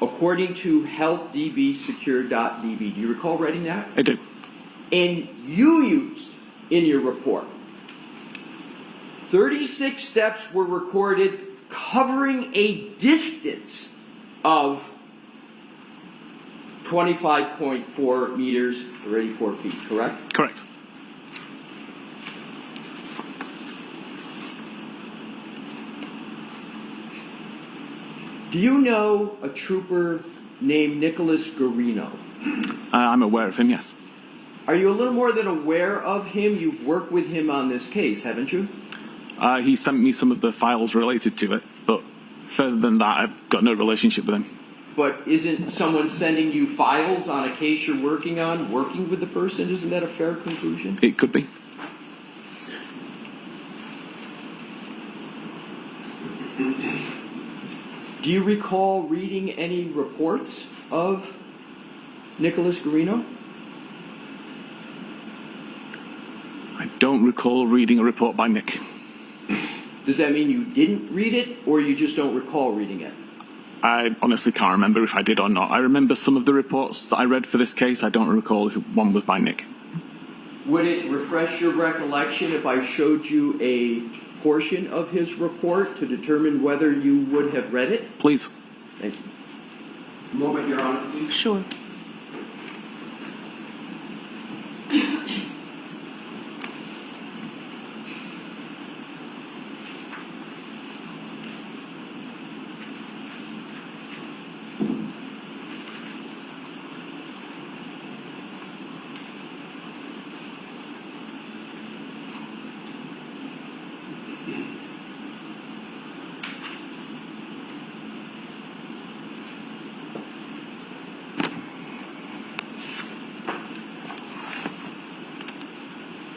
according to healthdbsecure.db. Do you recall writing that? I do. And you used in your report 36 steps were recorded covering a distance of 25.4 meters or 84 feet, correct? Correct. Do you know a trooper named Nicholas Garino? I'm aware of him, yes. Are you a little more than aware of him? You've worked with him on this case, haven't you? He sent me some of the files related to it, but further than that, I've got no relationship with him. But isn't someone sending you files on a case you're working on, working with the person? Isn't that a fair conclusion? It could be. Do you recall reading any reports of Nicholas Garino? I don't recall reading a report by Nick. Does that mean you didn't read it, or you just don't recall reading it? I honestly can't remember if I did or not. I remember some of the reports that I read for this case. I don't recall if one was by Nick. Would it refresh your recollection if I showed you a portion of his report to determine whether you would have read it? Please. Thank you. A moment, Your Honor, please. Sure.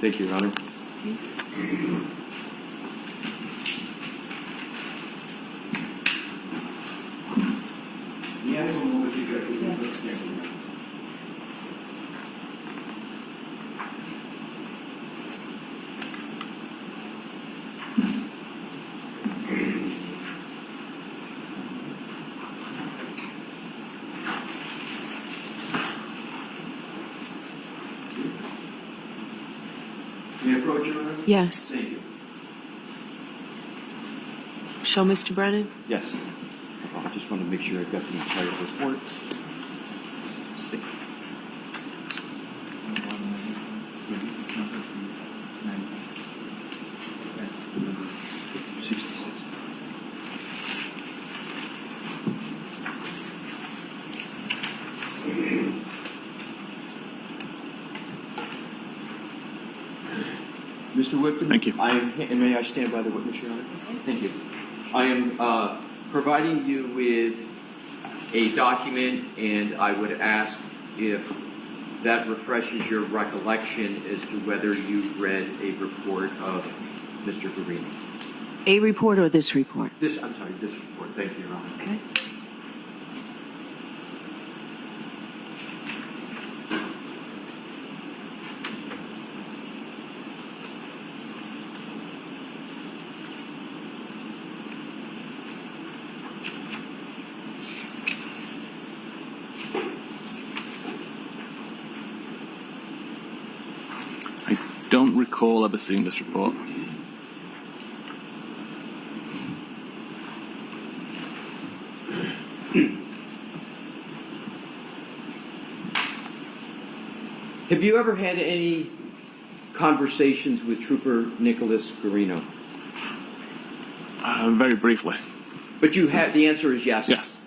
Thank you, Your Honor. May I approach, Your Honor? Yes. Thank you. Show Mr. Brennan. Yes. I just want to make sure I've got the entire report. Mr. Whiffin? Thank you. And may I stand by the witness, Your Honor? Thank you. I am providing you with a document, and I would ask if that refreshes your recollection as to whether you read a report of Mr. Garino. A report or this report? This report. Thank you, Your Honor. Okay. I don't recall ever seeing this report. Have you ever had any conversations with Trooper Nicholas Garino? Very briefly. But you have, the answer is yes. Yes.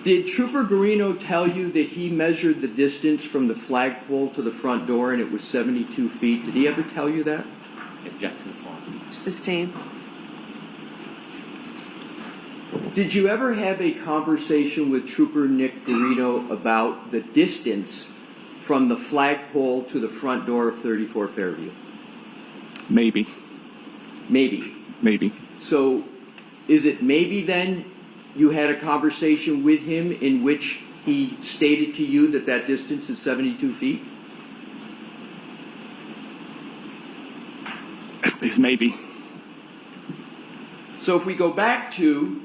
Did Trooper Garino tell you that he measured the distance from the flagpole to the front door and it was 72 feet? Did he ever tell you that? Object to the floor. Sustained. Did you ever have a conversation with Trooper Nick Garino about the distance from the flagpole to the front door of 34 Fairview? Maybe. Maybe. Maybe. So is it maybe then you had a conversation with him in which he stated to you that that distance is 72 feet? It's maybe. So if we go back to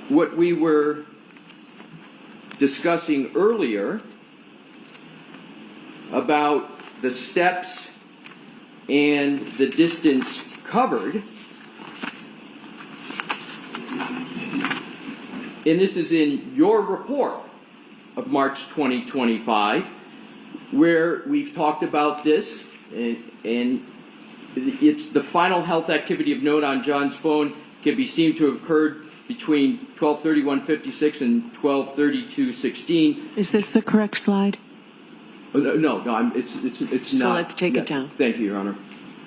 what we were discussing earlier about the steps and the distance covered, and this is in your report of March 2025, where we've talked about this, and it's the final health activity of note on John's phone can be seen to have occurred between 12:31:56 and 12:32:16. Is this the correct slide? No, it's not. So let's take it down. Thank you, Your Honor.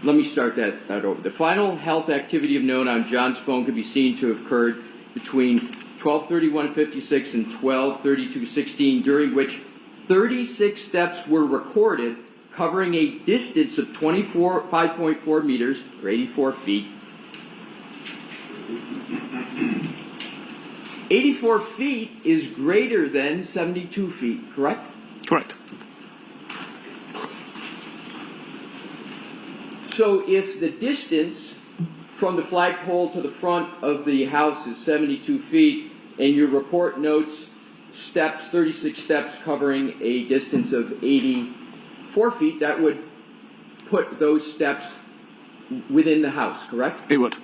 Let me start that over. The final health activity of note on John's phone could be seen to have occurred between 12:31:56 and 12:32:16, during which 36 steps were recorded, covering a distance of 5.4 meters, or 84 feet. 84 feet is greater than 72 feet, correct? Correct. So if the distance from the flagpole to the front of the house is 72 feet, and your report notes 36 steps covering a distance of 84 feet, that would put those steps within the house, correct? It would.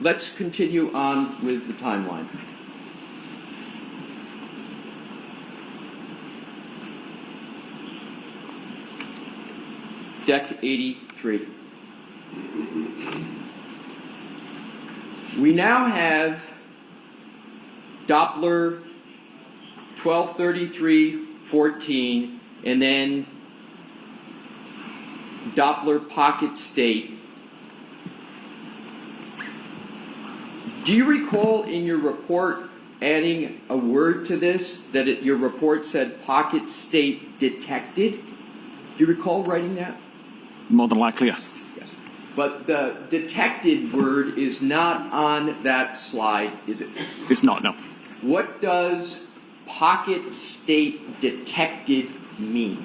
Let's continue on with the timeline. Deck 83. We now have Doppler 1233:14, and then Doppler pocket state. Do you recall in your report adding a word to this, that your report said pocket state detected? Do you recall writing that? More than likely, yes. Yes. But the detected word is not on that slide, is it? It's not, no. What does pocket state detected mean?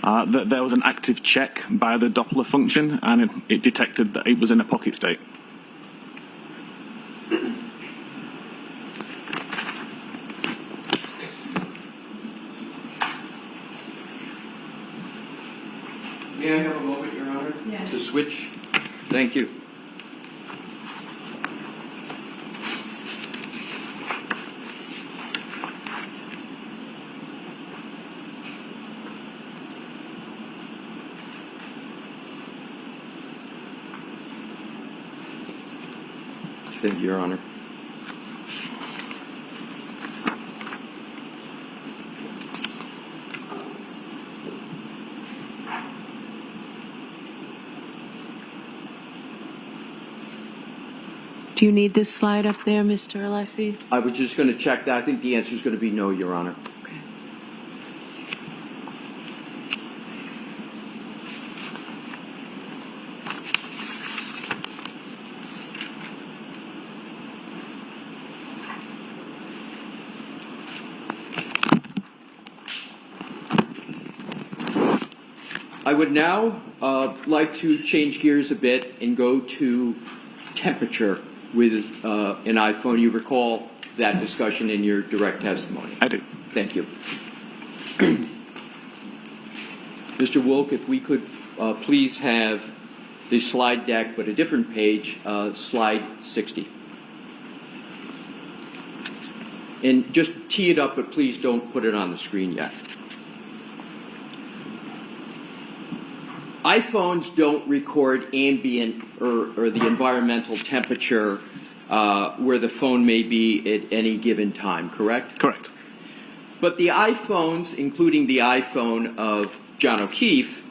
There was an active check by the Doppler function, and it detected that it was in a pocket state. May I have a moment, Your Honor? Yes. To switch? Thank you. Thank you, Your Honor. Do you need this slide up there, Mr. Alessi? I was just going to check that. I think the answer is going to be no, Your Honor. Okay. I would now like to change gears a bit and go to temperature with an iPhone. You recall that discussion in your direct testimony? I do. Thank you. Mr. Wilk, if we could please have the slide deck, but a different page, slide 60. And just tee it up, but please don't put it on the screen yet. iPhones don't record ambient or the environmental temperature where the phone may be at any given time, correct? Correct. But the iPhones, including the iPhone of John O'Keefe,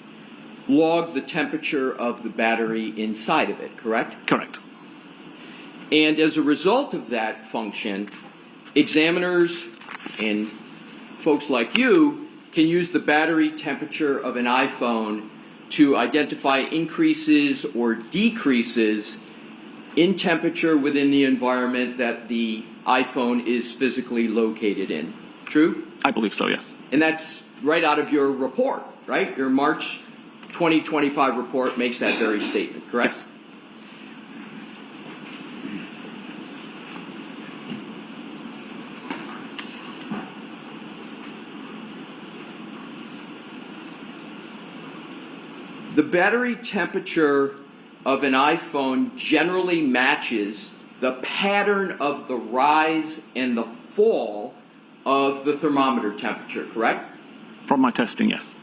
log the temperature of the battery inside of it, correct? Correct. And as a result of that function, examiners and folks like you can use the battery temperature of an iPhone to identify increases or decreases in temperature within the environment that the iPhone is physically located in. True? I believe so, yes. And that's right out of your report, right? Your March 2025 report makes that very statement, correct? Yes. The battery temperature of an iPhone generally matches the pattern of the rise and the fall of the thermometer temperature, correct? From my testing, yes.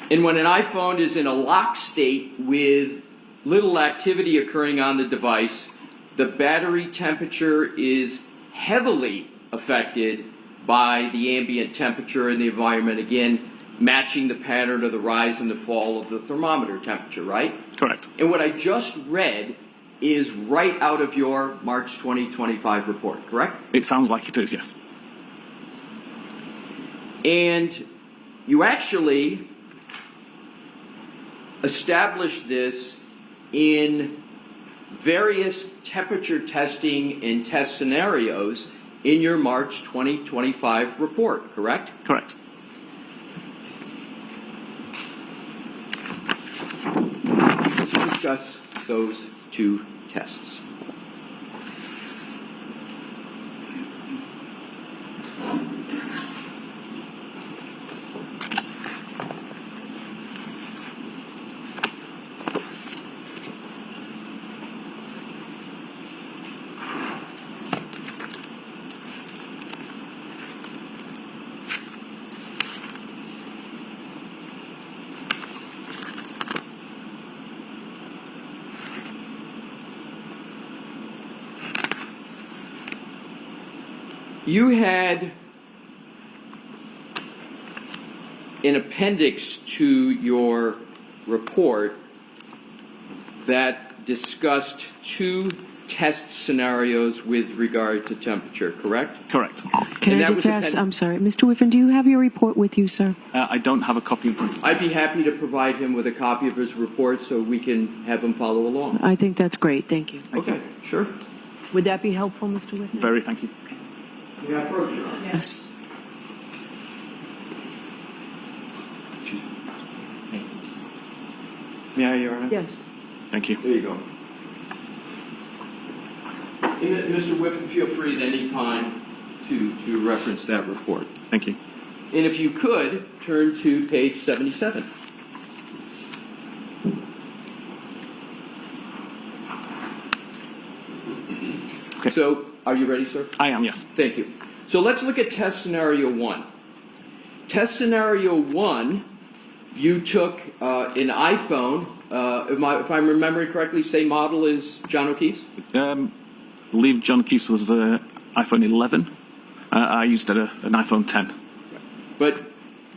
And when an iPhone is in a lock state with little activity occurring on the device, the battery temperature is heavily affected by the ambient temperature in the environment, again, matching the pattern of the rise and the fall of the thermometer temperature, right? Correct. And what I just read is right out of your March 2025 report, correct? It sounds like it is, yes. And you actually established this in various temperature testing and test scenarios in your March 2025 report, correct? Correct. Let's discuss those two tests. You had an appendix to your report that discussed two test scenarios with regard to temperature, correct? Correct. Can And I that just was ask, I'm sorry, Mr. Whiffin, do you have your report with you, sir? I don't have a copy in front of me. I'd be happy to provide him with a copy of his report so we can have him follow along. I think that's great, thank you. Okay, sure. Would that be helpful, Mr. Whiffin? Very, thank you. May I approach you? Yes. May I, Your Honor? Yes. Thank you. There you go. And Mr. Whiffin, feel free at any time to reference that report. Thank you. And if you could, turn to page 77. Okay. So, are you ready, sir? I am, yes. Thank you. So let's look at test scenario 1. Test scenario 1, you took an iPhone, if I'm remembering correctly, same model as John O'Keefe's? I believe John O'Keefe's was iPhone 11. I used an iPhone 10. But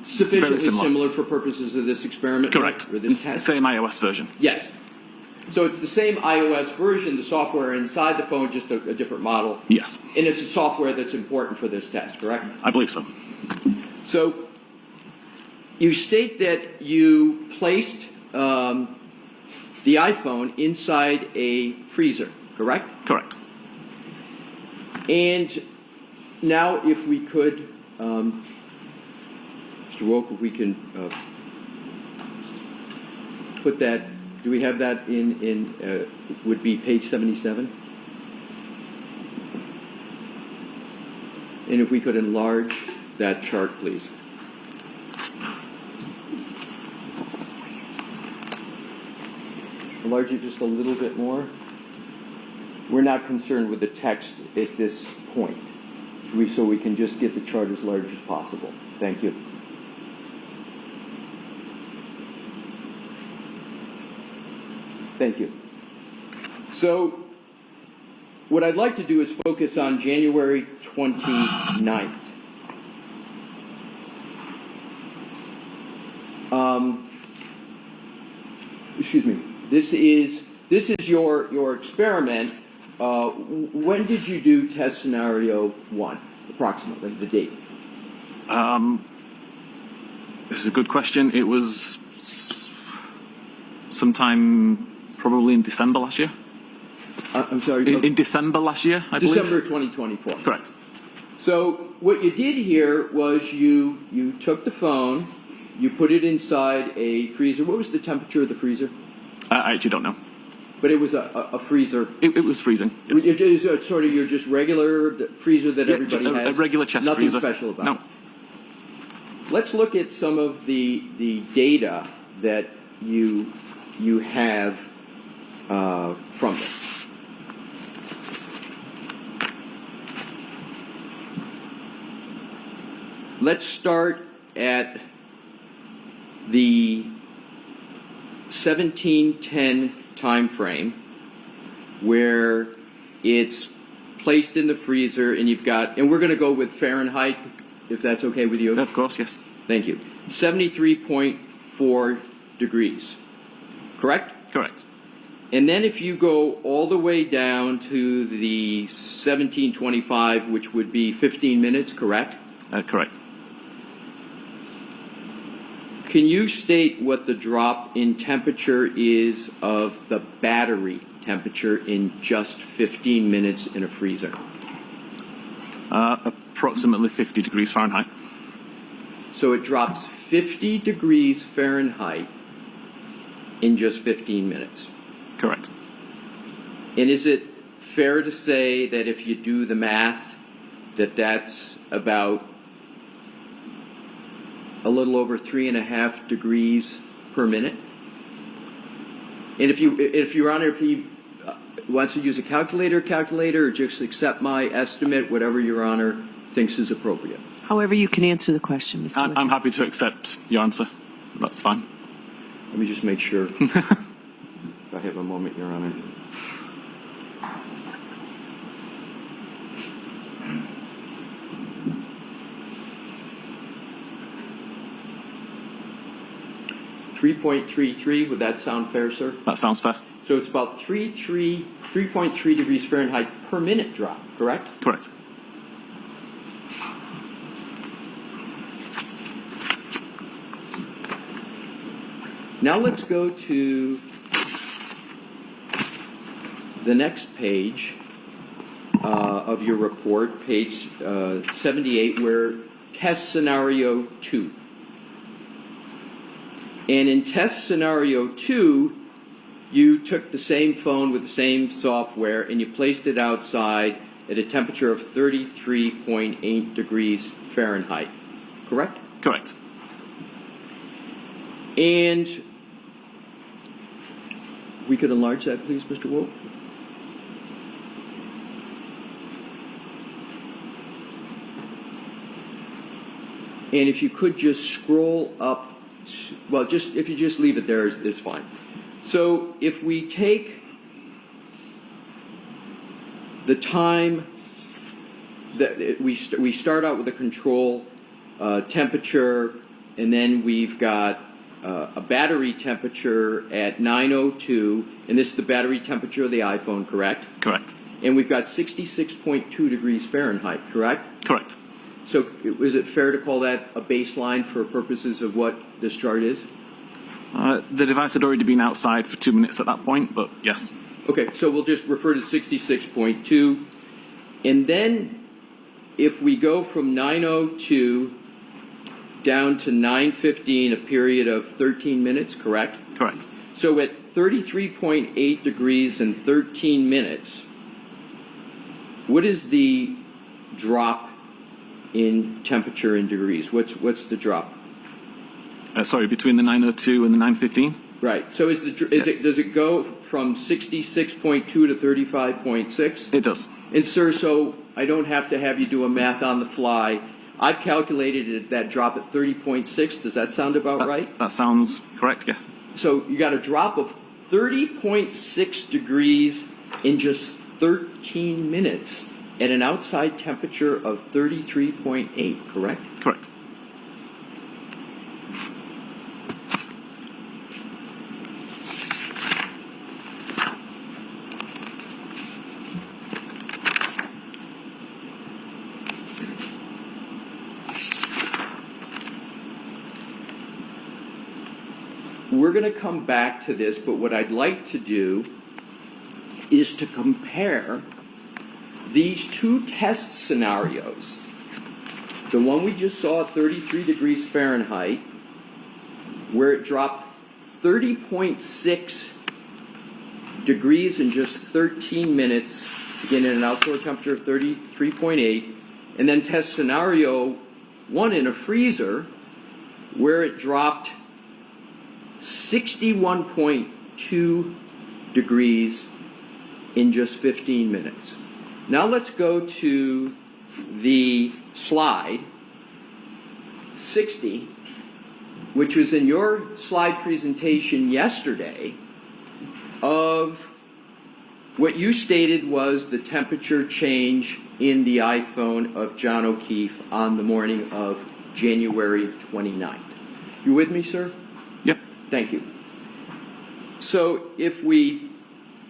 sufficiently Very similar. similar for purposes of this experiment? Correct. Or this It's the test? same iOS version. Yes. So it's the same iOS version, the software inside the phone, just a different model. Yes, And it's the software that's important for this test, correct? I believe so. So you state that you placed the iPhone inside a freezer, correct? Correct. And now if we could, Mr. Woke, if we can put that, do we have that in would be page 77? And if we could enlarge that chart, please. Enlarge it just a little bit more. We're not concerned with the text at this point, so we can just get the chart as large as possible. Thank you. Thank you. So, what I'd like to do is focus on January 29th. Excuse me. This is your experiment. When did you do test scenario 1, approximately, the date? This is a good question. It was sometime probably in December last year. I'm sorry. In December last year, I believe. December 2024. Correct. So what you did here was you took the phone, you put it inside a freezer. What was the temperature of the freezer? I actually don't know. But it was a freezer. It was freezing. Yes. It is sort of your just regular freezer that Yeah, everybody a has. regular chest Nothing freezer. special about No. it. Let's look at some of the data that you you have from this. Let's start at the 1710 time frame, where it's placed in the freezer, and you've got, and we're going to go with Fahrenheit, if that's okay with you. Of course, yes. Thank you. 73.4 degrees, correct? Correct. And then if you go all the way down to the 1725, which would be 15 minutes, correct? Correct. Can you state what the drop in temperature is of the battery temperature in just 15 minutes in a freezer? Approximately 50 degrees Fahrenheit. So it drops 50 degrees Fahrenheit in just 15 minutes. Correct. And is it fair to say that if you do the math, that that's about a little over 3.5 degrees per minute? And if Your Honor, if he wants to use a calculator, or just accept my estimate, whatever Your Honor thinks is appropriate. However you can answer the question, Mr. I'm Whiffin. happy to accept your answer. That's fine. Let me just make sure. If I have a moment, Your Honor. .33, would that sound fair, sir? That sounds fair. So it's about 3.3 degrees Fahrenheit per minute drop, correct? Correct. Now let's go to the next page of your report, page 78, where test scenario 2. And in test scenario 2, you took the same phone with the same software and you placed it outside at a temperature of 33.8 degrees Fahrenheit, correct? Correct. And we could enlarge that, please, Mr. Wolf. And if you could just scroll up, well, just if you just leave it there, is fine. So if we take the time that we start out with the control temperature, and then we've got a battery temperature at 9:02, and this is the battery temperature of the iPhone, correct? Correct. And we've got 66.2 degrees Fahrenheit, correct? Correct. So is it fair to call that a baseline for purposes of what this chart is? The device had already been outside for 2 minutes at that point, but yes. Okay, so we'll just refer to 66.2. And then if we go from 9:02 down to 9:15, a period of 13 minutes, correct? Correct. So at 33.8 degrees and 13 minutes, what is the drop in temperature in degrees? What's the drop? Sorry, between the 9:02 and the 9:15? Right. So does it go from 66.2 to 35.6? It does. And sir, so I don't have to have you do a math on the fly. I've calculated that drop at 30.6. Does that sound about right? That sounds correct, yes. So you got a drop of 30.6 degrees in just 13 minutes at an outside temperature of 33.8, correct? Correct. We're going to come back to this, but what I'd like to do is to compare these two test scenarios. The one we just saw at 33 degrees Fahrenheit, where it dropped 30.6 degrees in just 13 minutes, again at an outdoor temperature of 33.8, and then test scenario 1 in a freezer, where it dropped 61.2 72 degrees in just 15 minutes. Now let's go to the slide 60, which was in your slide presentation yesterday, of what you stated was the temperature change in the iPhone of John O'Keefe on the morning of January 29th. You with me, sir? Yep. Thank you. So if we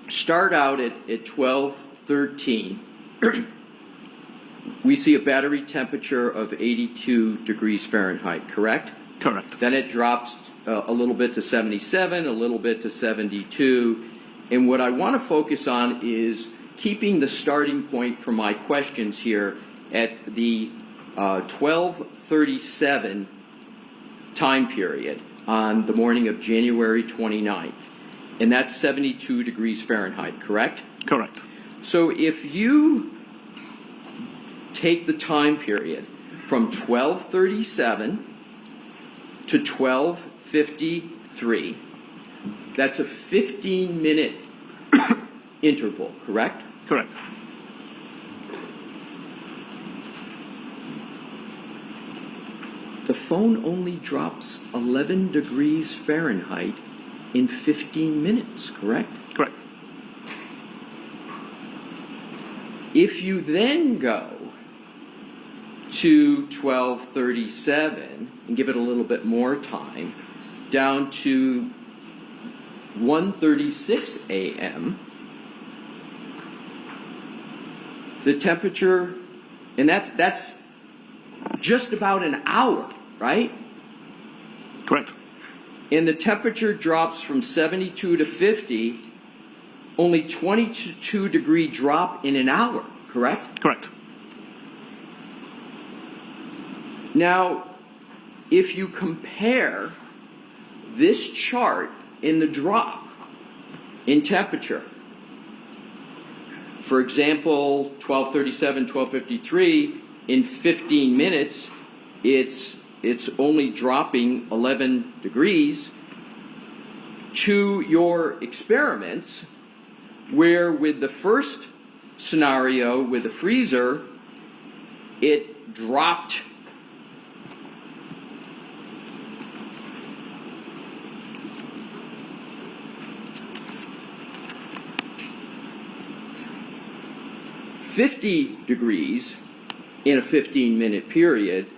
start out at 12:13, we see a battery temperature of 82 degrees Fahrenheit, correct? Correct. Then it drops a little bit to 77, a little bit to 72. And what I want to focus on is keeping the starting point for my questions here at the 12:37 time period on the morning of January 29th. And that's 72 degrees Fahrenheit, correct? Correct. So if you take the time period from 12:37 to 12:53, that's a 15-minute interval, correct? Correct. The phone only drops 11 degrees Fahrenheit in 15 minutes, correct? Correct. If you then go to 12:37 and give it a little bit more time, down to 1:36 a.m., the temperature, and that's just about an hour, right? Correct. And the temperature drops from 72 to 50, only 22 degree drop in an hour, correct? Correct. Now, if you compare this chart in the drop in temperature, for example, 12:37, 12:53, in 15 minutes, it's only dropping 11 degrees, to your experiments, where with the first scenario with the freezer, it dropped $50 degrees in a 15-minute period.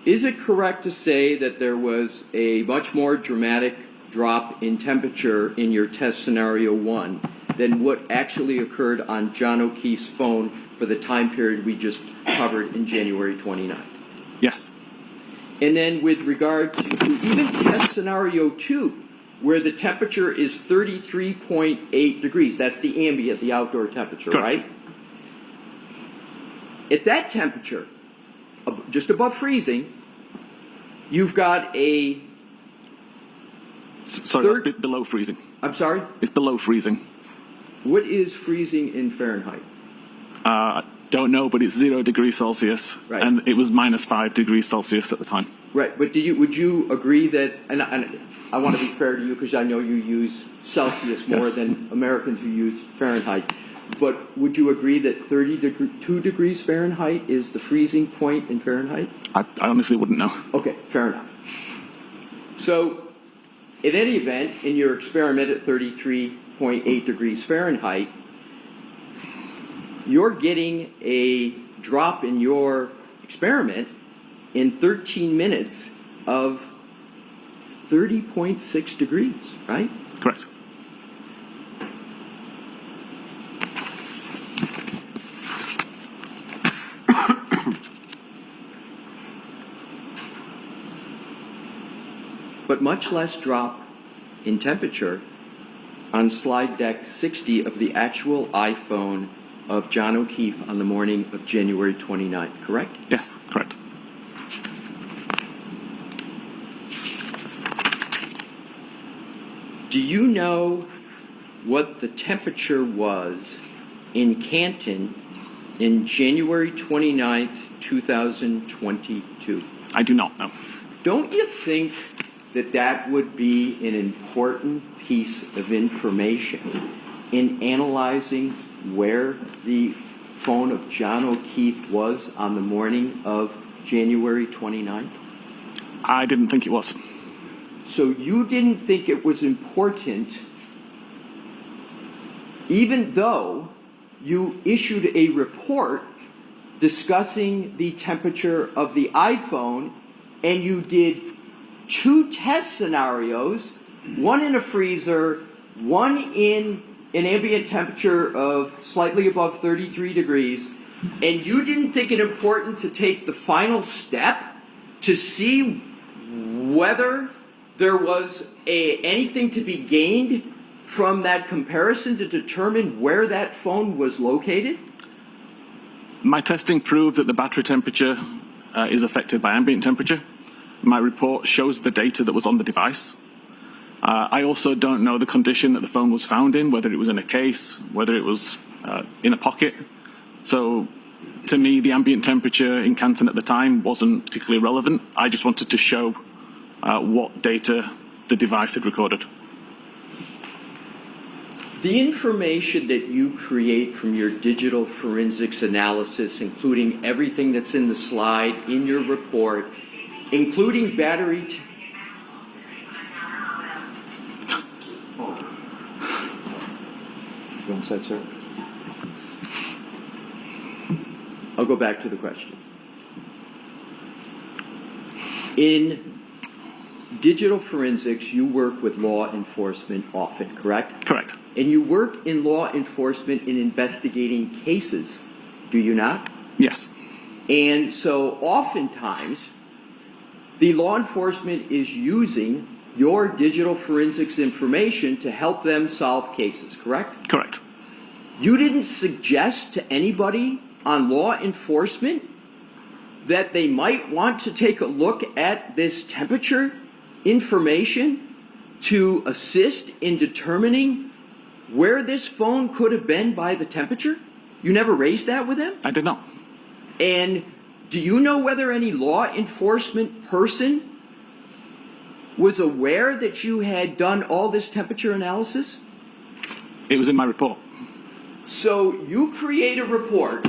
Is it correct to say that there was a much more dramatic drop in temperature in your test scenario 1 than what actually occurred on John O'Keefe's phone for the time period we just covered in January 29th? Yes. And then with regard to even test scenario 2, where the temperature is 33.8 degrees, that's the ambient, the outdoor temperature, Correct. right? At that temperature, just above freezing, you've got a... Sorry, that's below freezing. I'm sorry? It's below freezing. What is freezing in Fahrenheit? Don't know, but it's 0 degrees Celsius, Right. and it was minus 5 degrees Celsius at the time. Right, but would you agree that, and I want to be fair to you because I know you use Celsius more Yes. than Americans who use Fahrenheit, but would you agree that 2 degrees Fahrenheit is the freezing point in Fahrenheit? I honestly wouldn't know. Okay, fair enough. So, in any event, in your experiment at 33.8 degrees Fahrenheit, you're getting a drop in your experiment in 13 minutes of 30.6 degrees, right? Correct. But much less drop in temperature on slide deck 60 of the actual iPhone of John O'Keefe on the morning of January 29th, correct? Yes, correct. Do you know what the temperature was in Canton in January 29th, 2022? I do not know. Don't you think that that would be an important piece of information in analyzing where the phone of John O'Keefe was on the morning of January 29th? I didn't think it was. So you didn't think it was important, even though you issued a report discussing the temperature of the iPhone, and you did 2 test scenarios, one in a freezer, one in an ambient temperature of slightly above 33 degrees, and you didn't think it important to take the final step to see whether there was anything to be gained from that comparison to determine where that phone was located? My testing proved that the battery temperature is affected by ambient temperature. My report shows the data that was on the device. I also don't know the condition that the phone was found in, whether it was in a case, whether it was in a pocket. So to me, the ambient temperature in Canton at the time wasn't particularly relevant. I just wanted to show what data the device had recorded. The information that you create from your digital forensics analysis, including everything that's in the slide in your report, including battery... You want to sir? I'll go back to the question. In digital forensics, you work with law enforcement often, correct? Correct. And you work in law enforcement in investigating cases, do you not? Yes. And so oftentimes, the law enforcement is using your digital forensics information to help them solve cases, correct? Correct. You didn't suggest to anybody on law enforcement that they might want to take a look at this temperature information to assist in determining where this phone could have been by the temperature? You never raised that with them? I did not. And do you know whether any law enforcement person was aware that you had done all this temperature analysis? It was in my report. So you create a report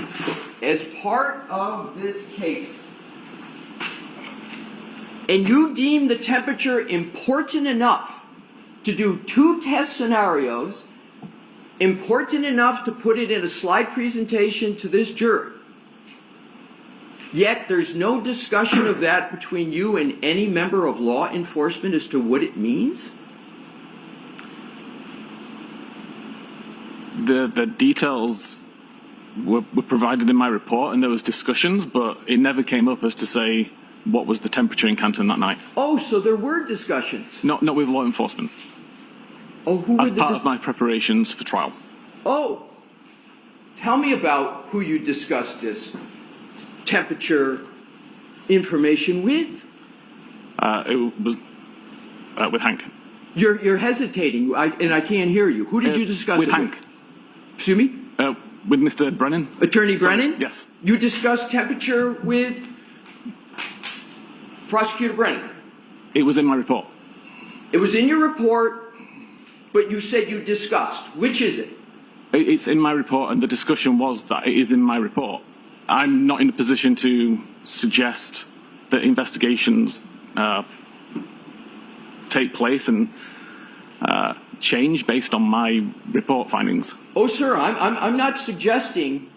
as part of this case, and you deem the temperature important enough to do 2 test scenarios, important enough to put it in a slide presentation to this jury. Yet there's no discussion of that between you and any member of law enforcement as to what it means? The details were provided in my report, and there was discussions, but it never came up as to say what was the temperature in Canton that night. Oh, so there were discussions. Not with law enforcement. Oh, who As were the part of my preparations for trial. Oh, tell me about who you discussed this temperature information with. It was with Hank. You're hesitating, and I can't hear you. Who did you discuss with it Hank? with? Excuse me? With Mr. Brennan. Attorney Sorry, Brennan? yes. You discussed temperature with Prosecutor Brennan? It was in my report. It was in your report, but you said you discussed. Which is it? It's in my report, and the discussion was that it is in my report. I'm not in a position to suggest that investigations take place and change based on my report findings. Oh, sir, I'm not suggesting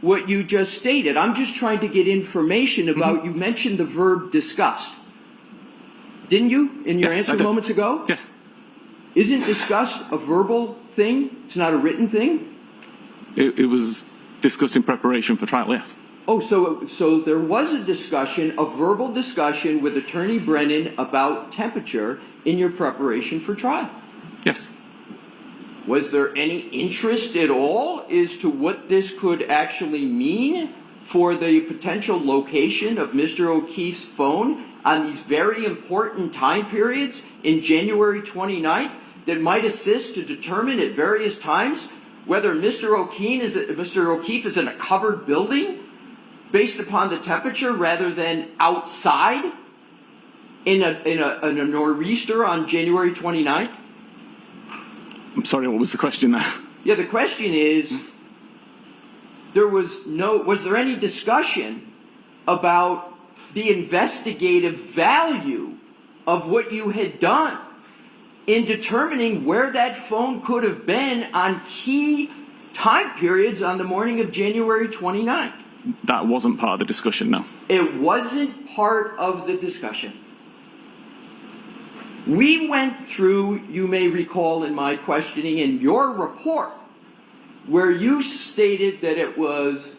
what you just stated. I'm just trying to get information about, you mentioned the verb discussed. Didn't you, in your answer moments ago? Yes. Isn't discussed a verbal thing? It's not a written thing? It was discussed in preparation for trial, yes. Oh, so there was a discussion, a verbal discussion with Attorney Brennan about temperature in your preparation for trial? Yes. Was there any interest at all as to what this could actually mean for the potential location of Mr. O'Keefe's phone on these very important time periods in January 29th that might assist to determine at various times whether Mr. O'Keefe is in a covered building based upon the temperature rather than outside in a nor'easter on January 29th? I'm sorry, what was the question there? Yeah, the question is, was there any discussion about the investigative value of what you had done in determining where that phone could have been on key time periods on the morning of January 29th? That wasn't part of the discussion, no. It wasn't part of the discussion. We went through, you may recall in my questioning, in your report, where you stated that it was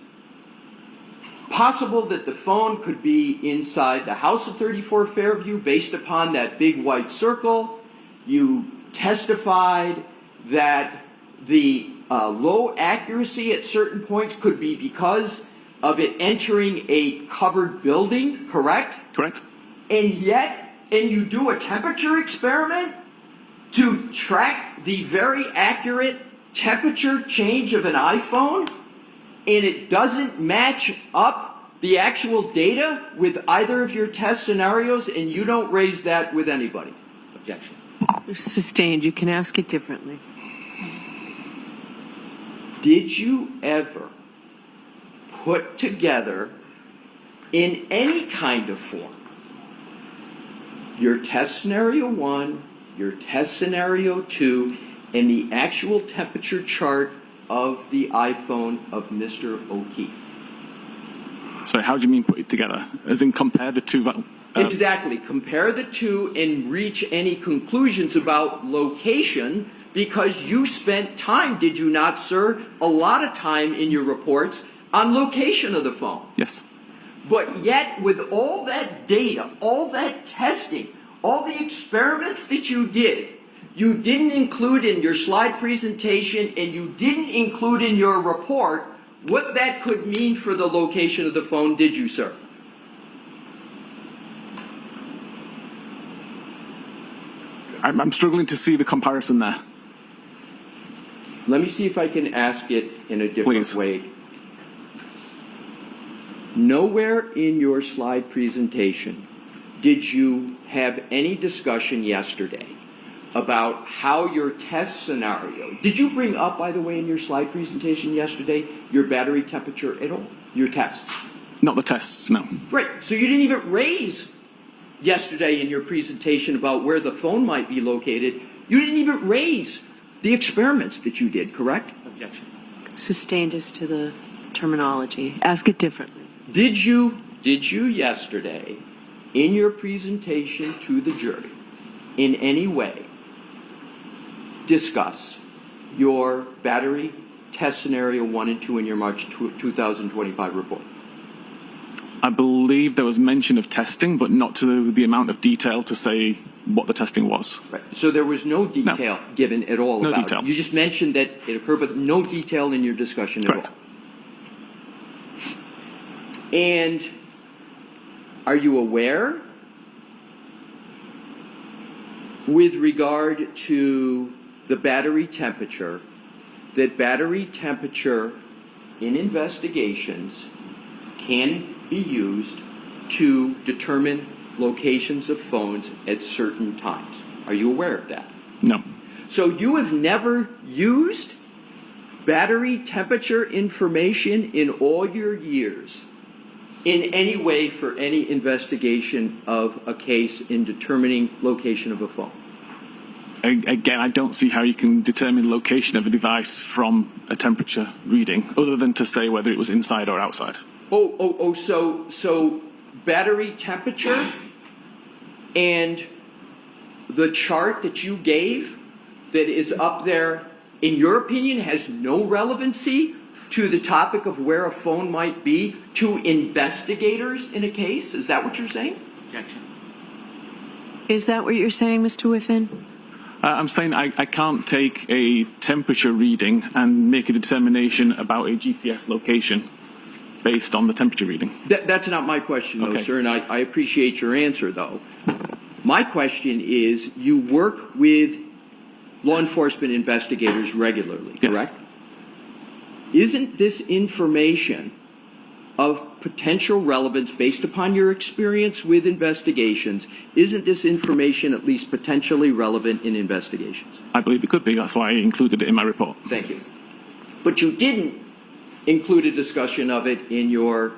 possible that the phone could be inside the house of 34 Fairview based upon that big white circle. You testified that the low accuracy at certain points could be because of it entering a covered building, correct? Correct? And you do a temperature experiment to track the very accurate temperature change of an iPhone, and it doesn't match up the actual data with either of your test scenarios, and you don't raise that with anybody. Objection. Sustained. You can ask it differently. Did you ever put together in any kind of form your test scenario 1, your test scenario 2, and the actual temperature chart of the iPhone of Mr. O'Keefe? So how do you mean put it together? As in compare the two? Exactly. Compare the two and reach any conclusions about location, because you spent time, did you not, sir, a lot of time in your reports on location of the phone. Yes. But yet, with all that data, all that testing, all the experiments that you did, you didn't include in your slide presentation and you didn't include in your report what that could mean for the location of the phone, did you, sir? I'm struggling to see the comparison there. Let me see if I can ask it in a different Please. way. Nowhere in your slide presentation did you have any discussion yesterday about how your test scenario, did you bring up, by the way, in your slide presentation yesterday, your battery temperature at all? Your tests? Not the tests, no. Right. So you didn't even raise yesterday in your presentation about where the phone might be located. You didn't even raise the experiments that you did, correct? Objection. Sustained as to the terminology. Ask it differently. Did you yesterday, in your presentation to the jury, in any way discuss your battery test scenario 1 and 2 in your March 2025 report? I believe there was mention of testing, but not to the amount of detail to say what the testing was. Right. So there was no detail given at all No about detail. it. You just mentioned that it occurred, but no detail in your discussion Correct. at all. And are you aware, with regard to the battery temperature, that battery temperature in investigations can be used to determine locations of phones at certain times? Are you aware of that? No. So you have never used battery temperature information in all your years in any way for any investigation of a case in determining location of a phone? Again, I don't see how you can determine location of a device from a temperature reading, other than to say whether it was inside or outside. So battery temperature and the chart that you gave that is up there, in your opinion, has no relevancy to the topic of where a phone might be to investigators in a case? Is that what you're saying? Objection. Is that what you're saying, Mr. Whiffin? I'm saying I can't take a temperature reading and make a determination about a GPS location based on the temperature reading. That's not my question, though, Okay. sir, and I appreciate your answer, though. My question is, you work with law enforcement investigators regularly, Yes. correct? Isn't this information of potential relevance based upon your experience with investigations? Isn't this information at least potentially relevant in investigations? I believe it could be. That's why I included it in my report. Thank you. But you didn't include a discussion of it in your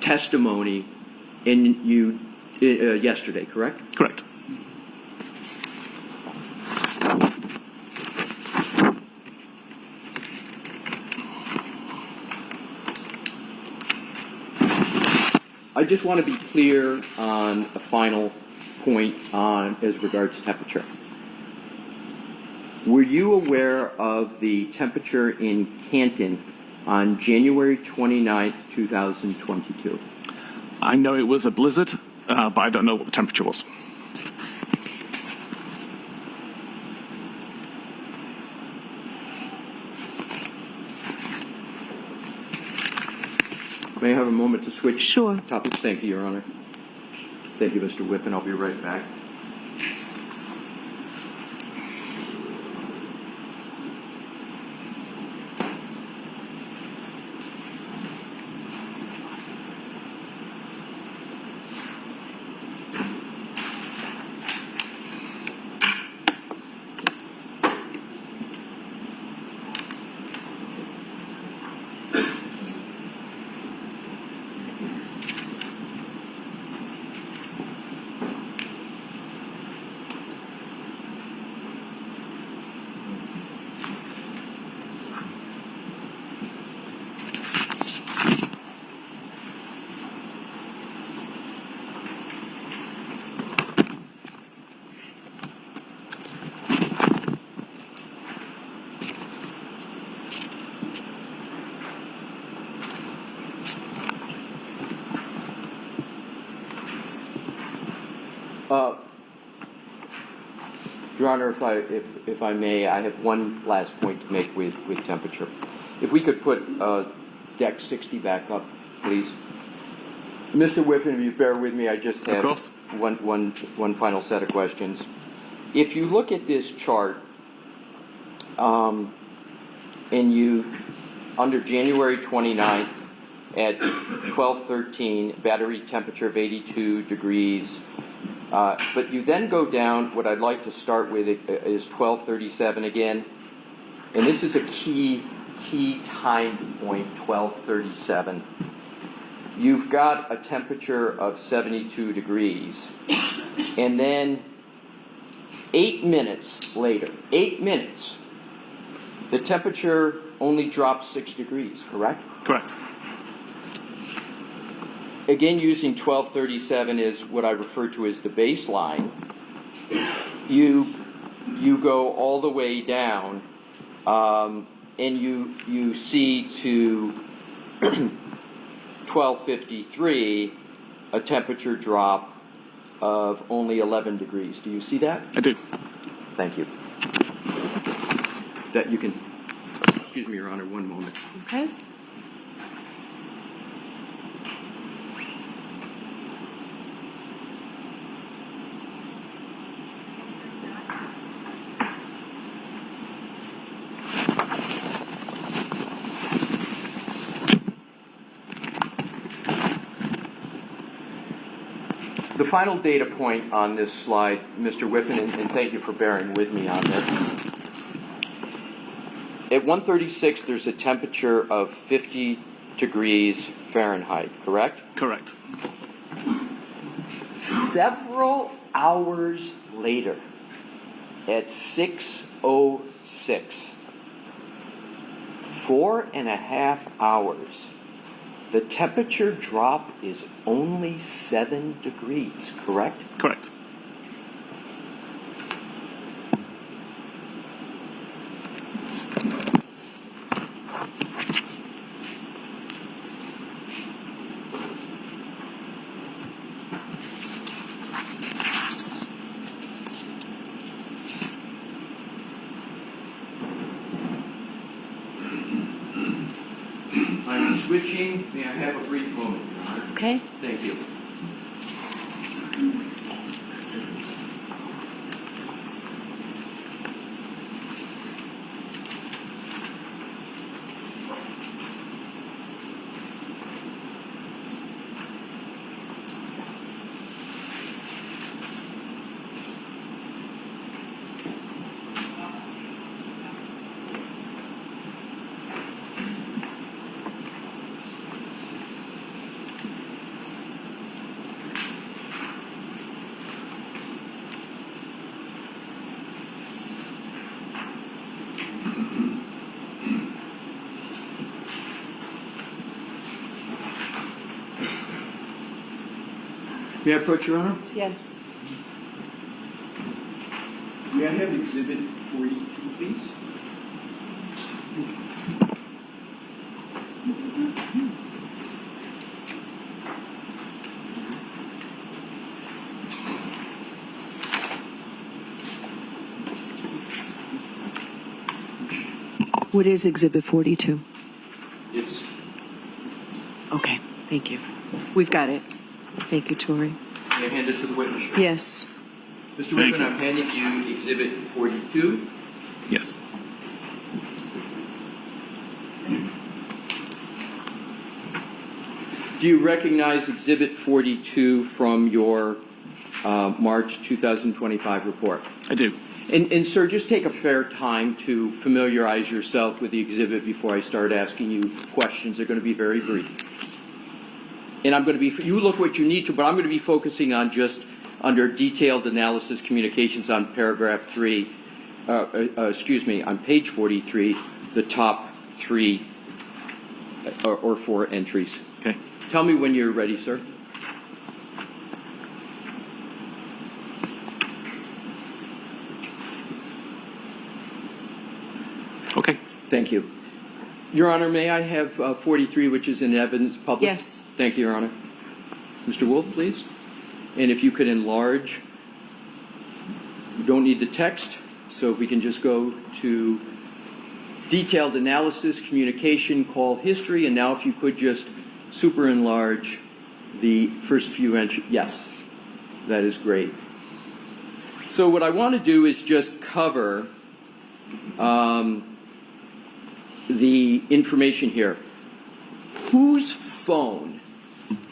testimony yesterday, correct? Correct. I just want to be clear on a final point as regards temperature. Were you aware of the temperature in Canton on January 29th, 2022? I know it was a blizzard, but I don't know what the temperature was. May I have a moment to switch Sure. topics? Thank you, Your Honor. Thank you, Mr. Whiffin. I'll be right back. Your Honor, if I may, I have one last point to make with temperature. If we could put deck 60 back up, please. Mr. Whiffin, if you bear with me, I just have one final set of questions. If you look at this chart, and you, under January 29th at 12:13, battery temperature of 82 degrees, but you then go down, what I'd like to start with is 12:37 again, and this is a key time point, 12:37. You've got a temperature of 72 degrees, and then 8 minutes later, 8 minutes, the temperature only drops 6 degrees, correct? Correct. Again, using 1237 is what I refer to as the baseline. You go all the way down, and you see to 1253 a temperature drop of only 11 degrees. Do you see that? I do. Thank you. That you can. Excuse me, Your Honor. One moment. Okay. The final data point on this slide, Mr. Whiffin, and thank you for bearing with me on this. At 136, there's a temperature of 50 degrees Fahrenheit, correct? Correct. Several hours later, at 6:06, 4.5 hours, the temperature drop is only 7 degrees, correct? Correct. I'm switching. May I have a brief moment, Your Honor? Okay. Thank you. May I approach, Your Honor? Yes. May I have Exhibit 42, please? What is Exhibit 42? It's Okay, thank you. We've got it. Thank you, Tori. May I hand this to the witness? Yes. Mr. Thank Whiffin, you. I'm handing you Exhibit 42. Yes. Do you recognize Exhibit 42 from your March 2025 report? I do. And sir, just take a fair time to familiarize yourself with the exhibit before I start asking you questions. They're going to be very brief. And I'm going to be, you look what you need to, but I'm going to be focusing on just under detailed analysis communications on paragraph 3, on page 43, the top 3 or 4 entries. Okay. Tell me when you're ready, sir. Okay. Thank you. Your Honor, may I have 43, which is in evidence published? Yes. Thank you, Your Honor. Mr. Wolf, please. And if you could enlarge, you don't need the text, so if we can just go to detailed analysis, communication, call history, and now if you could just super enlarge the first few entries. Yes, that is great. So what I want to do is just cover the information here. Whose phone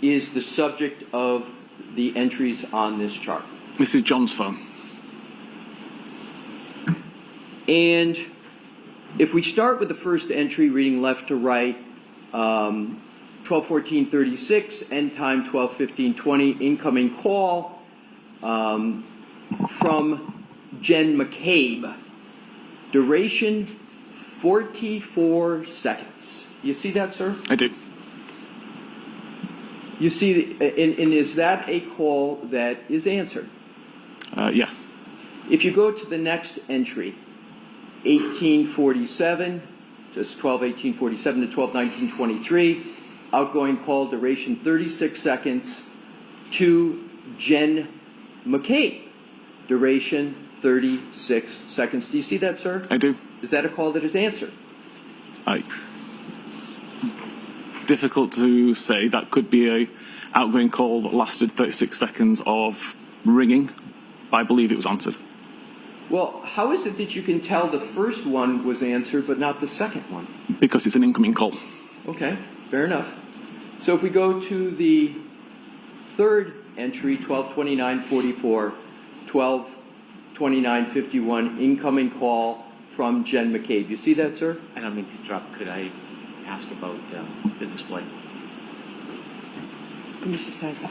is the subject of the entries on this chart? This is John's phone. And if we start with the first entry, reading left to right, 12:14:36, end time 12:15:20, incoming call from Jen McCabe, duration 44 seconds. You see that, sir? I do. You see, and is that a call that is answered? Yes. If you go to the next entry, 1847, just 12:18:47 to 12:19:23, outgoing call duration 36 seconds to Jen McCabe, duration 36 seconds. Do you see that, sir? I do. Is that a call that is answered? Difficult to say. That could be a outgoing call that lasted 36 seconds of ringing, but I believe it was answered. Well, how is it that you can tell the first one was answered but not the second one? Because it's an incoming call. Okay, fair enough. So if we go to the third entry, 12:29:44, 12:29:51, incoming call from Jen McCabe. You see that, sir? I don't mean to interrupt. Could I ask about the display? Mr. Sidebar.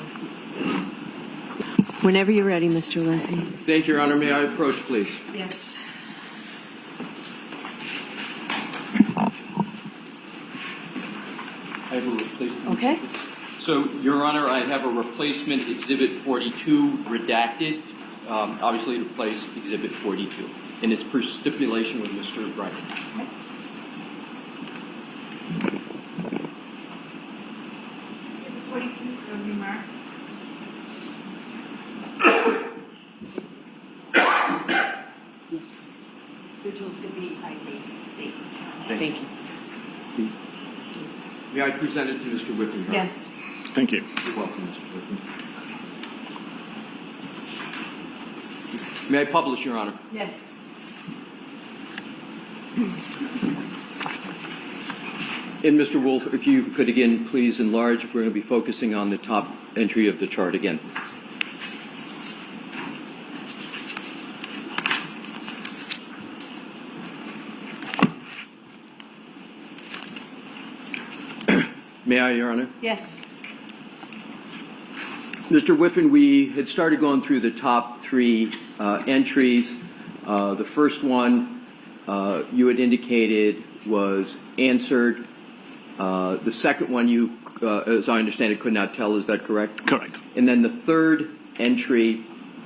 Whenever you're ready, Mr. Leslie. Thank you, Your Honor. May I approach, please? Yes. I have a replacement. Okay. So, Your Honor, I have a replacement Exhibit 42 redacted, obviously to replace Exhibit 42. And it's per stipulation with Mr. Bright. Exhibit 42 from remark. Yes, please. Vigil's going to be ID. C. Thank you. See. May I present it to Mr. Whiffin? Your Honor? Yes. Thank you. You're welcome, Mr. Whiffin. May I publish, Your Honor? Yes. And Mr. Wolf, if you could again please enlarge, we're going to be focusing on the top entry of the chart again. May I, Your Honor? Yes. Mr. Whiffin, we had started going through the top 3 entries. The first one you had indicated was answered. The second one you as I understand it, could not tell. Is that correct? Correct. And then the third entry,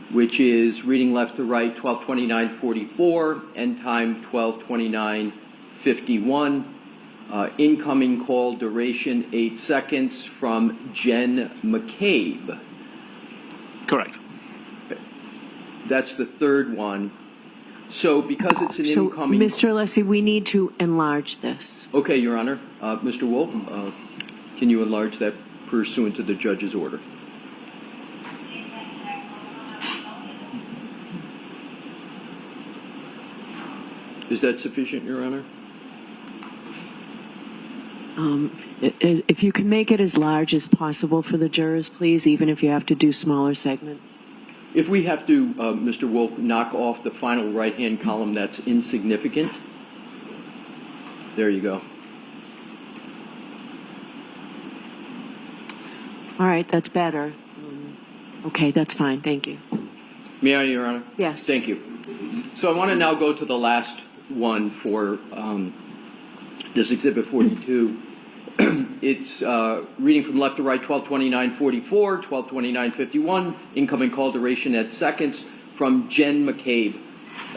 which is reading left to right, 12:29:44, end time 12:29:51, incoming call duration 8 seconds from Jen McCabe. Correct. That's the third one. So because it's an So, incoming... Mr. Alessi, we need to enlarge this. Okay, Your Honor. Mr. Wolf, can you enlarge that pursuant to the judge's order? Is that sufficient, Your Honor? If you can make it as large as possible for the jurors, please, even if you have to do smaller segments. If we have to, Mr. Wolf, knock off the final right-hand column, that's insignificant. There you go. All right, that's better. Okay, that's fine. Thank you. May I, Your Honor? Yes. Thank you. So I want to now go to the last one for this Exhibit 42. It's reading from left to right, 12:29:44, 12:29:51, incoming call duration at seconds from Jen McCabe.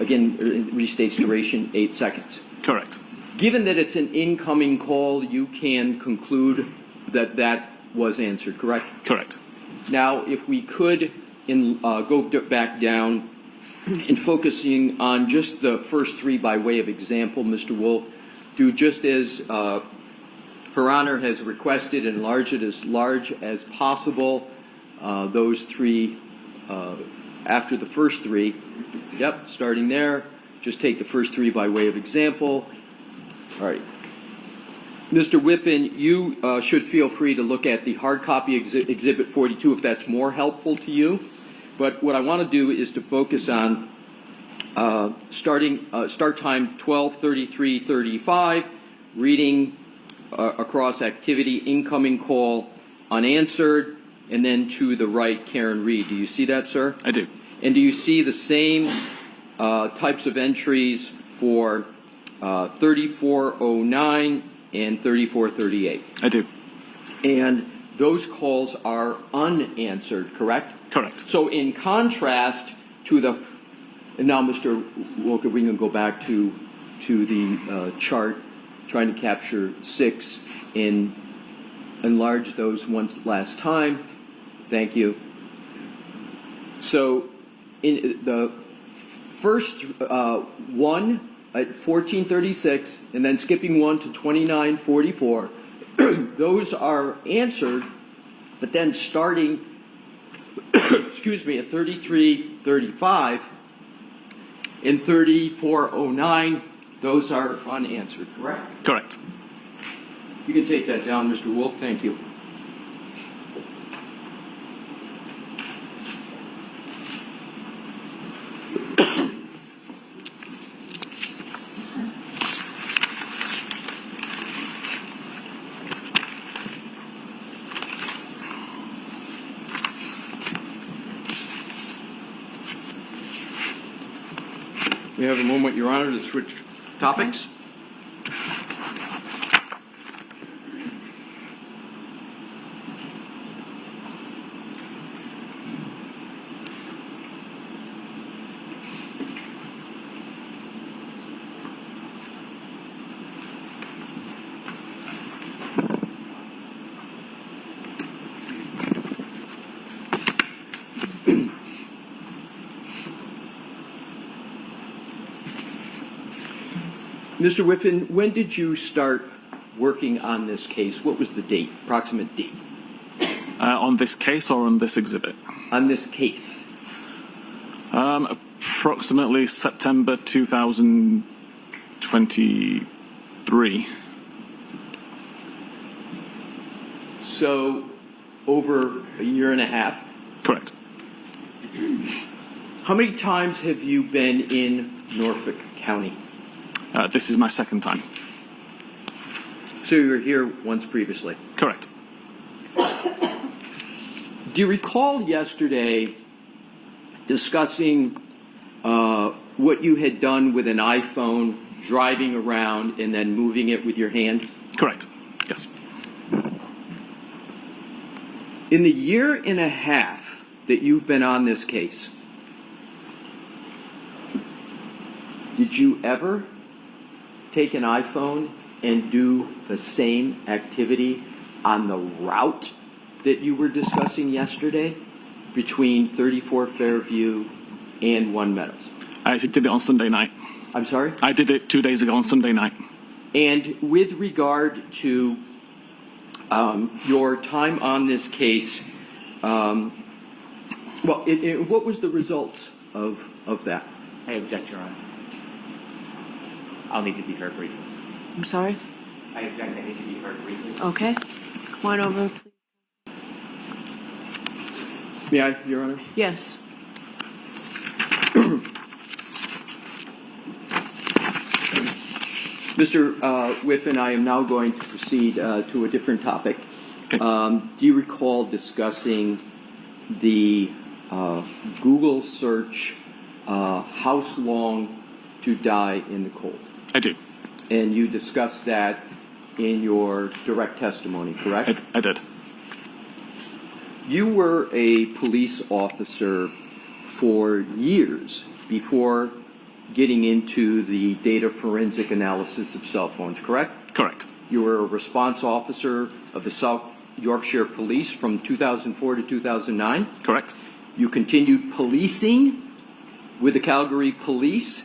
Again, it restates duration 8 seconds. Correct. Given that it's an incoming call, you can conclude that that was answered, correct? Correct. Now, if we could go back down and focusing on just the first three by way of example, Mr. Wolf, do just as Her Honor has requested, enlarge it as large as possible. Those three, after the first three, yep, starting there, just take the first three by way of example. All right. Mr. Whiffin, you should feel free to look at the hard copy Exhibit 42 if that's more helpful to you. But what I want to do is to focus on start time 12:33:35, reading across activity, incoming call, unanswered, and then to the right, Karen Reed. Do you see that, sir? I do. And do you see the same types of entries for 3409 and 3438? I do. And those calls are unanswered, correct? Correct. So in contrast to the, and now Mr. Walker, we can go back to the chart, trying to capture 6 and enlarge those once last time. Thank you. So in the first one at 1436, and then skipping one to 2944, those are answered, but then starting, excuse me, at 3335 and 3409, those are unanswered, correct? Correct. You can take that down, Mr. Wolf. Thank you. We have a moment, Your Honor, to switch topics. Mr. Whiffin, when did you start working on this case? What was the date, approximate date? On this case or on this exhibit? On this case. Approximately September 2023. So, over a year and a half. Correct. How many times have you been in Norfolk County? This is my second time. So you were here once previously. Correct. Do you recall yesterday discussing what you had done with an iPhone, driving around and then moving it with your hand? Correct. Yes. In the year and a half that you've been on this case, did you ever take an iPhone and do the same activity on the route that you were discussing yesterday between 34 Fairview and One Meadows? I actually did it on Sunday night. I'm sorry? I did it 2 days ago on Sunday night. And with regard to your time on this case, what was the results of that? I object, Your Honor. I'll need to be heard briefly. I'm sorry? I object, I need to be heard briefly. Okay. Come on over, please. May I, Your Honor? Yes. Mr. Whiffin, I am now going to proceed to a different topic. Okay. Do you recall discussing the Google search, how long to die in the cold? I do. And you discussed that in your direct testimony, correct? I did. You were a police officer for years before getting into the data forensic analysis of cell phones, correct? Correct. You were a response officer of the South Yorkshire Police from 2004 to 2009. Correct. You continued policing with the Calgary Police,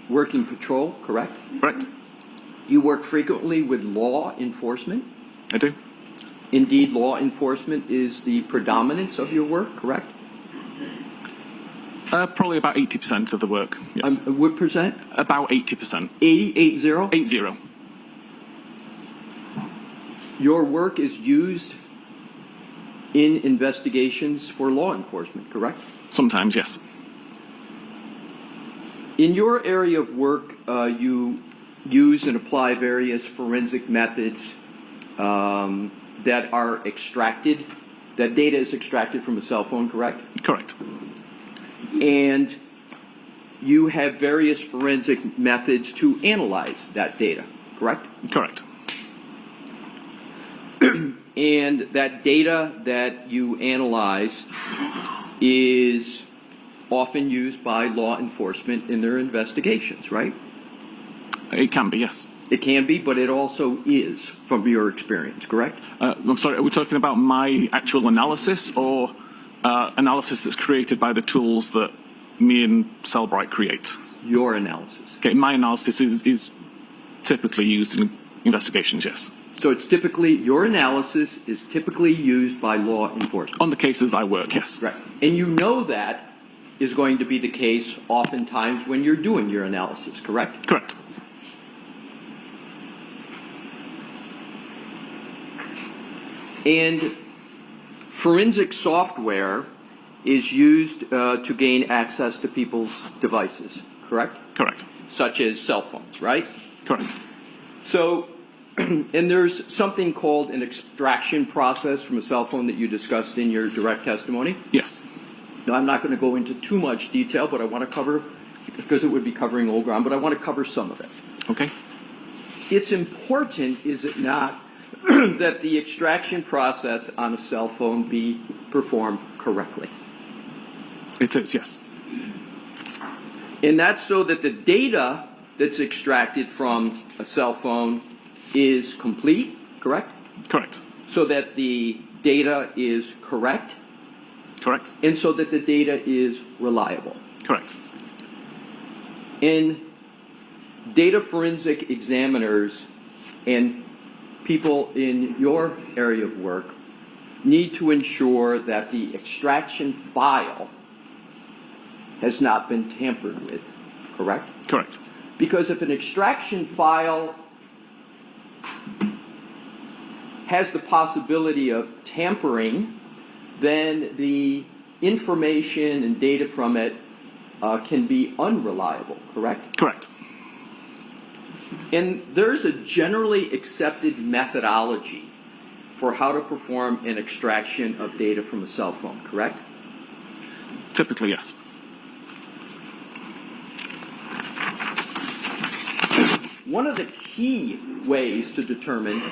working patrol, correct? Correct. You work frequently with law enforcement. I do. Indeed, law enforcement is the predominance of your work, correct? Probably about 80% of the work. Yes. What percent? About 80%. 80? 80. Your work is used in investigations for law enforcement, correct? Sometimes, yes. In your area of work, you use and apply various forensic methods that are extracted, that data is extracted from a cell phone, correct? Correct. And you have various forensic methods to analyze that data, correct? Correct. And that data that you analyze is often used by law enforcement in their investigations, right? It can be, yes. It can be, but it also is, from your experience, correct? I'm sorry, are we talking about my actual analysis or analysis that's created by the tools that me and Cellebrite create? Your analysis. Okay, my analysis is typically used in investigations, yes. So it's typically, your analysis is typically used by law enforcement. On the cases I work, yes. Right. And you know that is going to be the case oftentimes when you're doing your analysis, correct? Correct. And forensic software is used to gain access to people's devices, correct? Correct. Such as cell phones, right? Correct. So, and there's something called an extraction process from a cell phone that you discussed in your direct testimony. Yes. Now, I'm not going to go into too much detail, but I want to cover, because it would be covering old ground, but I want to cover some of it. Okay. It's important, is it not, that the extraction process on a cell phone be performed correctly. It is, yes. And that's so that the data that's extracted from a cell phone is complete, correct? Correct. So that the data is correct, Correct. and so that the data is reliable. Correct. And data forensic examiners and people in your area of work need to ensure that the extraction file has not been tampered with, correct? Correct. Because if an extraction file has the possibility of tampering, then the information and data from it can be unreliable, correct? Correct. And there's a generally accepted methodology for how to perform an extraction of data from a cell phone, correct? Typically, yes. One of the key ways to determine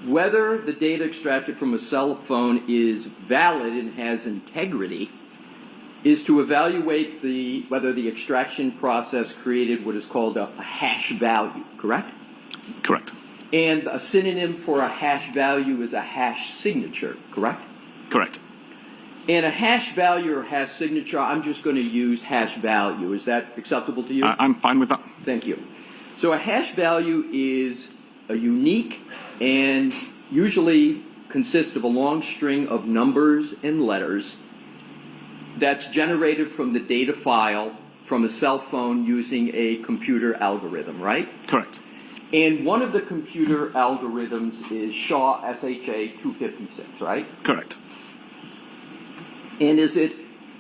whether the data extracted from a cell phone is valid and has integrity is to evaluate whether the extraction process created what is called a hash value, correct? Correct. And a synonym for a hash value is a hash signature, correct? Correct. And a hash value or hash signature, I'm just going to use hash value. Is that acceptable to you? I'm fine with that. Thank you. So a hash value is a unique and usually consists of a long string of numbers and letters that's generated from the data file from a cell phone using a computer algorithm, right? Correct. And one of the computer algorithms is SHA 256, right? Correct. And is it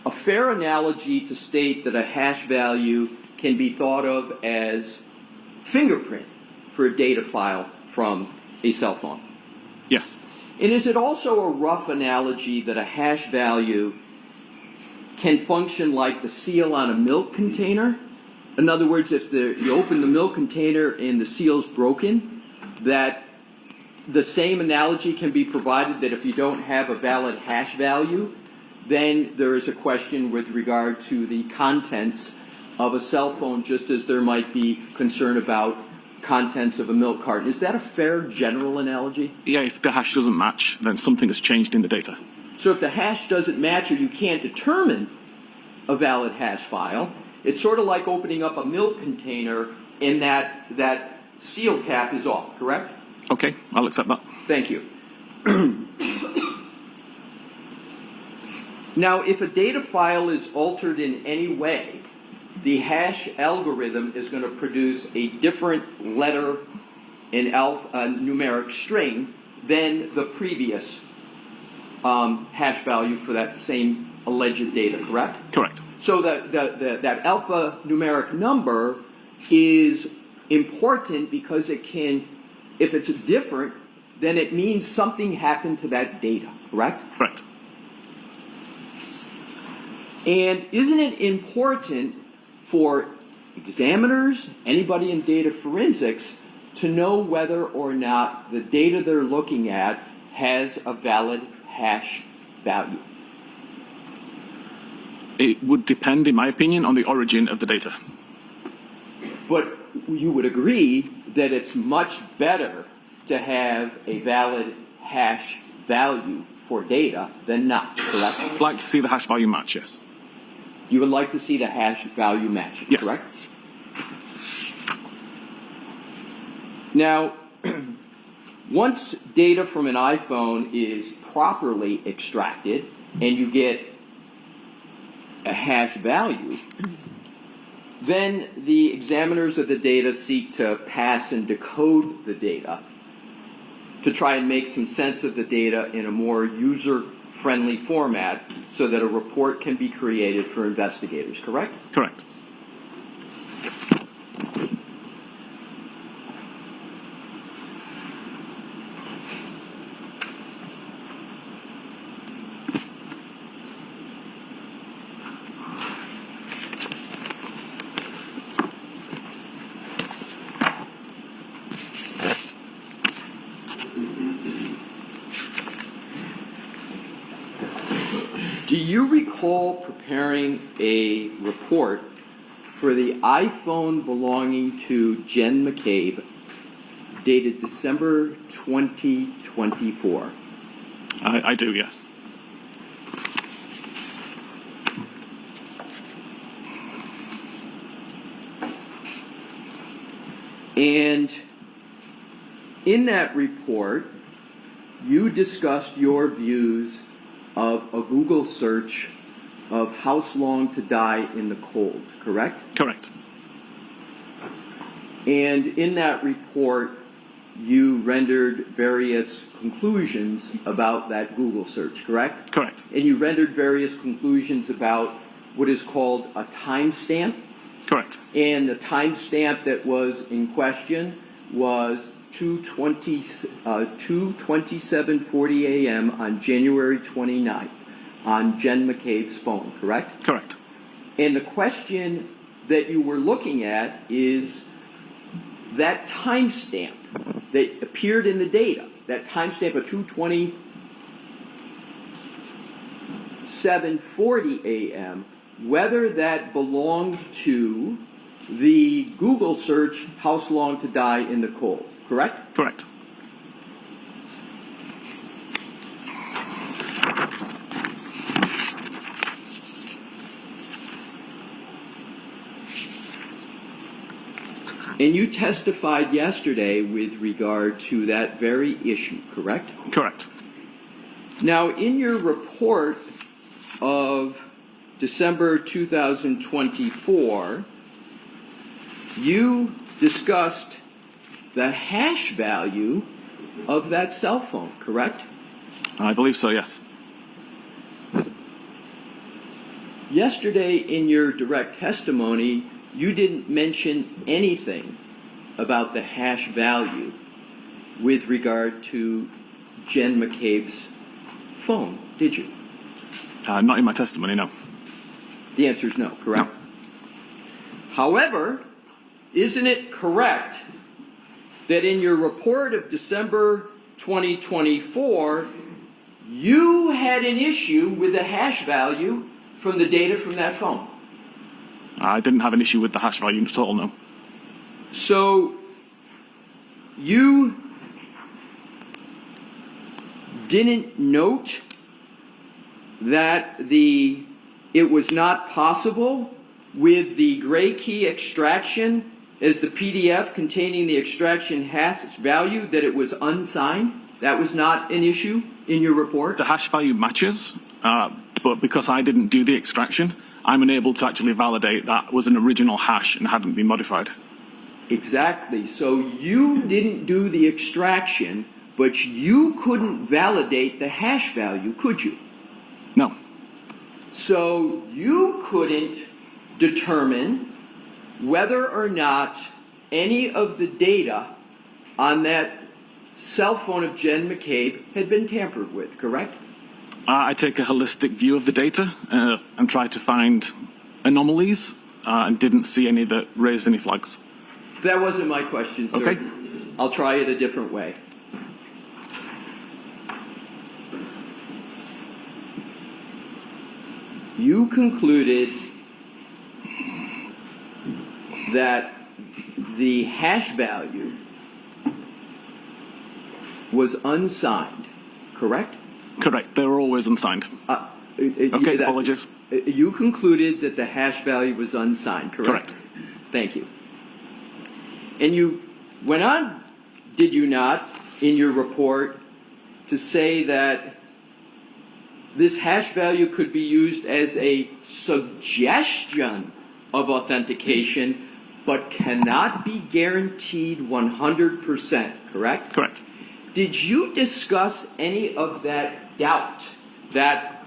a fair analogy to state that a hash value can be thought of as fingerprint for a data file from a cell phone? Yes. And is it also a rough analogy that a hash value can function like the seal on a milk container? In other words, if you open the milk container and the seal's broken, that the same analogy can be provided that if you don't have a valid hash value, then there is a question with regard to the contents of a cell phone, just as there might be concern about contents of a milk carton. Is that a fair general analogy? Yeah, if the hash doesn't match, then something has changed in the data. So if the hash doesn't match or you can't determine a valid hash file, it's sort of like opening up a milk container and that seal cap is off, correct? Okay, I'll accept that. Thank you. Now, if a data file is altered in any way, the hash algorithm is going to produce a different letter in numeric string than the previous hash value for that same alleged data, correct? Correct. So that alpha numeric number is important because it can, if it's different, then it means something happened to that data, correct? Correct. And isn't it important for examiners, anybody in data forensics, to know whether or not the data they're looking at has a valid hash value? It would depend, in my opinion, on the origin of the data. But you would agree that it's much better to have a valid hash value for data than not, correct? I'd like to see the hash value match, yes. You would like to see the hash value matching, Yes. correct? Now, once data from an iPhone is properly extracted and you get a hash value, then the examiners of the data seek to pass and decode the data to try and make some sense of the data in a more user-friendly format so that a report can be created for investigators, correct? Correct. Do you recall preparing a report for the iPhone belonging to Jen McCabe dated December 2024? I do, yes. And in that report, you discussed your views of a Google search of House Long to Die in the Cold, correct? Correct. And in that report, you rendered various conclusions about that Google search, correct? Correct. And you rendered various conclusions about what is called a timestamp. Correct. And the timestamp that was in question was 2:27:40 a.m. on January 29th on Jen McCabe's phone, correct? Correct. And the question that you were looking at is that timestamp that appeared in the data that timestamp of 2:27:40 a.m., whether that belonged to the Google search, "How long to die in the cold," correct? Correct. And you testified yesterday with regard to that very issue, correct? Correct. Now, in your report of December 2024, you discussed the hash value of that cell phone, correct? I believe so, yes. Yesterday, in your direct testimony, you didn't mention anything about the hash value with regard to Jen McCabe's phone, did you? Not in my testimony, no. The answer is no, correct? However, isn't it correct that in your report of December 2024, you had an issue with the hash value from the data from that phone? I didn't have an issue with the hash value at all, no. So you didn't note that it was not possible with the gray key extraction as the PDF containing the extraction hash value that it was unsigned? That was not an issue in your report? The hash value matches, but because I didn't do the extraction, I'm unable to actually validate that was an original hash and hadn't been modified. Exactly. So you didn't do the extraction, but you couldn't validate the hash value, could you? No. So you couldn't determine whether or not any of the data on that cell phone of Jen McCabe had been tampered with, correct? I take a holistic view of the data and try to find anomalies and didn't see any that raised any flags. That wasn't my question, sir. Okay. I'll try it a different way. You concluded that the hash value was unsigned, correct? Correct. They were always unsigned. Okay, apologies. You concluded that the hash value was unsigned, correct? Correct. Thank you. And you went on, did you not, in your report to say that this hash value could be used as a suggestion of authentication, but cannot be guaranteed 100%, correct? Correct. Did you discuss any of that doubt, that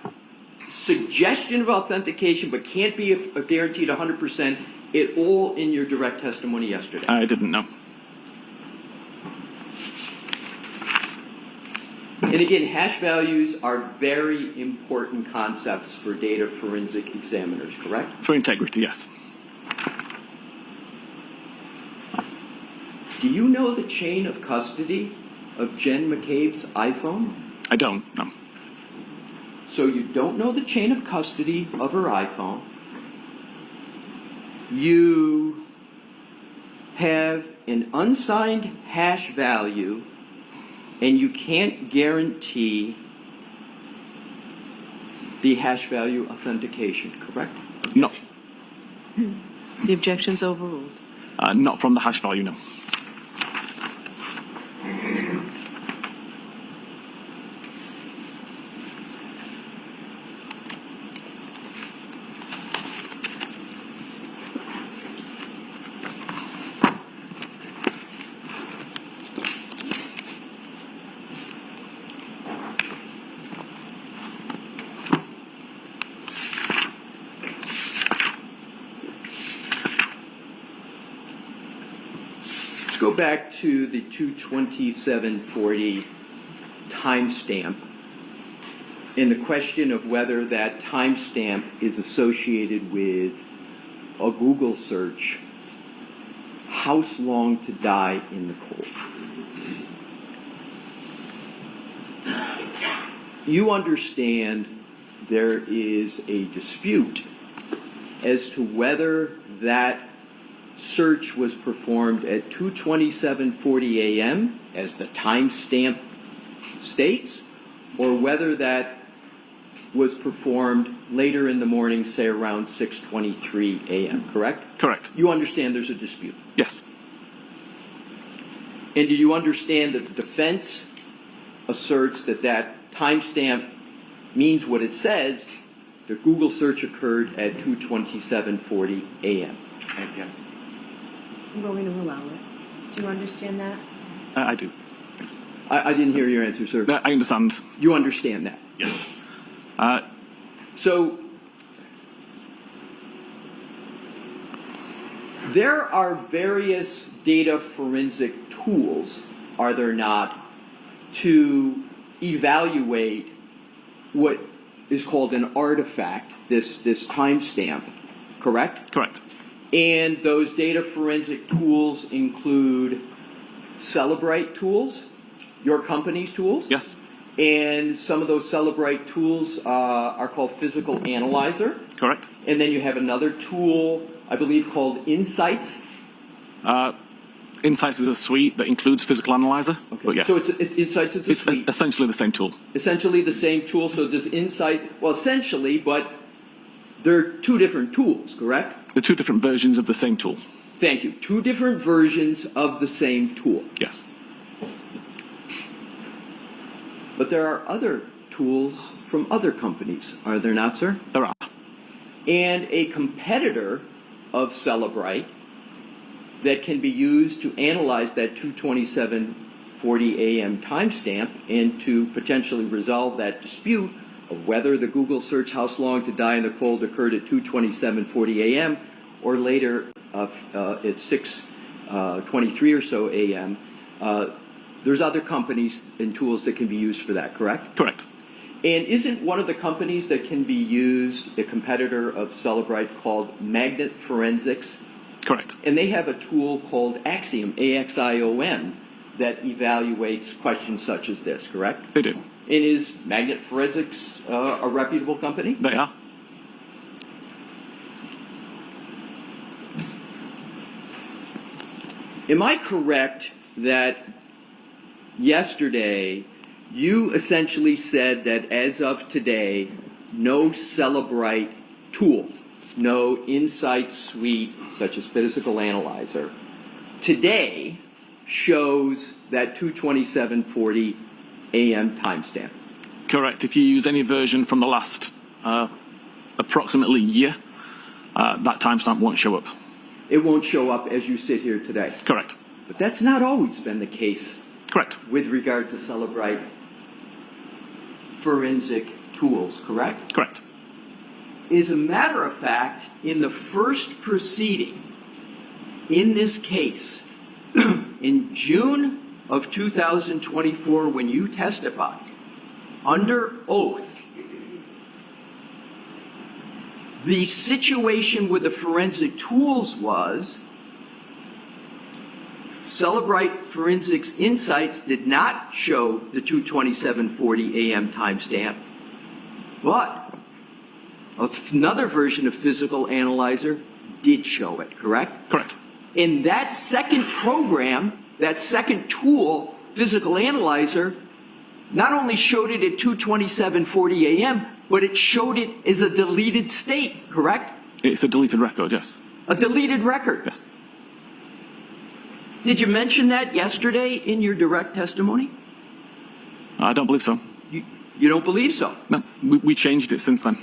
suggestion of authentication but can't be guaranteed 100% at all in your direct testimony yesterday? I didn't know. And again, hash values are very important concepts for data forensic examiners, correct? For integrity, yes. Do you know the chain of custody of Jen McCabe's iPhone? I don't, no. So you don't know the chain of custody of her iPhone. You have an unsigned hash value, and you can't guarantee the hash value authentication, correct? No. The objection's overruled. Not from the hash value, no. Go back to the 22740 timestamp and the question of whether that timestamp is associated with a Google search, how long to die in the cold. you understand there is a dispute as to whether that search was performed at 2:27:40 a.m., as the timestamp states, or whether that was performed later in the morning, say around 6:23 a.m., correct? Correct. You understand there's a dispute. Yes. And do you understand that the defense asserts that that timestamp means what it says, the Google search occurred at 2:27:40 a.m.? I'm going to allow it. Do you understand that? I do. I didn't hear your answer, sir. I understand. You understand that? Yes. So there are various data forensic tools, are there not, to evaluate what is called an artifact, this timestamp, correct? Correct. And those data forensic tools include Cellebrite tools, your company's tools? Yes. And some of those Cellebrite tools are called Physical Analyzer. Correct. And then you have another tool, I believe, called Insights. Insights is a suite that includes Physical Analyzer. Okay. But yes, So it's Insights is a it's suite. essentially the same tool. Essentially the same tool. So does Insight, well, essentially, but they're two different tools, correct? The two different versions of the same tool. Thank you. Two different versions of the same tool. Yes. But there are other tools from other companies, are there not, sir? There are. And a competitor of Cellebrite that can be used to analyze that 2:27:40 a.m. timestamp and to potentially resolve that dispute of whether the Google search "How Long to Die in the Cold" occurred at 2:27:40 a.m. or later at 6:23 or so a.m. There's other companies and tools that can be used for that, correct? Correct. And isn't one of the companies that can be used a competitor of Cellebrite called Magnet Forensics? Correct. And they have a tool called Axiom, AXIOM, that evaluates questions such as this, correct? They do. And is Magnet Forensics a reputable company? They are. Am I correct that yesterday you essentially said that as of today, no Cellebrite tool, no Insight suite such as Physical Analyzer, today shows that 2:27:40 a.m. timestamp? Correct. If you use any version from the last approximately year, that timestamp won't show up. It won't show up as you sit here today. Correct. But that's not always been the case Correct. with regard to Cellebrite forensic tools, correct? Correct. As a matter of fact, in the first proceeding in this case, in June of 2024, when you testified under oath, the situation with the forensic tools was Cellebrite Forensics Insights did not show the 2:27:40 a.m. timestamp, but another version of Physical Analyzer did show it, correct? Correct. In that second program, that second tool, Physical Analyzer, not only showed it at 2:27:40 a.m., but it showed it as a deleted state, correct? It's a deleted record, yes. A deleted record. Yes. Did you mention that yesterday in your direct testimony? I don't believe so. You don't believe so? No, we changed it since then.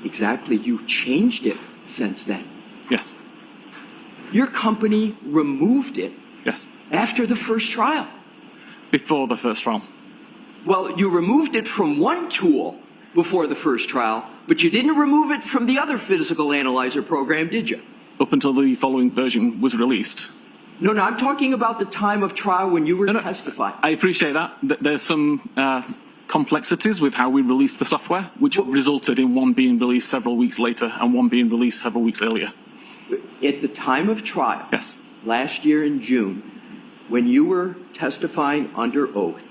Exactly. You changed it since then. Yes. Your company removed it Yes. after the first trial. Before the first trial. Well, you removed it from one tool before the first trial, but you didn't remove it from the other Physical Analyzer program, did you? Up until the following version was released. No, I'm talking about the time of trial when you were testifying. I appreciate that. There's some complexities with how we released the software, which resulted in one being released several weeks later and one being released several weeks earlier. At the time of trial, Yes. last year in June, when you were testifying under oath,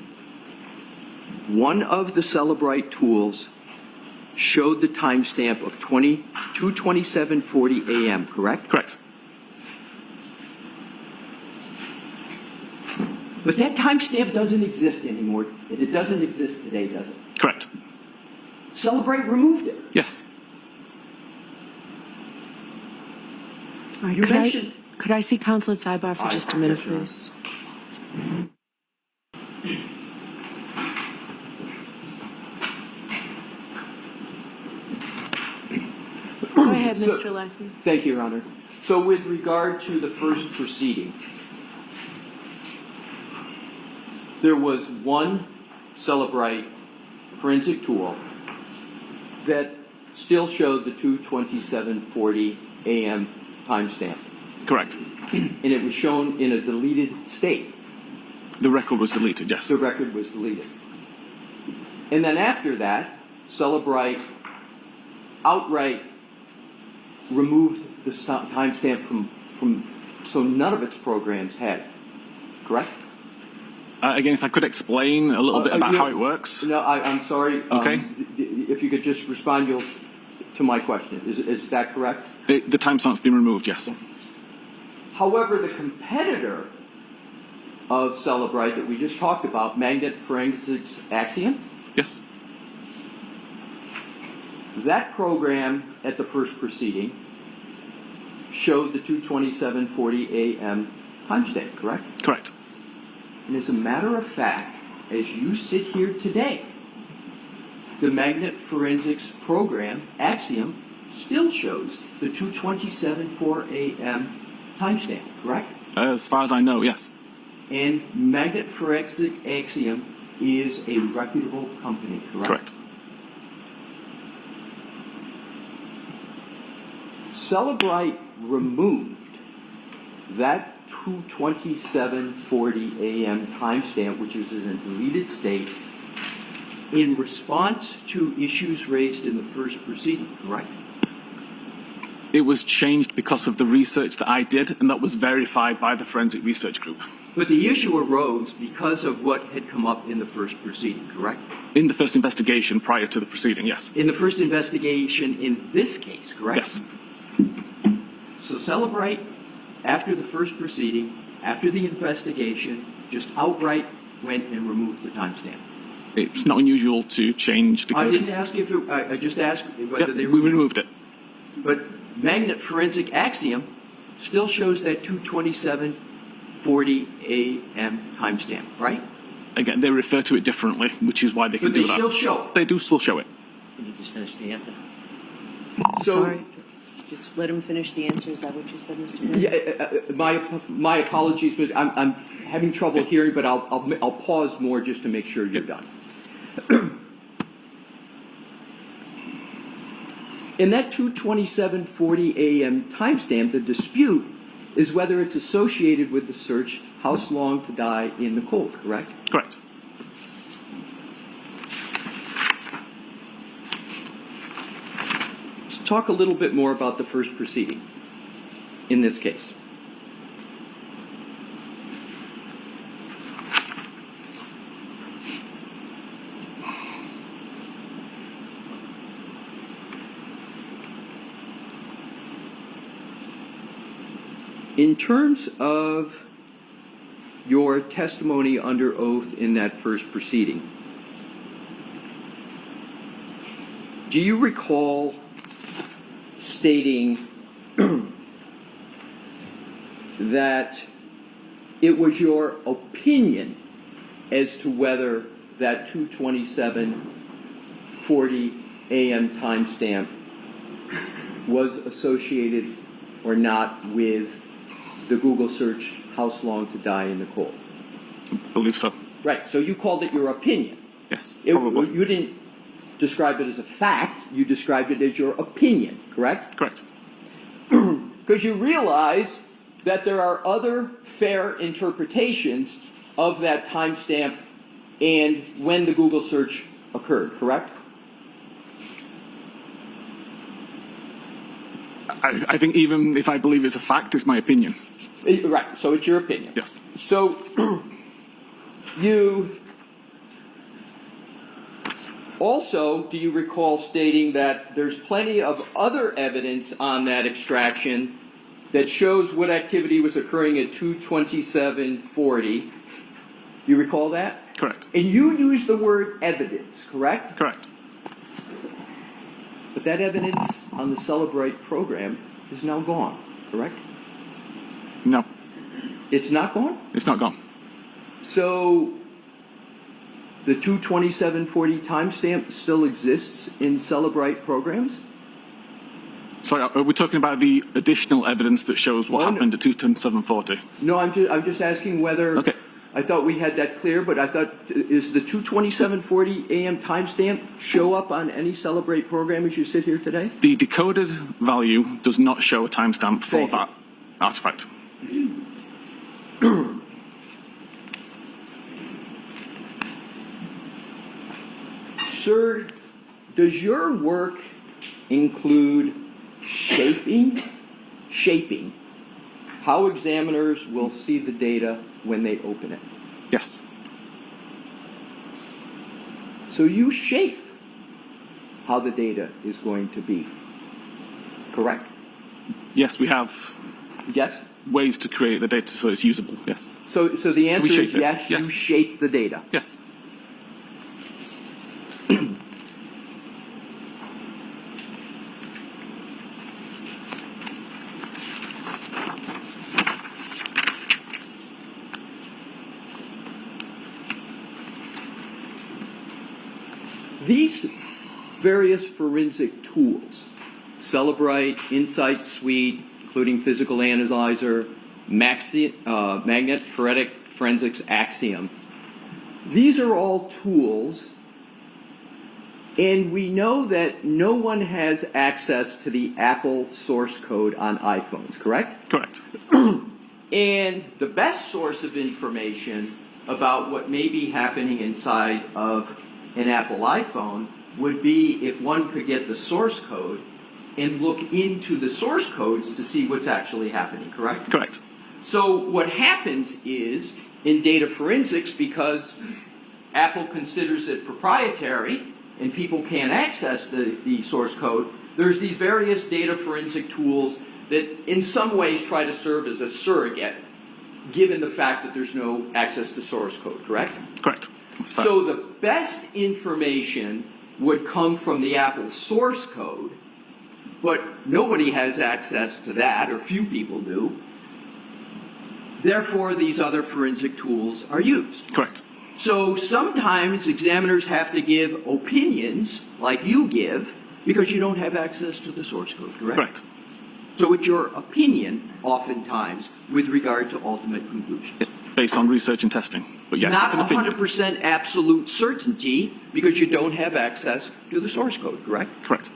one of the Cellebrite tools showed the timestamp of 2:27:40 a.m., correct? Correct. But that timestamp doesn't exist anymore. It doesn't exist today, does it? Correct. Cellebrite removed it. Yes. All right, You mentioned- could I see Council at sidebar for Aye, just a minute, yes, Your Honor. please? Go ahead, So- Mr. Leslie. Thank you, Your Honor. So with regard to the first proceeding, there was one Cellebrite forensic tool that still showed the 2:27:40 a.m. timestamp, Correct. and it was shown in a deleted state. The record was deleted, yes. The record was deleted. And then after that, Cellebrite outright removed the timestamp from so none of its programs had it. Correct? Again, if I could explain a little bit about how it works. No, I'm sorry. Okay. If you could just respond to my question. Is that correct? The timestamp's been removed, yes. However, the competitor of Cellebrite that we just talked about, Magnet Forensics Axiom, Yes. that program at the first proceeding showed the 2:27:40 a.m. timestamp, correct? Correct. And as a matter of fact, as you sit here today, the Magnet Forensics program, Axiom, still shows the 2:27:04 a.m. timestamp, correct? As far as I know, yes. And Magnet Forensic Axiom is a reputable company, correct? Correct. Cellebrite removed that 2:27:40 a.m. timestamp, which is in a deleted state, in response to issues raised in the first proceeding, correct? It was changed because of the research that I did, and that was verified by the forensic research group. But the issue arose because of what had come up in the first proceeding, correct? In the first investigation prior to the proceeding, yes. In the first investigation in this case, correct? Yes. So Cellebrite, after the first proceeding, after the investigation, just outright went and removed the timestamp. It's not unusual to change the I code. didn't ask if it, I just asked whether Yep, they we removed it. But Magnet Forensic Axiom still shows that 2:27:40 a.m. timestamp, right? Again, they refer to it differently, which is why they can But they do that. still show it. They do still show it. Can you just finish the answer? So- Sorry. Just let him finish the answer. Is that what you said, Mr. Mayor? Yeah, my apologies, but I'm having trouble hearing, but I'll pause more just to make sure you're done. In that 2:27:40 a.m. timestamp, the dispute is whether it's associated with the search "How Long to Die in the Cold," correct? Correct. Let's talk a little bit more about the first proceeding in this case. In terms of your testimony under oath in that first proceeding, do you recall stating that it was your opinion as to whether that 2:27:40 a.m. timestamp was associated or not with the Google search "How Long to Die in the Cold"? I believe so. Right, so you called it your opinion. Yes, probably. You didn't describe it as a fact, you described it as your opinion, correct? Correct. Because you realize that there are other fair interpretations of that timestamp and when the Google search occurred, correct? I think even if I believe it's a fact, it's my opinion. Right, so it's your opinion. Yes. So you Also, do you recall stating that there's plenty of other evidence on that extraction that shows what activity was occurring at 2:27:40? Do you recall that? Correct. And you used the word evidence, correct? Correct. But that evidence on the Cellebrite program is now gone, correct? No, It's not gone? it's not gone. So the 2:27:40 timestamp still exists in Cellebrite programs? Sorry, are we talking about the additional evidence that shows what Oh, no. happened at 2:27:40? No, I'm just asking whether. Okay. I thought we had that clear, but I thought, is the 2:27:40 a.m. timestamp show up on any Cellebrite program as you sit here today? The decoded value does not show a timestamp for Thank you. that artifact. Sir, does your work include shaping how examiners will see the data when they open it? Yes. So you shape how the data is going to be, correct? Yes, we have Yes? ways to create the data so it's usable. Yes. So the answer shape is it. yes, you Yes. shape the data. Yes. These various forensic tools, Cellebrite, Insight Suite, including Physical Analyzer, Magnetic Forensics Axiom, these are all tools, and we know that no one has access to the Apple source code on iPhones, correct? Correct. And the best source of information about what may be happening inside of an Apple iPhone would be if one could get the source code and look into the source codes to see what's actually happening, correct? Correct. So what happens is, in data forensics, because Apple considers it proprietary and people can't access the source code, there's these various data forensic tools that in some ways try to serve as a surrogate, given the fact that there's no access to source code, correct? Correct. That's fine. So the best information would come from the Apple source code, but nobody has access to that, or few people do. Therefore, these other forensic tools are used. Correct. So sometimes examiners have to give opinions, like you give, because you don't have access to the source code, correct? Correct. So it's your opinion, oftentimes, with regard to ultimate conclusion. Based on research and testing. But yes, it's an Not opinion. 100% absolute certainty, because you don't have access to the source code, correct? Correct.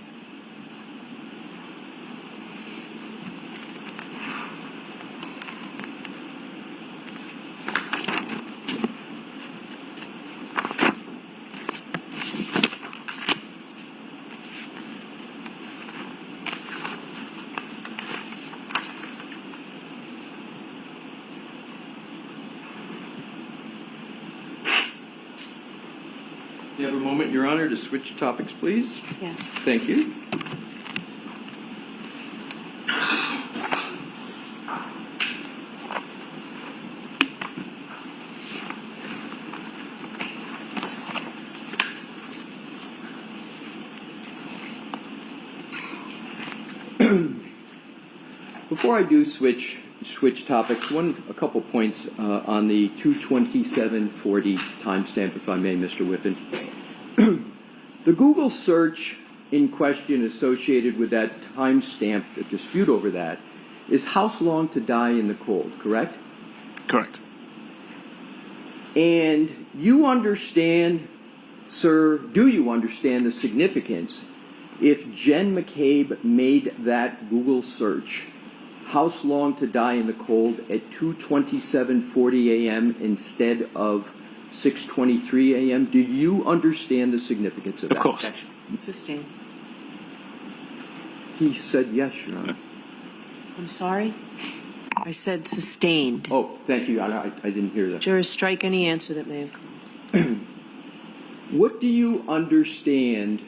You have a moment, Your Honor, to switch topics, please. Yes. Thank you. Before I do switch topics, a couple points on the 2:27:40 timestamp, if I may, Mr. Whiffin. The Google search in question associated with that timestamp, the dispute over that, is "house long to die in the cold," correct? Correct. And you understand, sir, do you understand the significance if Jen McCabe made that Google search, "house long to die in the cold," at 2:27:40 a.m. instead of 6:23 a.m.? Do you understand the significance of that? Of course. Sustained. He said yes, Your Honor. I'm sorry? I said sustained. Oh, thank you, Your Honor. I didn't hear that. Jurors, strike any answer that may have come. What do you understand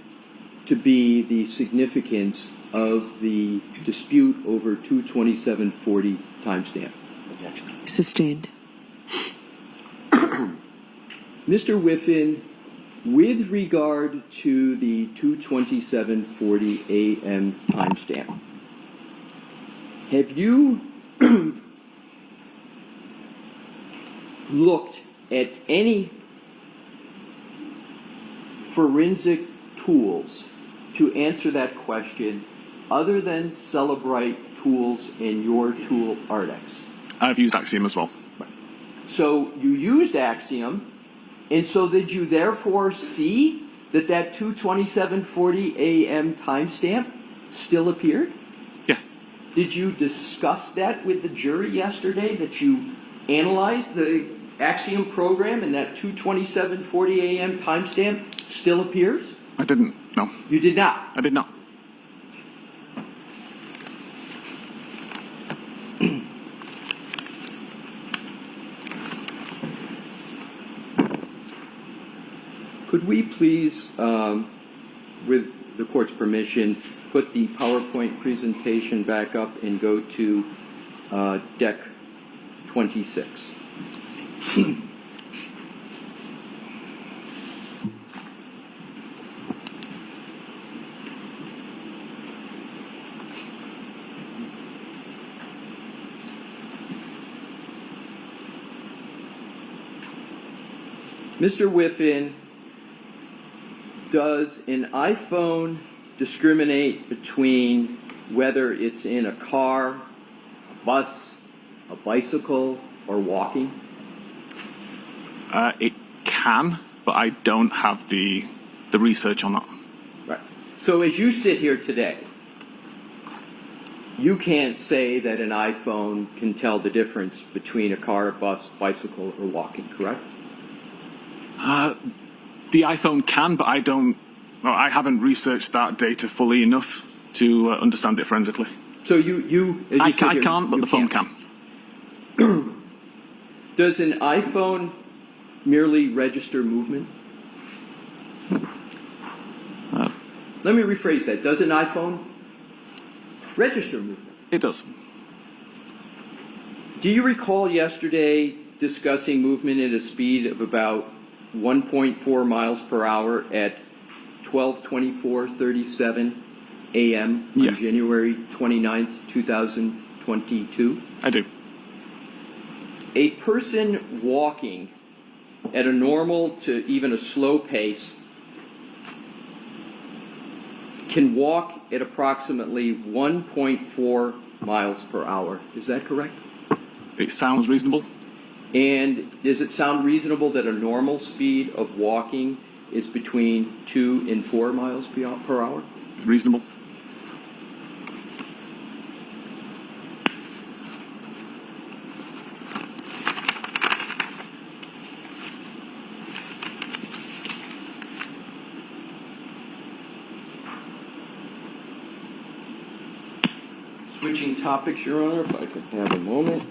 to be the significance of the dispute over 22740 timestamp? Sustained. Mr. Whiffin, with regard to the 22740 AM timestamp, have you looked at any forensic tools to answer that question other than Cellebrite tools in your tool Ardex? I've used Axiom as well. So you used Axiom, and so did you therefore see that 22740 AM timestamp still appeared? Yes. Did you discuss that with the jury yesterday, that you analyzed the Axiom program and that 22740 AM timestamp still appears? I didn't. No. You did not. I did not. Could we please, with the court's permission, put the PowerPoint presentation back up and go to deck 26? Mr. Whiffin, does an iPhone discriminate between whether it's in a car, a bus, a bicycle, or walking? It can, but I don't have the research on that. Right. So as you sit here today, you can't say that an iPhone can tell the difference between a car, a bus, bicycle, or walking, correct? The iPhone can, but I haven't researched that data fully enough to understand it forensically. So you as you I sit here, can't, but you the phone can't. can. Does an iPhone merely register movement? Let me rephrase that. Does an iPhone register movement? It does. Do you recall yesterday discussing movement at a speed of about 1.4 miles per hour at 12:24:37 a.m. on Yes. January 29th, 2022? I do. A person walking at a normal to even a slow pace can walk at approximately 1.4 miles per hour. Is that correct? It sounds reasonable. And does it sound reasonable that a normal speed of walking is between 2 and 4 miles per hour? Reasonable. Switching topics, Your Honor, if I could have a moment.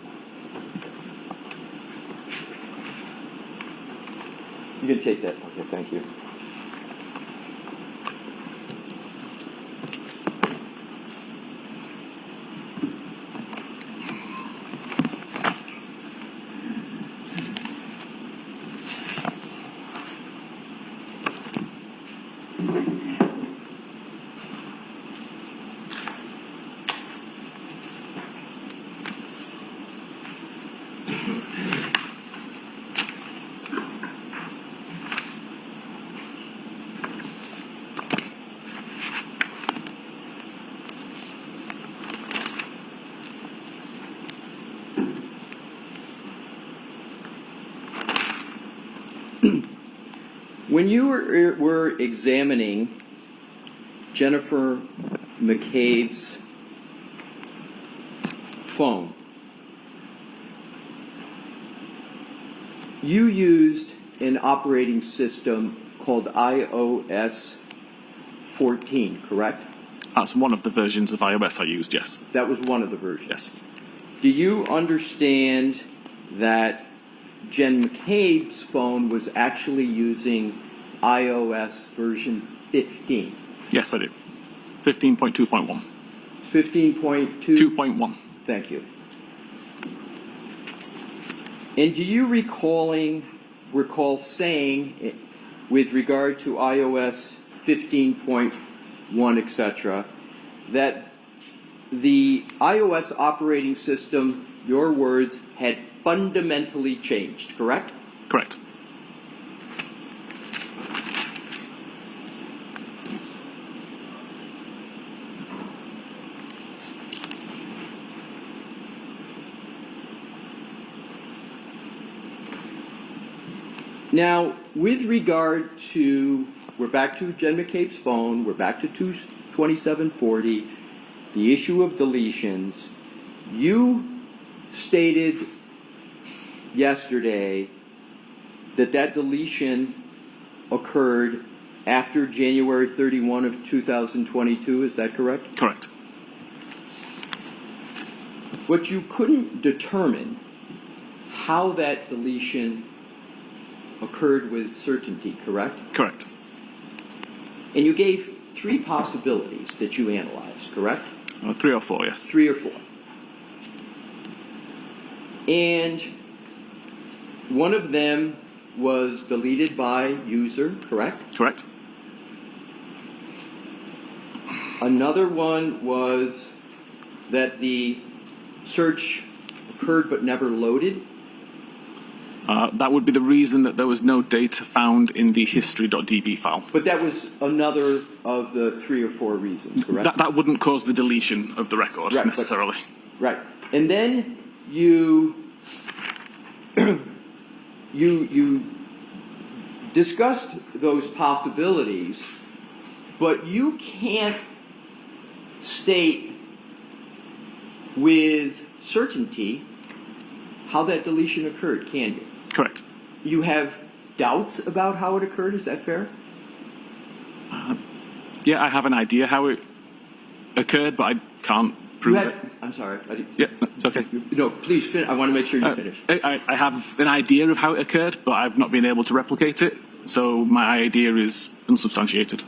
You can take that. Okay, thank you. When you were examining Jennifer McCabe's phone, you used an operating system called iOS 14, correct? That's one of the versions of iOS I used, yes. That was one of the versions. Yes. Do you understand that Jen McCabe's phone was actually using iOS version 15? Yes, I do. 15.2.1. 15.2? 2.1. Thank you. And do you recall saying, with regard to iOS 15.1, etc., that the iOS operating system, your words, had fundamentally changed, correct? Correct. Now, with regard to, we're back to Jen McCabe's phone, we're back to 2740, the issue of deletions. You stated yesterday that that deletion occurred after January 31 of 2022, is that correct? Correct. But you couldn't determine how that deletion occurred with certainty, correct? Correct. And you gave 3 possibilities that you analyzed, correct? 3 or 4, yes. 3 or 4. And one of them was deleted by user, correct? Correct. Another one was that the search occurred but never loaded. That would be the reason that there was no data found in the history.db file. But that was another of the 3 or 4 reasons, correct? That wouldn't cause the deletion of the record, Right, necessarily. Right. And then you you discussed those possibilities, but you can't state with certainty how that deletion occurred, can you? Correct. You have doubts about how it occurred, is that fair? Yeah, I have an idea how it occurred, but I can't prove it. I'm sorry. Yeah, no, it's okay. No, please finish. I want to make sure you finish. I have an idea of how it occurred, but I've not been able to replicate it, so my idea is unsubstantiated.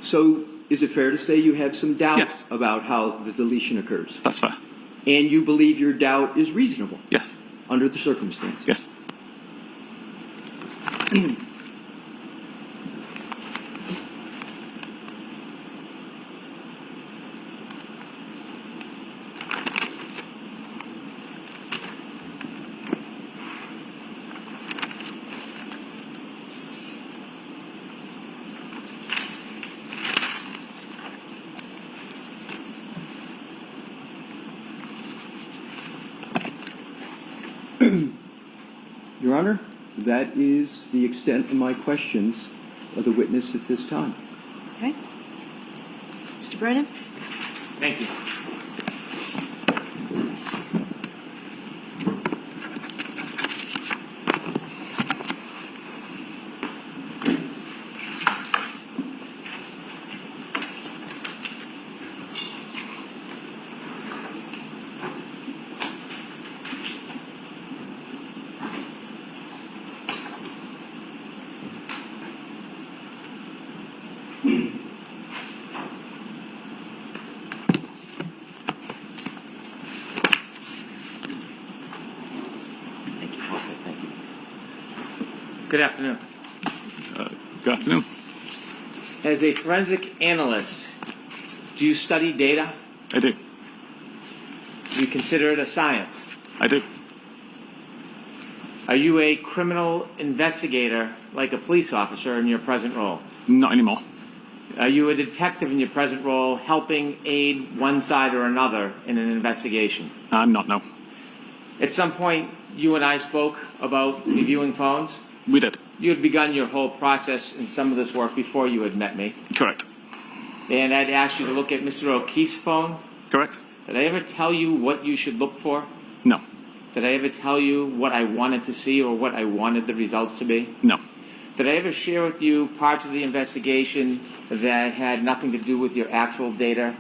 So is it fair to say you have some doubts Yes. about how the deletion occurs? That's fair. And you believe your doubt is reasonable Yes. under the circumstances? Yes. Your Honor, that is the extent of my questions of the witness at this time. Okay. Mr. Brennan? Thank you. Thank you. Good afternoon. Good afternoon. As a forensic analyst, do you study data? I do. Do you consider it a science? I do. Are you a criminal investigator like a police officer in your present role? Not anymore. Are you a detective in your present role helping aid one side or another in an investigation? I'm not, no. At some point, you and I spoke about reviewing phones. We did. You had begun your whole process in some of this work before you had met me. Correct. And I'd asked you to look at Mr. O'Keefe's phone. Correct? Did I ever tell you what you should look for? No. Did I ever tell you what I wanted to see or what I wanted the results to be? No. Did I ever share with you parts of the investigation that had nothing to do with your actual data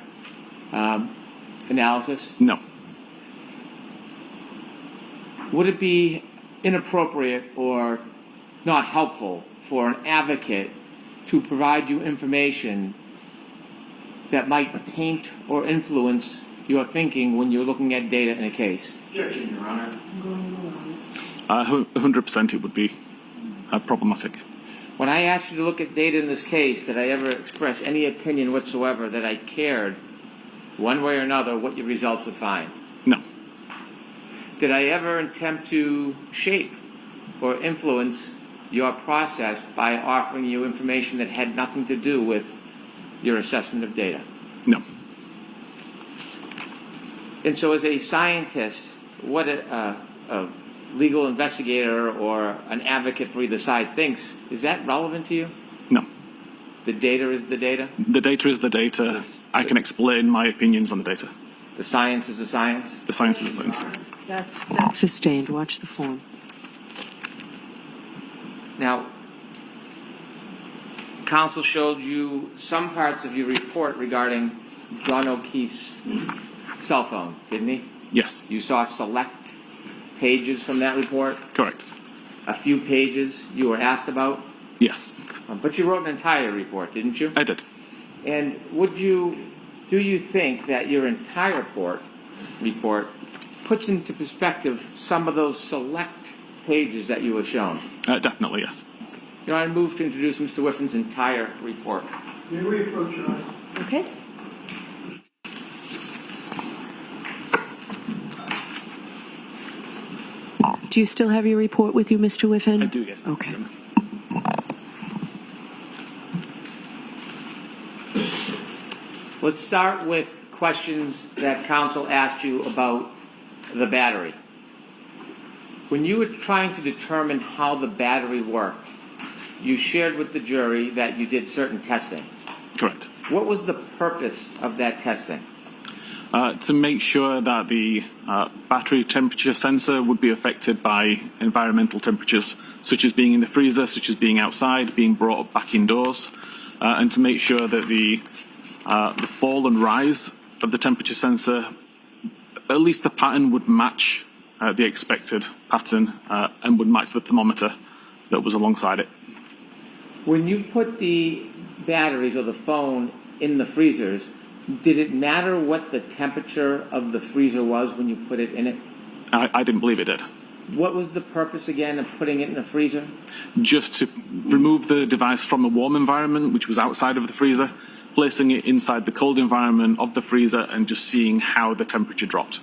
analysis? No. Would it be inappropriate or not helpful for an advocate to provide you information that might taint or influence your thinking when you're looking at data in a case? Objection, Your Honor. 100% it would be problematic. When I asked you to look at data in this case, did I ever express any opinion whatsoever that I cared, one way or another, what your results would find? No. Did I ever attempt to shape or influence your process by offering you information that had nothing to do with your assessment of data? No. And so as a scientist, what a legal investigator or an advocate for either side thinks, is that relevant to you? No. The data is the data? The data is the data. I can explain my opinions on the data. The science is the science? The science is the science. That's sustained. Watch the form. Now, counsel showed you some parts of your report regarding John O'Keefe's cell phone, didn't he? Yes. You saw select pages from that report? Correct. A few pages you were asked about? Yes. But you wrote an entire report, didn't you? I did. And do you think that your entire report puts into perspective some of those select pages that you were shown? Definitely, yes. You know, I move to introduce Mr. Whiffin's entire report. May we approach Your Honor? Okay. Do you still have your report with you, Mr. Whiffin? I do, yes. Okay. Let's start with questions that counsel asked you about the battery. When you were trying to determine how the battery worked, you shared with the jury that you did certain testing. Correct. What was the purpose of that testing? To make sure that the battery temperature sensor would be affected by environmental temperatures, such as being in the freezer, such as being outside, being brought back indoors, and to make sure that the fall and rise of the temperature sensor, at least the pattern would match the expected pattern and would match the thermometer that was alongside it. When you put the batteries or the phone in the freezers, did it matter what the temperature of the freezer was when you put it in it? I didn't believe it did. What was the purpose again of putting it in a freezer? Just to remove the device from a warm environment, which was outside of the freezer, placing it inside the cold environment of the freezer and just seeing how the temperature dropped.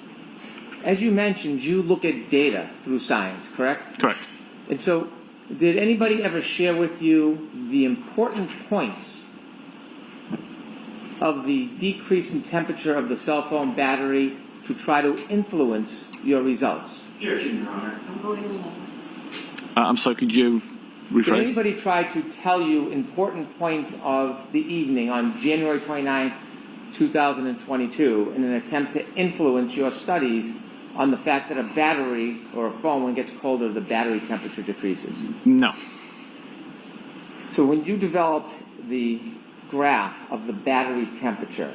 As you mentioned, you look at data through science, correct? Correct. And so, did anybody ever share with you the important points of the decrease in temperature of the cell phone battery to try to influence your results? Objection, Your Honor. I'm going along. I'm sorry, could you Did rephrase? anybody try to tell you important points of the evening on January 29th, 2022 in an attempt to influence your studies on the fact that a battery or a phone, when it gets colder, the battery temperature decreases? No. So when you developed the graph of the battery temperature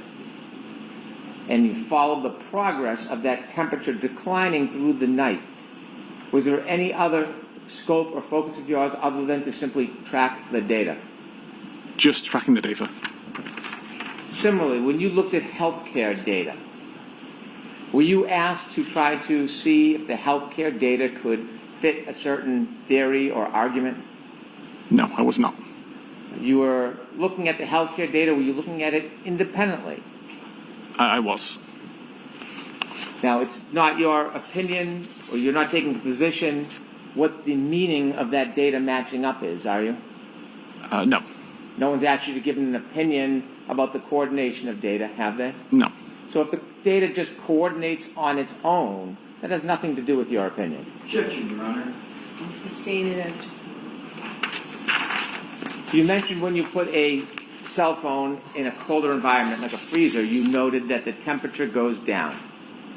and you followed the progress of that temperature declining through the night, was there any other scope or focus of yours other than to simply track the data? Just tracking the data. Similarly, when you looked at healthcare data, were you asked to try to see if the healthcare data could fit a certain theory or argument? No, I was not. You were looking at the healthcare data, were you looking at it independently? I was. Now, it's not your opinion, or you're not taking a position what the meaning of that data matching up is, are you? No. No one's asked you to give an opinion about the coordination of data, have they? No. So if the data just coordinates on its own, that has nothing to do with your opinion. Objection, Your Honor. I'm sustaining as to. You mentioned when you put a cell phone in a colder environment, like a freezer, you noted that the temperature goes down.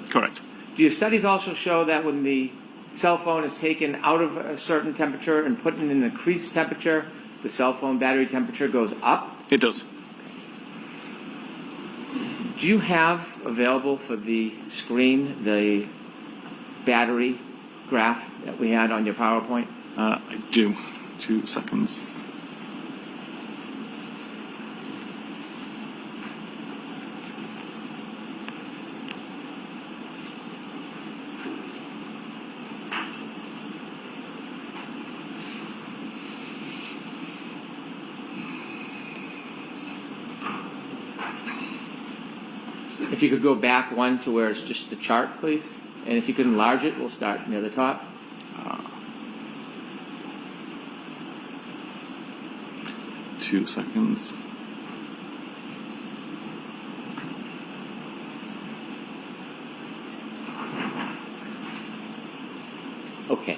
Correct. Do your studies also show that when the cell phone is taken out of a certain temperature and put in an increased temperature, the cell phone battery temperature goes up? It does. Do you have available for the screen the battery graph that we had on your PowerPoint? I do. 2 seconds. If you could go back one to where it's just the chart, please. And if you could enlarge it, we'll start near the top. 2 seconds. Okay.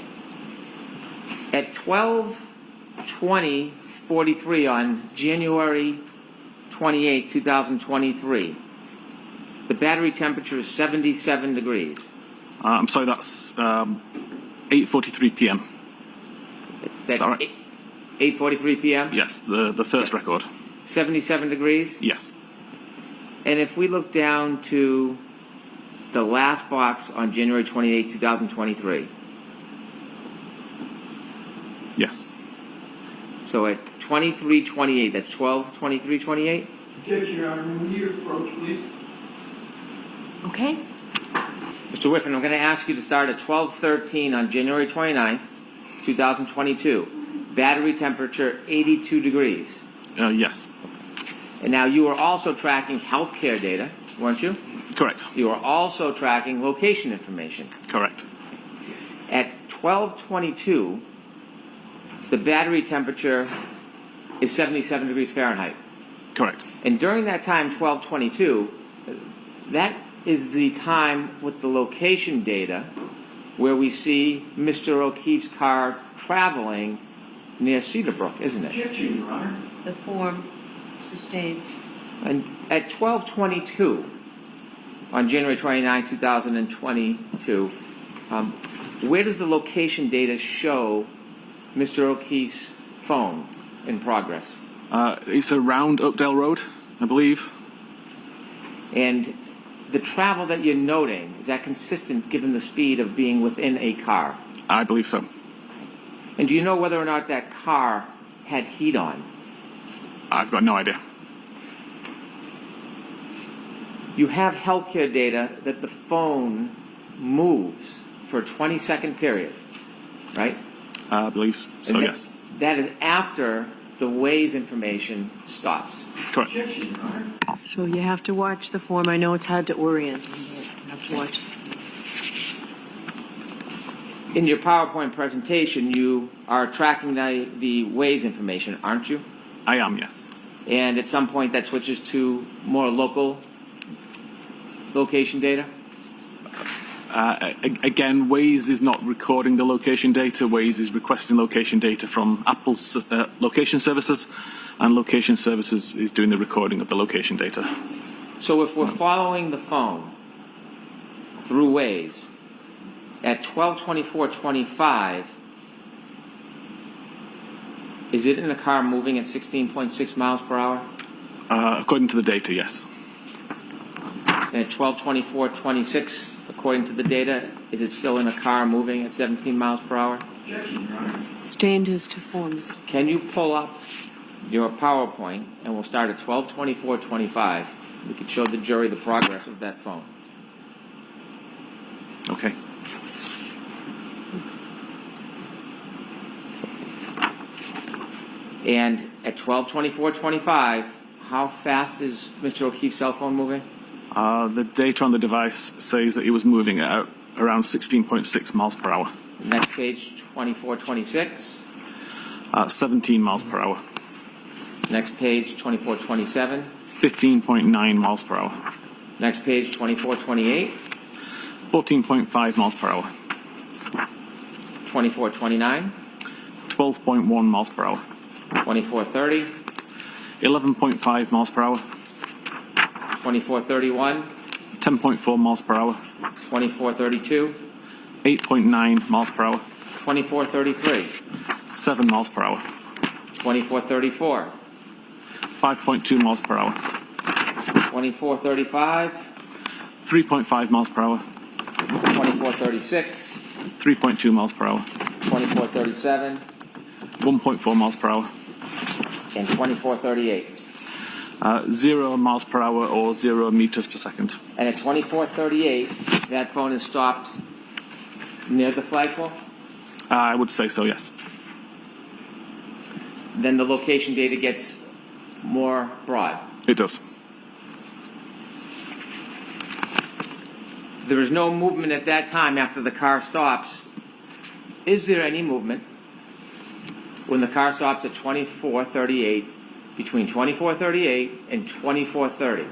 At 12:20:43 on January 28, 2023, the battery temperature is 77 degrees. I'm sorry, that's 8:43 p.m. That's all right? 8:43 p.m.? Yes, the first record. 77 degrees? Yes. And if we look down to the last box on January 28, 2023, Yes. so at 23:28, that's 12:23:28? Objection, Your Honor. When you approach, please. Okay? Mr. Whiffin, I'm going to ask you to start at 12:13 on January 29th, 2022. Battery temperature 82 degrees. Yes. And now you are also tracking healthcare data, weren't you? Correct. You are also tracking location information. Correct. At 12:22, the battery temperature is 77 degrees Fahrenheit. Correct. And during that time, 12:22, that is the time with the location data where we see Mr. O'Keefe's car traveling near Cedarbrook, isn't it? Objection, Your Honor. The form sustained. And at 12:22 on January 29, 2022, where does the location data show Mr. O'Keefe's phone in progress? It's around Oakdale Road, I believe. And the travel that you're noting, is that consistent given the speed of being within a car? I believe so. And do you know whether or not that car had heat on? I've got no idea. You have healthcare data that the phone moves for a 20-second period, right? I believe so, And yes. That is after the Waze information stops. Correct. Objection, Your Honor. So you have to watch the form. I know it's hard to orient, but you have to watch. In your PowerPoint presentation, you are tracking the Waze information, aren't you? I am, yes. And at some point that switches to more local location data? Again, Waze is not recording the location data. Waze is requesting location data from Apple's location services, and location services is doing the recording of the location data. So if we're following the phone through Waze, at 12:24:25, is it in a car moving at 16.6 miles per hour? According to the data, yes. And at 12:24:26, according to the data, is it still in a car moving at 17 miles per hour? Objection, Your Honor. Sustained is to forms. Can you pull up your PowerPoint, and we'll start at 12:24:25. We can show the jury the progress of that phone. Okay. And at 12:24:25, how fast is Mr. O'Keefe's cell phone moving? The data on the device says that it was moving at around 16.6 miles per hour. Next page, 24:26. 17 miles per hour. Next page, 24:27. 15.9 miles per hour. Next page, 24:28. 14.5 miles per hour. 24:29. 12.1 miles per hour. 24:30. 11.5 miles per hour. 24:31. 10.4 miles per hour. 24:32. 8.9 miles per hour. 24:33. 7 miles per hour. 24:34. 5.2 miles per hour. 24:35. 3.5 miles per hour. 24:36. 3.2 miles per hour. 24:37. 1.4 miles per hour. And 2438. 0 miles per hour or 0 meters per second. And at 2438, that phone is stopped near the flagpole? I would say so, yes. Then the location data gets more broad. It does. There is no movement at that time after the car stops. Is there any movement when the car stops at 2438, between 2438 and 2430?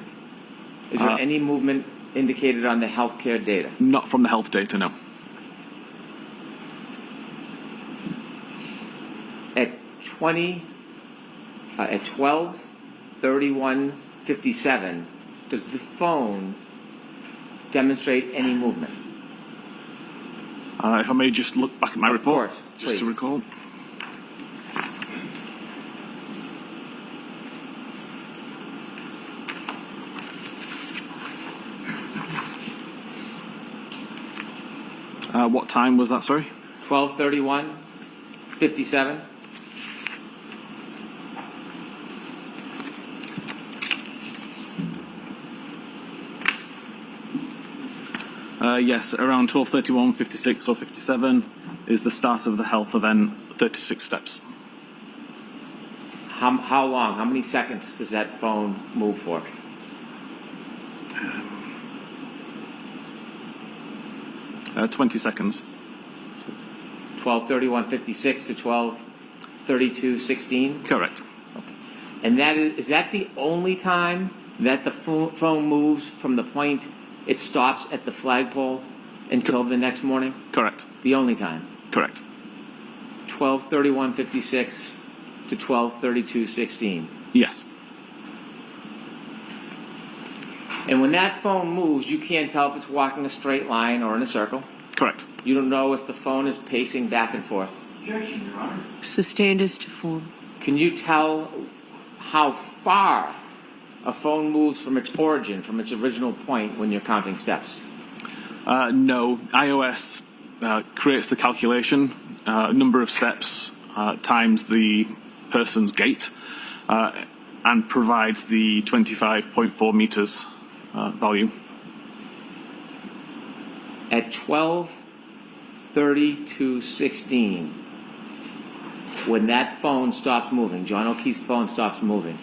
Is there any movement indicated on the healthcare data? Not from the health data, no. At 12:31:57, does the phone demonstrate any movement? If I may just look back at my report, course, just to please. recall. What time was that, sorry? 12:31:57. Yes, around 12:31, 56 or 57 is the start of the health event, 36 steps. How long? How many seconds does that phone move for? Uh, 20 seconds. 12:31:56 to 12:32:16. Correct. And is that the only time that the phone moves from the point it stops at the flagpole until the next morning? Correct. The only time. Correct. 12:31:56 to 12:32:16. Yes. And when that phone moves, you can't tell if it's walking a straight line or in a circle. Correct. You don't know if the phone is pacing back and forth. Objection, Your Honor. Sustained as to form. Can you tell how far a phone moves from its origin, from its original point when you're counting steps? No. iOS creates the calculation, number of steps times the person's gait, and provides the 25.4 meters value. At 12:32:16, when that phone stops moving, John O'Keefe's phone stops moving,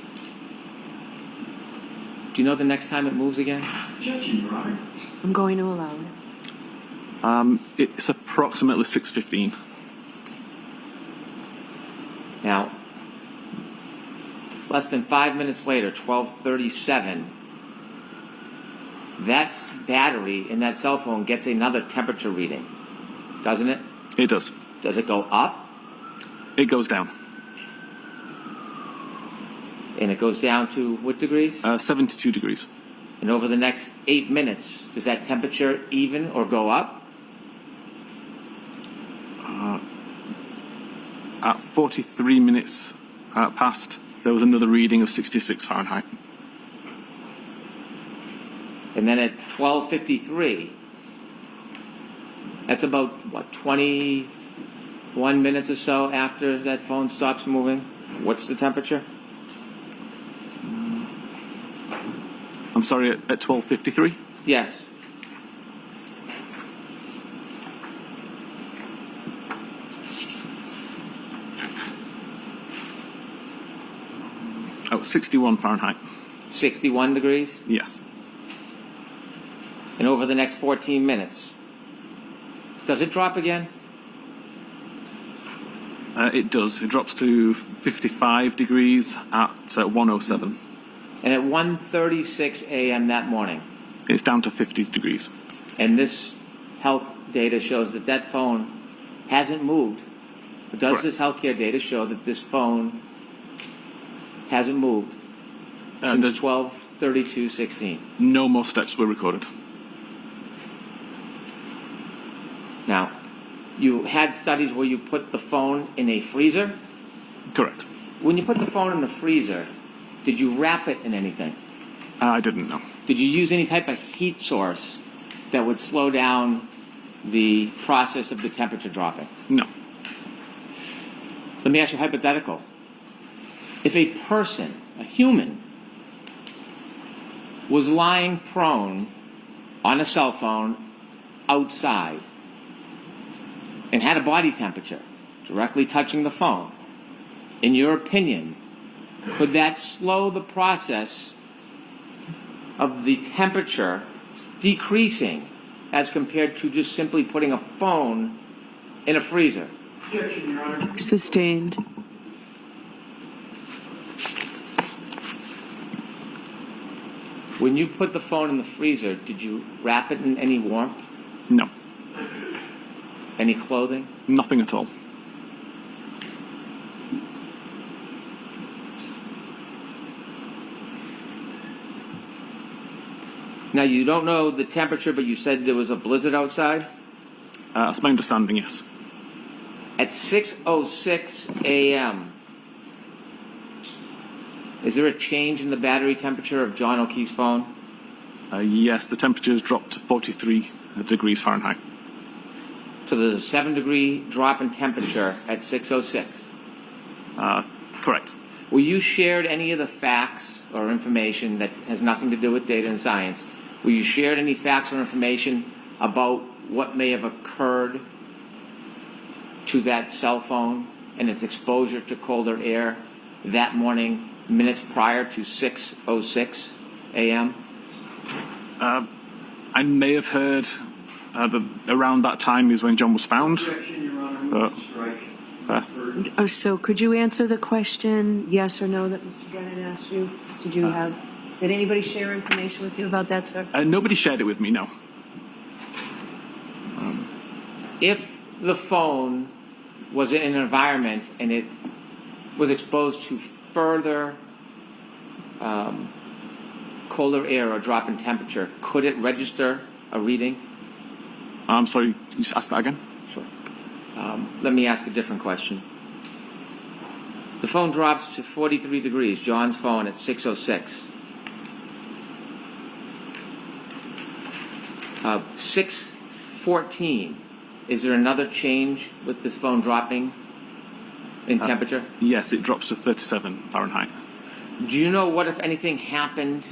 do you know the next time it moves again? Objection, Your Honor. I'm going to allow it. It's approximately 6:15. Now, less than 5 minutes later, 12:37, that battery in that cell phone gets another temperature reading, doesn't it? It does. Does it go up? It goes down. And it goes down to what degrees? 72 degrees. And over the next 8 minutes, does that temperature even or go up? At 43 minutes past, there was another reading of 66 Fahrenheit. And then at 12:53, that's about, what, 21 minutes or so after that phone stops moving? What's the temperature? I'm sorry, at 12:53? Yes. Oh, 61 Fahrenheit. 61 degrees? Yes. And over the next 14 minutes, does it drop again? It does. It drops to 55 degrees at 1:07. And at 1:36 a.m. that morning, It's down to 50 degrees. and this health data shows that that phone hasn't moved. But does Correct. this healthcare data show that this phone hasn't moved since There's 12:32:16? no more steps were recorded. Now, you had studies where you put the phone in a freezer. Correct. When you put the phone in the freezer, did you wrap it in anything? I didn't know. Did you use any type of heat source that would slow down the process of the temperature dropping? No. Let me ask you a hypothetical. If a person, a human, was lying prone on a cell phone outside and had a body temperature directly touching the phone, in your opinion, could that slow the process of the temperature decreasing as compared to just simply putting a phone in a freezer? Objection, Your Honor. Sustained. When you put the phone in the freezer, did you wrap it in any warmth, No, any clothing? nothing at all. Now, you don't know the temperature, but you said there was a blizzard outside? That's my understanding, yes. At 6:06 a.m., is there a change in the battery temperature of John O'Keefe's phone? Yes, the temperature has dropped to 43 degrees Fahrenheit. So there's a 7-degree drop in temperature at 6:06. Correct. Were you shared any of the facts or information that has nothing to do with data and science? Were you shared any facts or information about what may have occurred to that cell phone and its exposure to colder air that morning, minutes prior to 6:06 a.m.? I may have heard around that time is when John was found. Objection, Your Honor. Strike. Uh, So could you answer the question, yes or no, that Mr. Brennan asked you? Did anybody share information with you about that, sir? Nobody shared it with me, no. If the phone was in an environment and it was exposed to further colder air or drop in temperature, could it register a reading? I'm sorry, can you just ask that again? Sure. Let me ask a different question. The phone drops to 43 degrees, John's phone at 6:06. 6:14. Is there another change with this phone dropping in temperature? Yes, it drops to 37 Fahrenheit. Do you know what, if anything, happened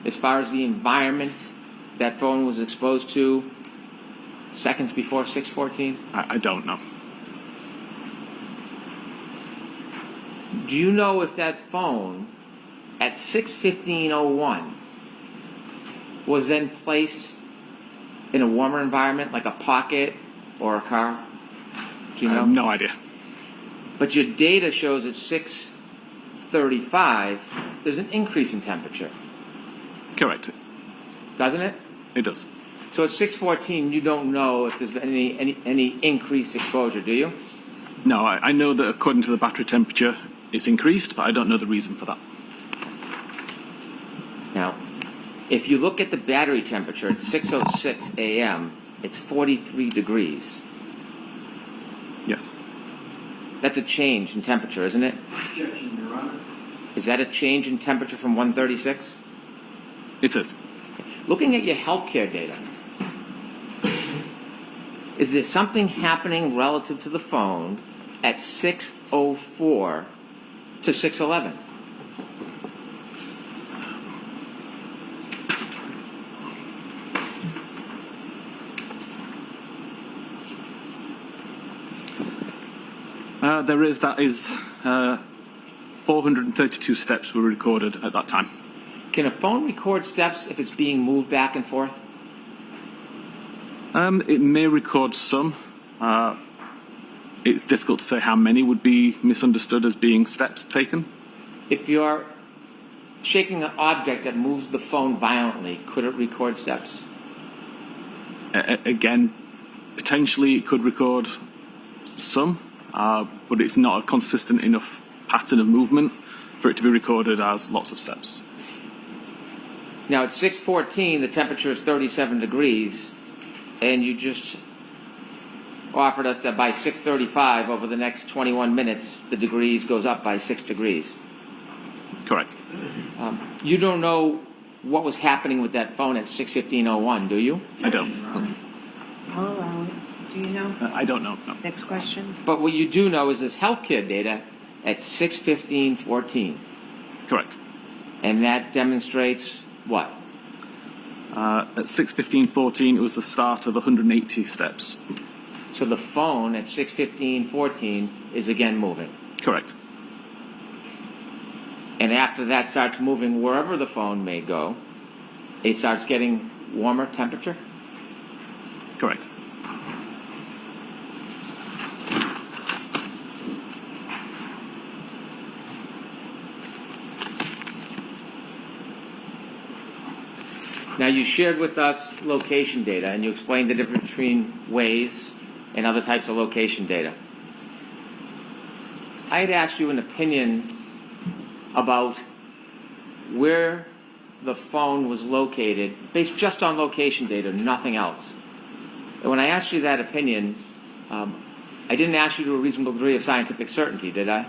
as far as the environment that phone was exposed to seconds before 6:14? I don't know. Do you know if that phone at 6:15:01 was then placed in a warmer environment like a pocket or a car? Do you I know? have no idea. But your data shows at 6:35 there's an increase in temperature, Correct. doesn't it? It does. So at 6:14 you don't know if there's been any increased exposure, do you? No, I know that according to the battery temperature, it's increased, but I don't know the reason for that. Now, if you look at the battery temperature at 6:06 a.m., it's 43 degrees. Yes. That's a change in temperature, isn't it? Objection, Your Honor. Is that a change in temperature from 136? It is. Looking at your healthcare data, is there something happening relative to the phone at 6:04 to 6:11? There is. That is 432 steps were recorded at that time. Can a phone record steps if it's being moved back and forth? It may record some. It's difficult to say how many would be misunderstood as being steps taken. If you're shaking an object that moves the phone violently, could it record steps? Again, potentially it could record some, but it's not a consistent enough pattern of movement for it to be recorded as lots of steps. Now at 6:14, the temperature is 37 degrees, and you just offered us that by 6:35, over the next 21 minutes, the degrees goes up by 6 degrees. Correct. You don't know what was happening with that phone at 6:15:01, do you? I don't. I'll allow it. Do you know? I don't know. No. Next question. But what you do know is this healthcare data at 6:15:14, Correct. and that demonstrates what? At 6:15:14, it was the start of 180 steps. So the phone at 6:15:14 is again moving. Correct. And after that starts moving wherever the phone may go, it starts getting warmer temperature. Correct. Now, you shared with us location data, and you explained the difference between Waze and other types of location data. I had asked you an opinion about where the phone was located based just on location data, nothing else. And when I asked you that opinion, I didn't ask you to a reasonable degree of scientific certainty, did I?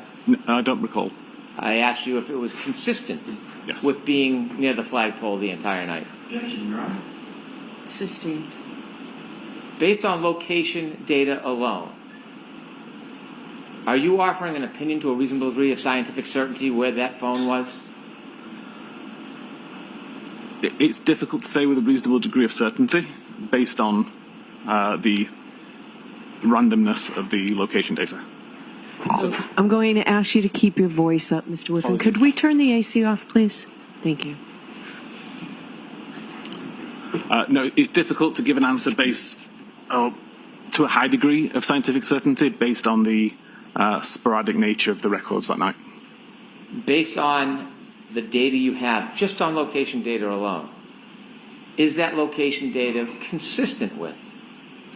I don't recall. I asked you if it was consistent Yes. with being near the flagpole the entire night. Objection, Your Honor. Sustained. Based on location data alone, are you offering an opinion to a reasonable degree of scientific certainty where that phone was? It's difficult to say with a reasonable degree of certainty based on the randomness of the location data. I'm going to ask you to keep your voice up, Mr. Whiffin. Could we turn the AC off, please? Thank you. No, it's difficult to give an answer based to a high degree of scientific certainty based on the sporadic nature of the records that night. Based on the data you have, just on location data alone, is that location data consistent with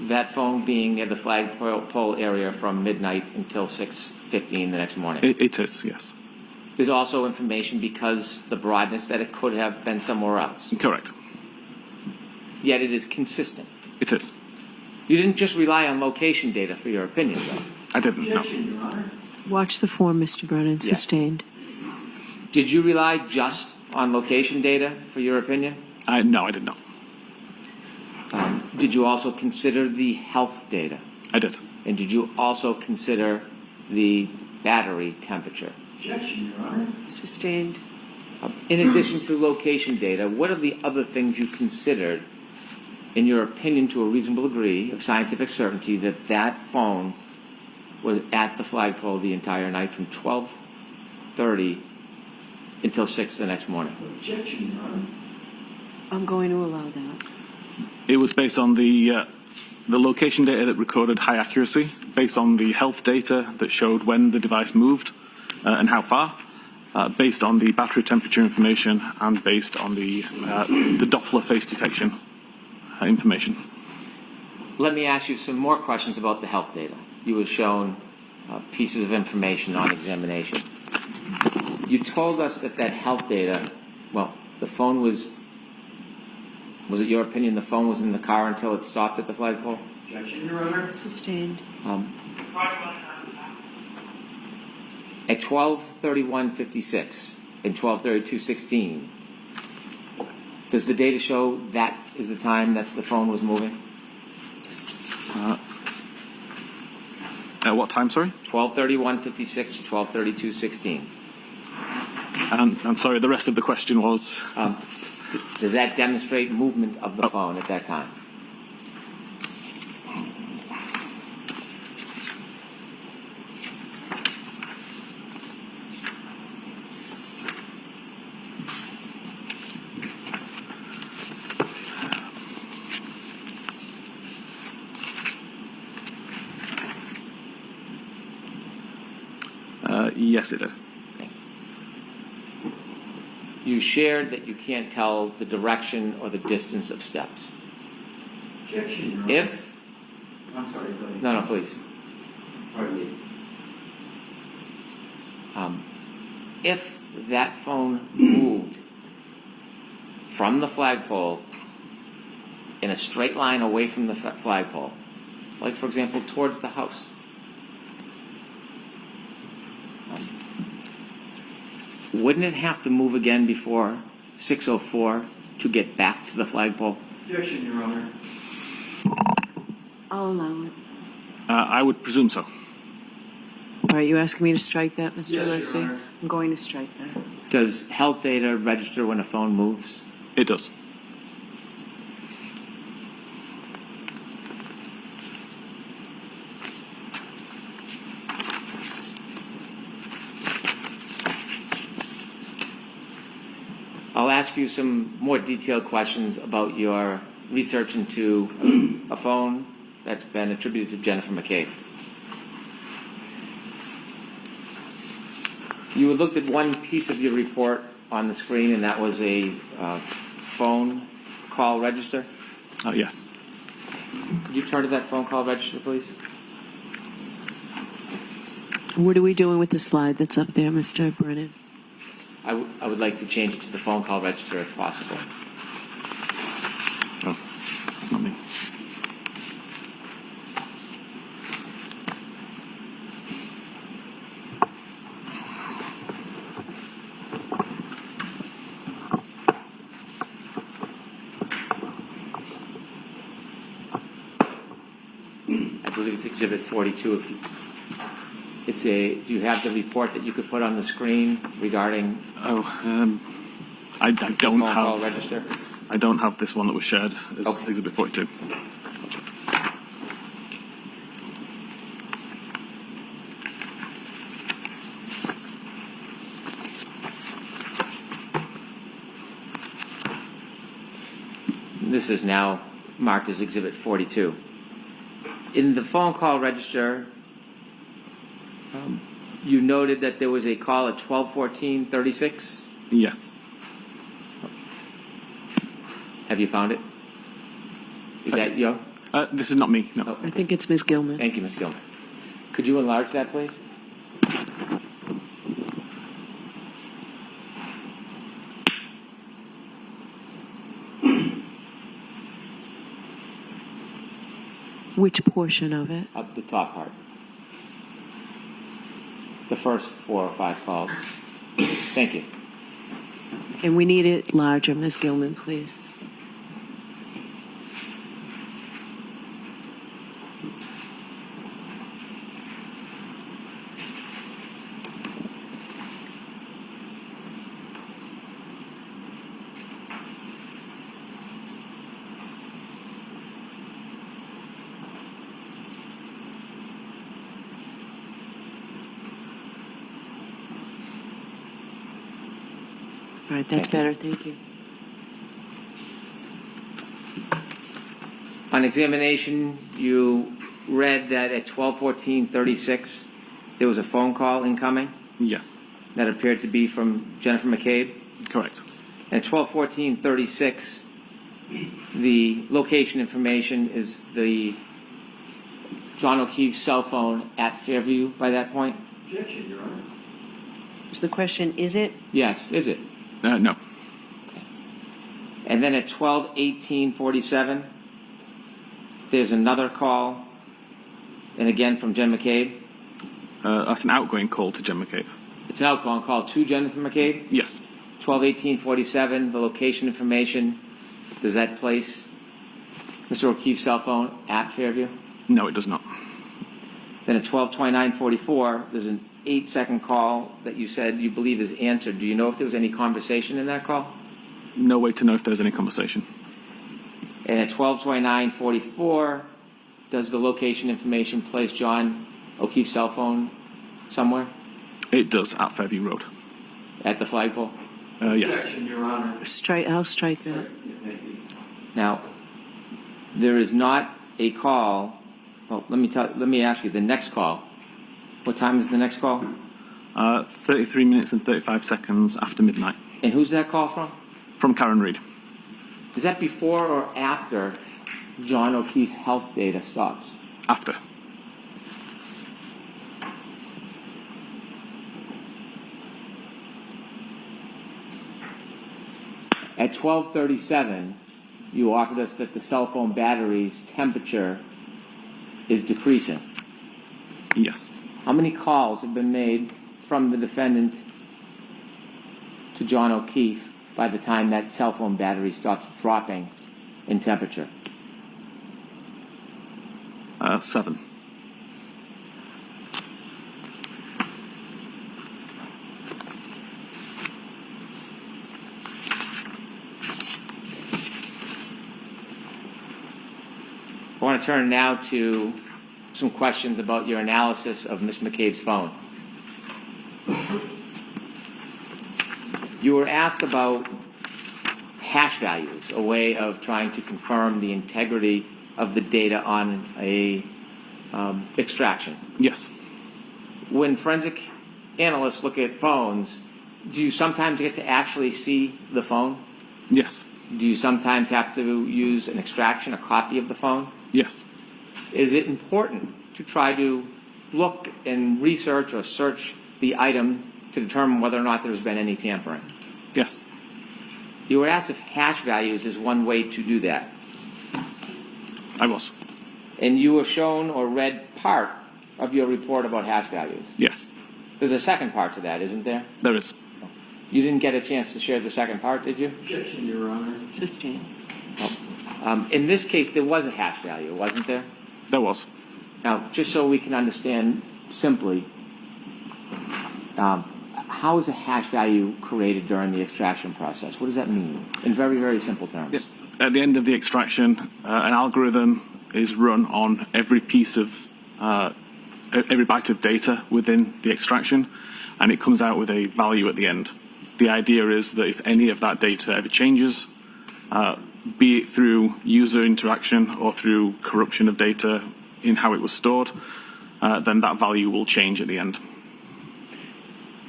that phone being near the flagpole area from midnight until 6:15 the next morning? It is, yes. There's also information because the broadness that it could have been somewhere else. Correct. Yet it is consistent. It is. You didn't just rely on location data for your opinion, though. I didn't know. Objection, Your Honor. Watch the form, Mr. Brennan. Sustained. Did you rely just on location data for your opinion? No, I did not. Did you also consider the health data? I did. And did you also consider the battery temperature? Objection, Your Honor. Sustained. In addition to location data, what are the other things you considered, in your opinion, to a reasonable degree of scientific certainty that that phone was at the flagpole the entire night from 12:30 until 6 the next morning? Objection, Your Honor. I'm going to allow that. It was based on the location data that recorded high accuracy, based on the health data that showed when the device moved and how far, based on the battery temperature information, and based on the Doppler face detection information. Let me ask you some more questions about the health data. You were shown pieces of information on examination. You told us that health data, well, the phone was it your opinion the phone was in the car until it stopped at the flagpole? Objection, Your Honor. Sustained. At 12:31:56 and 12:32:16, does the data show that is the time that the phone was moving? At what time, sorry? 12:31:56 to 12:32:16. And sorry, the rest of the question was? Does that demonstrate movement of the phone at that time? Yes, it did. You shared that you can't tell the direction or the distance of steps. Objection, Your Honor. If, I'm sorry, go ahead. no, please. Pardon me. If that phone moved from the flagpole in a straight line away from the flagpole, like, for example, towards the house, wouldn't it have to move again before 6:04 to get back to the flagpole? Objection, Your Honor. I'll allow it. I would presume so. All right, you asking me to strike that, Mr. Yes, Your Leslie? Honor. I'm going to strike that. Does health data register when a phone moves? It does. I'll ask you some more detailed questions about your research into a phone that's been attributed to Jennifer McCabe. You looked at one piece of your report on the screen, and that was a phone call register. Oh, yes. Could you turn to that phone call register, please? What are we doing with the slide that's up there, Mr. Brennan? I would like to change it to the phone call register if possible. Oh, it's not me. I believe it's Exhibit 42. If you, it's a. Do you have the report that you could put on the screen regarding Oh, I the don't phone call have. register? I don't have this one that was shared as Okay. Exhibit 42. This is now marked as Exhibit 42. In the phone call register, you noted that there was a call at 12:14:36. Yes. Have you found it? Is that you? This is not me. No. Oh, I think it's Ms. Gilman. thank you, Ms. Gilman. Could you enlarge that, please? Which portion of it? Up the top part. The first 4 or 5 calls. Thank you. And we need it larger, Ms. Gilman, please. All right, that's Thank you. better, thank you. On examination, you read that at 12:14:36, there was a phone call incoming Yes. that appeared to be from Jennifer McCabe. Correct. At 12:14:36, the location information is the John O'Keefe's cell phone at Fairview by that point? Objection, Your Honor. Is the question, is it? Yes, is it? No. And then at 12:18:47, there's another call, and again from Jen McCabe. That's an outgoing call to Jen McCabe. It's an outgoing call to Jennifer McCabe. Yes. 12:18:47, the location information, does that place Mr. O'Keefe's cell phone at Fairview? No, it does not. Then at 12:29:44, there's an 8-second call that you said you believe is answered. Do you know if there was any conversation in that call? No way to know if there's any conversation. And at 12:29:44, does the location information place John O'Keefe's cell phone somewhere It does at Fairview Road. at the flagpole? Yes. Objection, Your Honor. I'll strike that. Thank you. Now, there is not a call. Well, let me ask you the next call. What time is the next call? 33 minutes and 35 seconds after midnight. And who's that call from? From Karen Reed. Is that before or after John O'Keefe's health data stops? After. At 12:37, you offered us that the cell phone battery's temperature is decreasing. Yes. How many calls have been made from the defendant to John O'Keefe by the time that cell phone battery stops dropping in temperature? 7. I want to turn now to some questions about your analysis of Ms. McCabe's phone. You were asked about hash values, a way of trying to confirm the integrity of the data on a extraction. Yes. When forensic analysts look at phones, do you sometimes get to actually see the phone? Yes. Do you sometimes have to use an extraction, a copy of the phone? Yes. Is it important to try to look and research or search the item to determine whether or not there's been any tampering? Yes. You were asked if hash values is one way to do that. I was. And you have shown or read part of your report about hash values. Yes. There's a second part to that, isn't there? There is. You didn't get a chance to share the second part, did you? Objection, Your Honor. Sustained. In this case, there was a hash value, wasn't there? There was. Now, just so we can understand simply, how is a hash value created during the extraction process? What does that mean in very, very simple terms? At the end of the extraction, an algorithm is run on every piece of, every byte of data within the extraction, and it comes out with a value at the end. The idea is that if any of that data ever changes, be it through user interaction or through corruption of data in how it was stored, then that value will change at the end.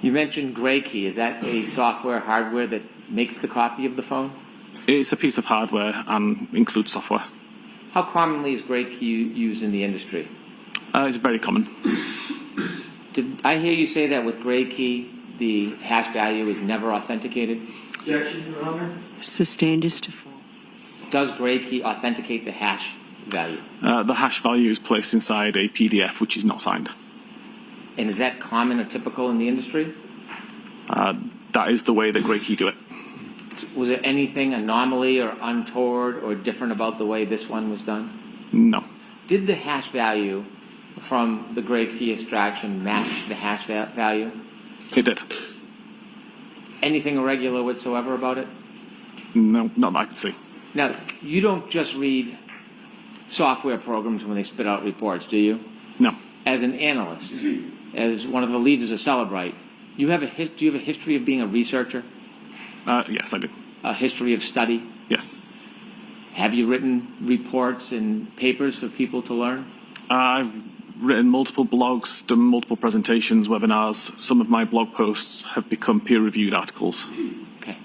You mentioned Gray Key. Is that a software, hardware that makes the copy of the phone? It's a piece of hardware and includes software. How commonly is Gray Key used in the industry? It's very common. Did I hear you say that with Gray Key, the hash value is never authenticated? Objection, Your Honor. Sustained is to fall. Does Gray Key authenticate the hash value? The hash value is placed inside a PDF which is not signed. And is that common or typical in the industry? That is the way that Gray Key do it. Was there anything anomaly or untoward or different about the way this one was done? No. Did the hash value from the Gray Key extraction match the hash value? It did. Anything irregular whatsoever about it? No, not that I can see. Now, you don't just read software programs when they spit out reports, do you? No. As an analyst, as one of the leaders of Cellebrite, do you have a history of being a researcher? Yes, I do. A history of study? Yes. Have you written reports and papers for people to learn? I've written multiple blogs, done multiple presentations, webinars. Some of my blog posts have become peer-reviewed articles. Okay.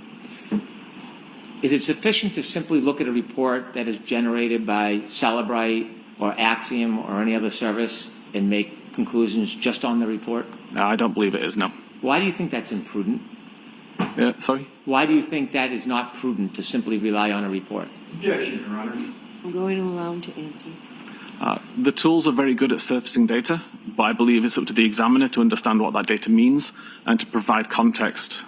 Is it sufficient to simply look at a report that is generated by Cellebrite or Axiom or any other service and make conclusions just on the report? I don't believe it is, no. Why do you think that's imprudent? Sorry? Why do you think that is not prudent to simply rely on a report? Objection, Your Honor. I'm going to allow him to answer. The tools are very good at surfacing data, but I believe it's up to the examiner to understand what that data means and to provide context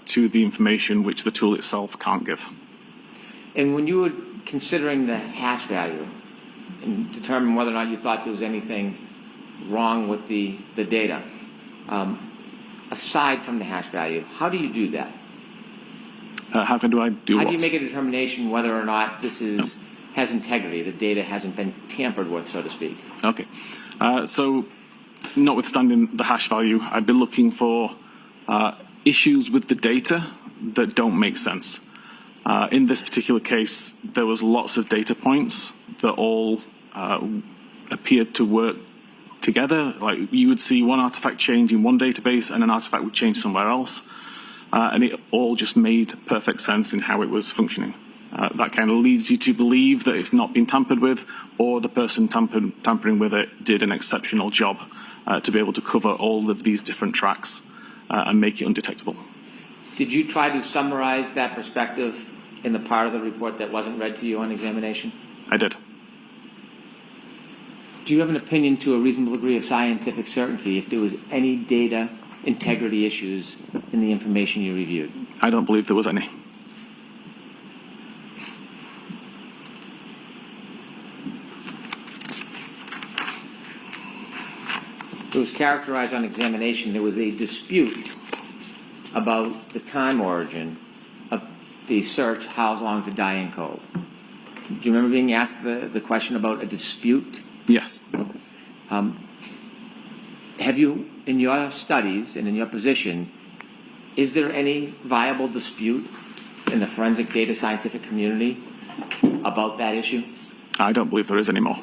to the information which the tool itself can't give. And when you were considering the hash value and determining whether or not you thought there was anything wrong with the data, aside from the hash value, how do you do that? How do I do How what? do you make a determination whether or not this has integrity, the data hasn't been tampered with, so to speak? Okay. So, notwithstanding the hash value, I'd be looking for issues with the data that don't make sense. In this particular case, there was lots of data points that all appeared to work together. Like you would see one artifact change in one database and an artifact would change somewhere else. And it all just made perfect sense in how it was functioning. That kind of leads you to believe that it's not been tampered with, or the person tampering with it did an exceptional job to be able to cover all of these different tracks and make it undetectable. Did you try to summarize that perspective in the part of the report that wasn't read to you on examination? I did. Do you have an opinion to a reasonable degree of scientific certainty if there was any data integrity issues in the information you reviewed? I don't believe there was any. characterized on examination, there was a dispute about the time origin of the search, how long to die in cold. Do you remember being asked the question about a dispute? Yes. Have you, in your studies and in your position, is there any viable dispute in the forensic data scientific community about that issue? I don't believe there is anymore.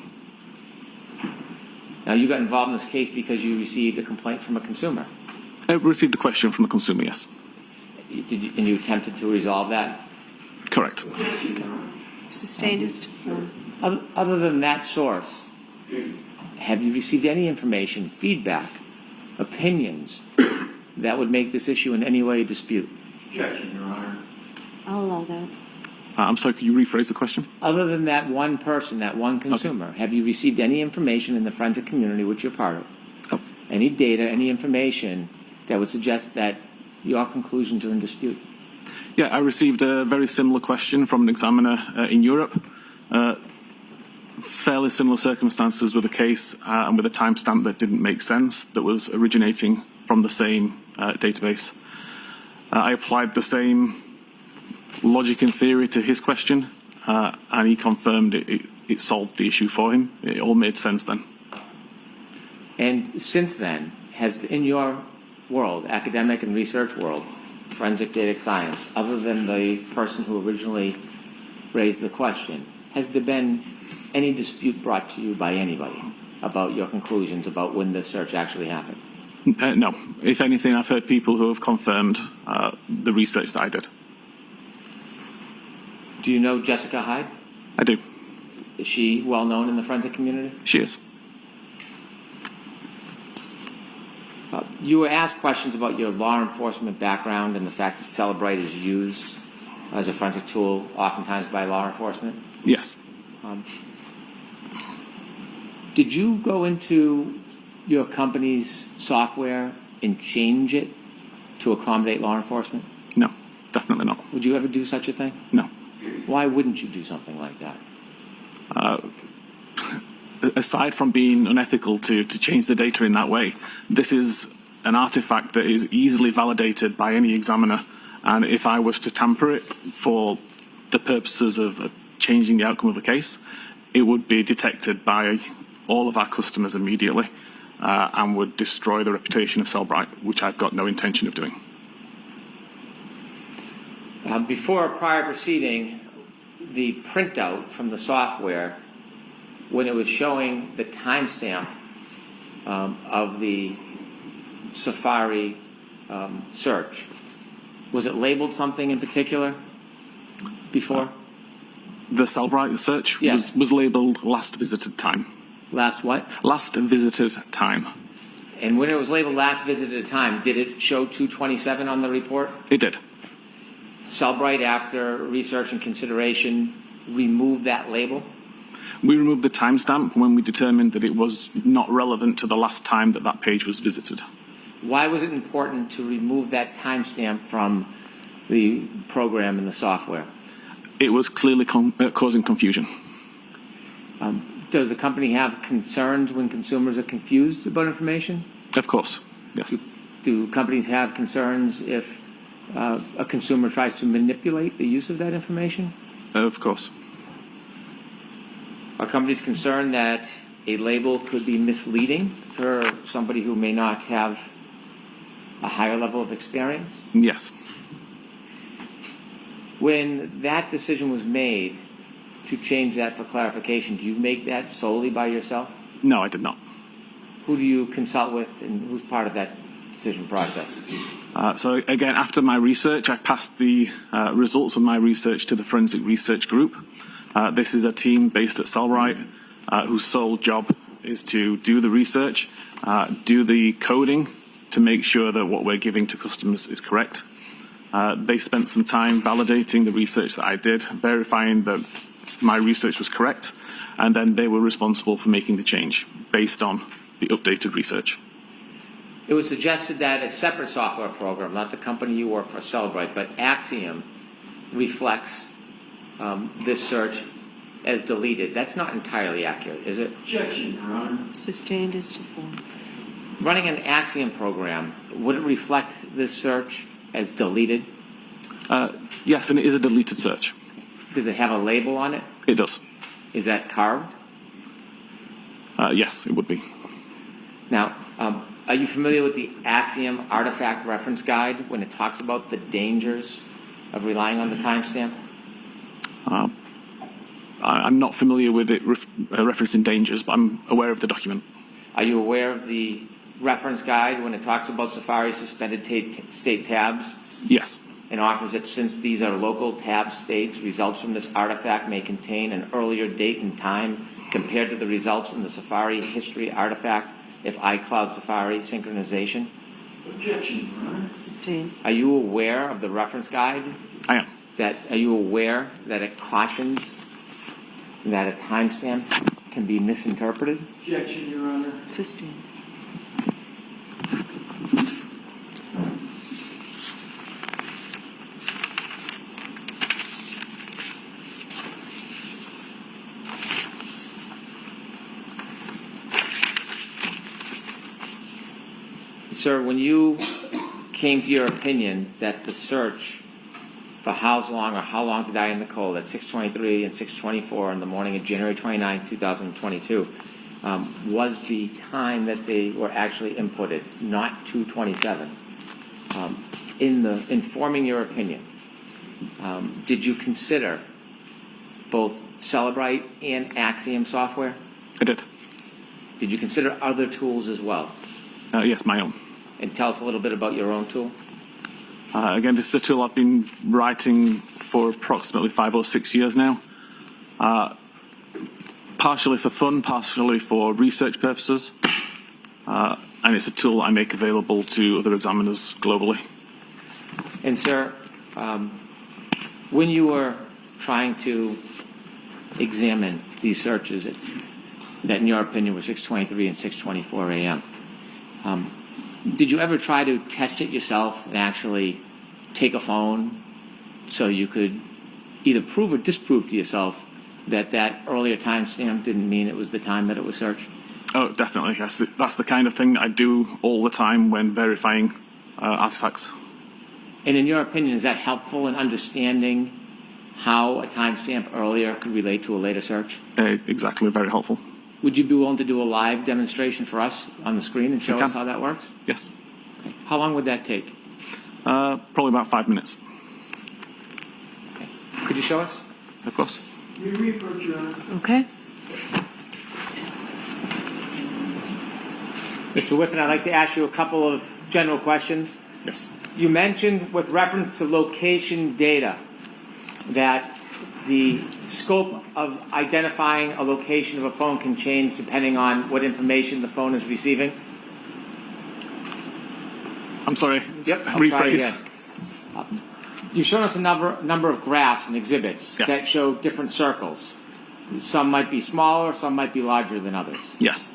Now, you got involved in this case because you received a complaint from a consumer. I received a question from a consumer, yes. And you attempted to resolve that? Correct. Sustained as to form. Other than that source, have you received any information, feedback, opinions that would make this issue in any way a dispute? Objection, Your Honor. I'll allow that. I'm sorry, could you rephrase the question? Other than that one person, that one consumer, have you received any information in the forensic community which you're part of? Oh. Any data, any information that would suggest that your conclusions are in dispute? Yeah, I received a very similar question from an examiner in Europe. Fairly similar circumstances with a case and with a timestamp that didn't make sense, that was originating from the same database. I applied the same logic and theory to his question, and he confirmed it solved the issue for him. It all made sense then. And since then, has in your world, academic and research world, forensic data science, other than the person who originally raised the question, has there been any dispute brought to you by anybody about your conclusions about when this search actually happened? No. If anything, I've heard people who have confirmed the research that I did. Do you know Jessica Hyde? I do. Is she well known in the forensic community? She is. You were asked questions about your law enforcement background and the fact that Cellebrite is used as a forensic tool oftentimes by law enforcement. Yes. Did you go into your company's software and change it to accommodate law enforcement? No, definitely not. Would you ever do such a thing? No. Why wouldn't you do something like that? Aside from being unethical to change the data in that way, this is an artifact that is easily validated by any examiner. And if I was to tamper it for the purposes of changing the outcome of a case, it would be detected by all of our customers immediately and would destroy the reputation of Cellebrite, which I've got no intention of doing. Before a prior proceeding, the printout from the software, when it was showing the timestamp of the Safari search, was it labeled something in particular before? The Cellebrite search Yes. was labeled last visited time. Last what? Last visited time. And when it was labeled last visited time, did it show 227 on the report? It did. Cellebrite, after research and consideration, removed that label? We removed the timestamp when we determined that it was not relevant to the last time that that page was visited. Why was it important to remove that timestamp from the program and the software? It was clearly causing confusion. Does the company have concerns when consumers are confused about information? Of course, yes. Do companies have concerns if a consumer tries to manipulate the use of that information? Of course. Are companies concerned that a label could be misleading for somebody who may not have a higher level of experience? Yes. When that decision was made to change that for clarification, do you make that solely by yourself? No, I did not. Who do you consult with and who's part of that decision process? So again, after my research, I passed the results of my research to the Forensic Research Group. This is a team based at Cellebrite whose sole job is to do the research, do the coding to make sure that what we're giving to customers is correct. They spent some time validating the research that I did, verifying that my research was correct, and then they were responsible for making the change based on the updated research. It was suggested that a separate software program, not the company you work for, Cellebrite, but Axiom, reflects this search as deleted. That's not entirely accurate, is it? Objection, Your Honor. Sustained as to form. Running an Axiom program, would it reflect this search as deleted? Yes, and it is a deleted search. Does it have a label on it? It does. Is that carved? Yes, it would be. Now, are you familiar with the Axiom Artifact Reference Guide when it talks about the dangers of relying on the timestamp? I'm not familiar with it referencing dangers, but I'm aware of the document. Are you aware of the reference guide when it talks about Safari suspended state tabs Yes. and offers that since these are local tab states, results from this artifact may contain an earlier date and time compared to the results in the Safari history artifact if iCloud Safari synchronization? Objection, Your Honor. Sustained. Are you aware of the reference guide? I am. Are you aware that it cautions that a timestamp can be misinterpreted? Objection, Your Honor. Sustained. Sir, when you came to your opinion that the search for how long to die in the cold at 6:23 and 6:24 in the morning of January 29, 2022, was the time that they were actually inputted, not 2:27. In forming your opinion, did you consider both Cellebrite and Axiom software? I did. Did you consider other tools as well? Yes, my own. And tell us a little bit about your own tool. Again, this is a tool I've been writing for approximately 5 or 6 years now. Partially for fun, partially for research purposes. And it's a tool I make available to other examiners globally. And sir, when you were trying to examine these searches that in your opinion were 6:23 and 6:24 a.m., did you ever try to test it yourself and actually take a phone so you could either prove or disprove to yourself that that earlier timestamp didn't mean it was the time that it was searched? Oh, definitely. Yes, that's the kind of thing I do all the time when verifying artifacts. And in your opinion, is that helpful in understanding how a timestamp earlier could relate to a later search? Exactly, very helpful. Would you be willing to do a live demonstration for us on the screen and show us how that works? Yes. Okay. How long would that take? Probably about 5 minutes. Okay. Could you show us? Of course. You reapproach, Your Honor. Okay. Mr. Whiffin, I'd like to ask you a couple of general questions. Yes. You mentioned with reference to location data that the scope of identifying a location of a phone can change depending on what information the phone is receiving. I'm sorry. Yep. I'll try Rephrase. again. You've shown us a number of graphs and exhibits Yes. that show different circles. Some might be smaller, some might be larger than others. Yes.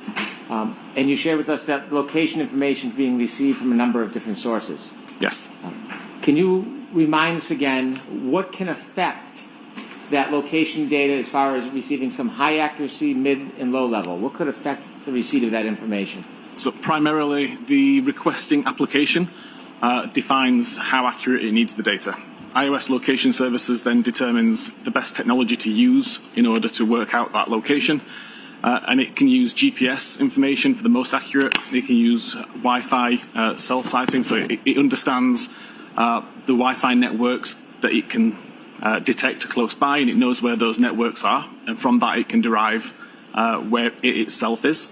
And you shared with us that location information is being received from a number of different sources. Yes. Can you remind us again what can affect that location data as far as receiving some high accuracy, mid, and low level? What could affect the receipt of that information? So primarily, the requesting application defines how accurate it needs the data. iOS Location Services then determines the best technology to use in order to work out that location. And it can use GPS information for the most accurate. It can use Wi-Fi cell sighting, so it understands the Wi-Fi networks that it can detect close by, and it knows where those networks are. And from that, it can derive where it itself is.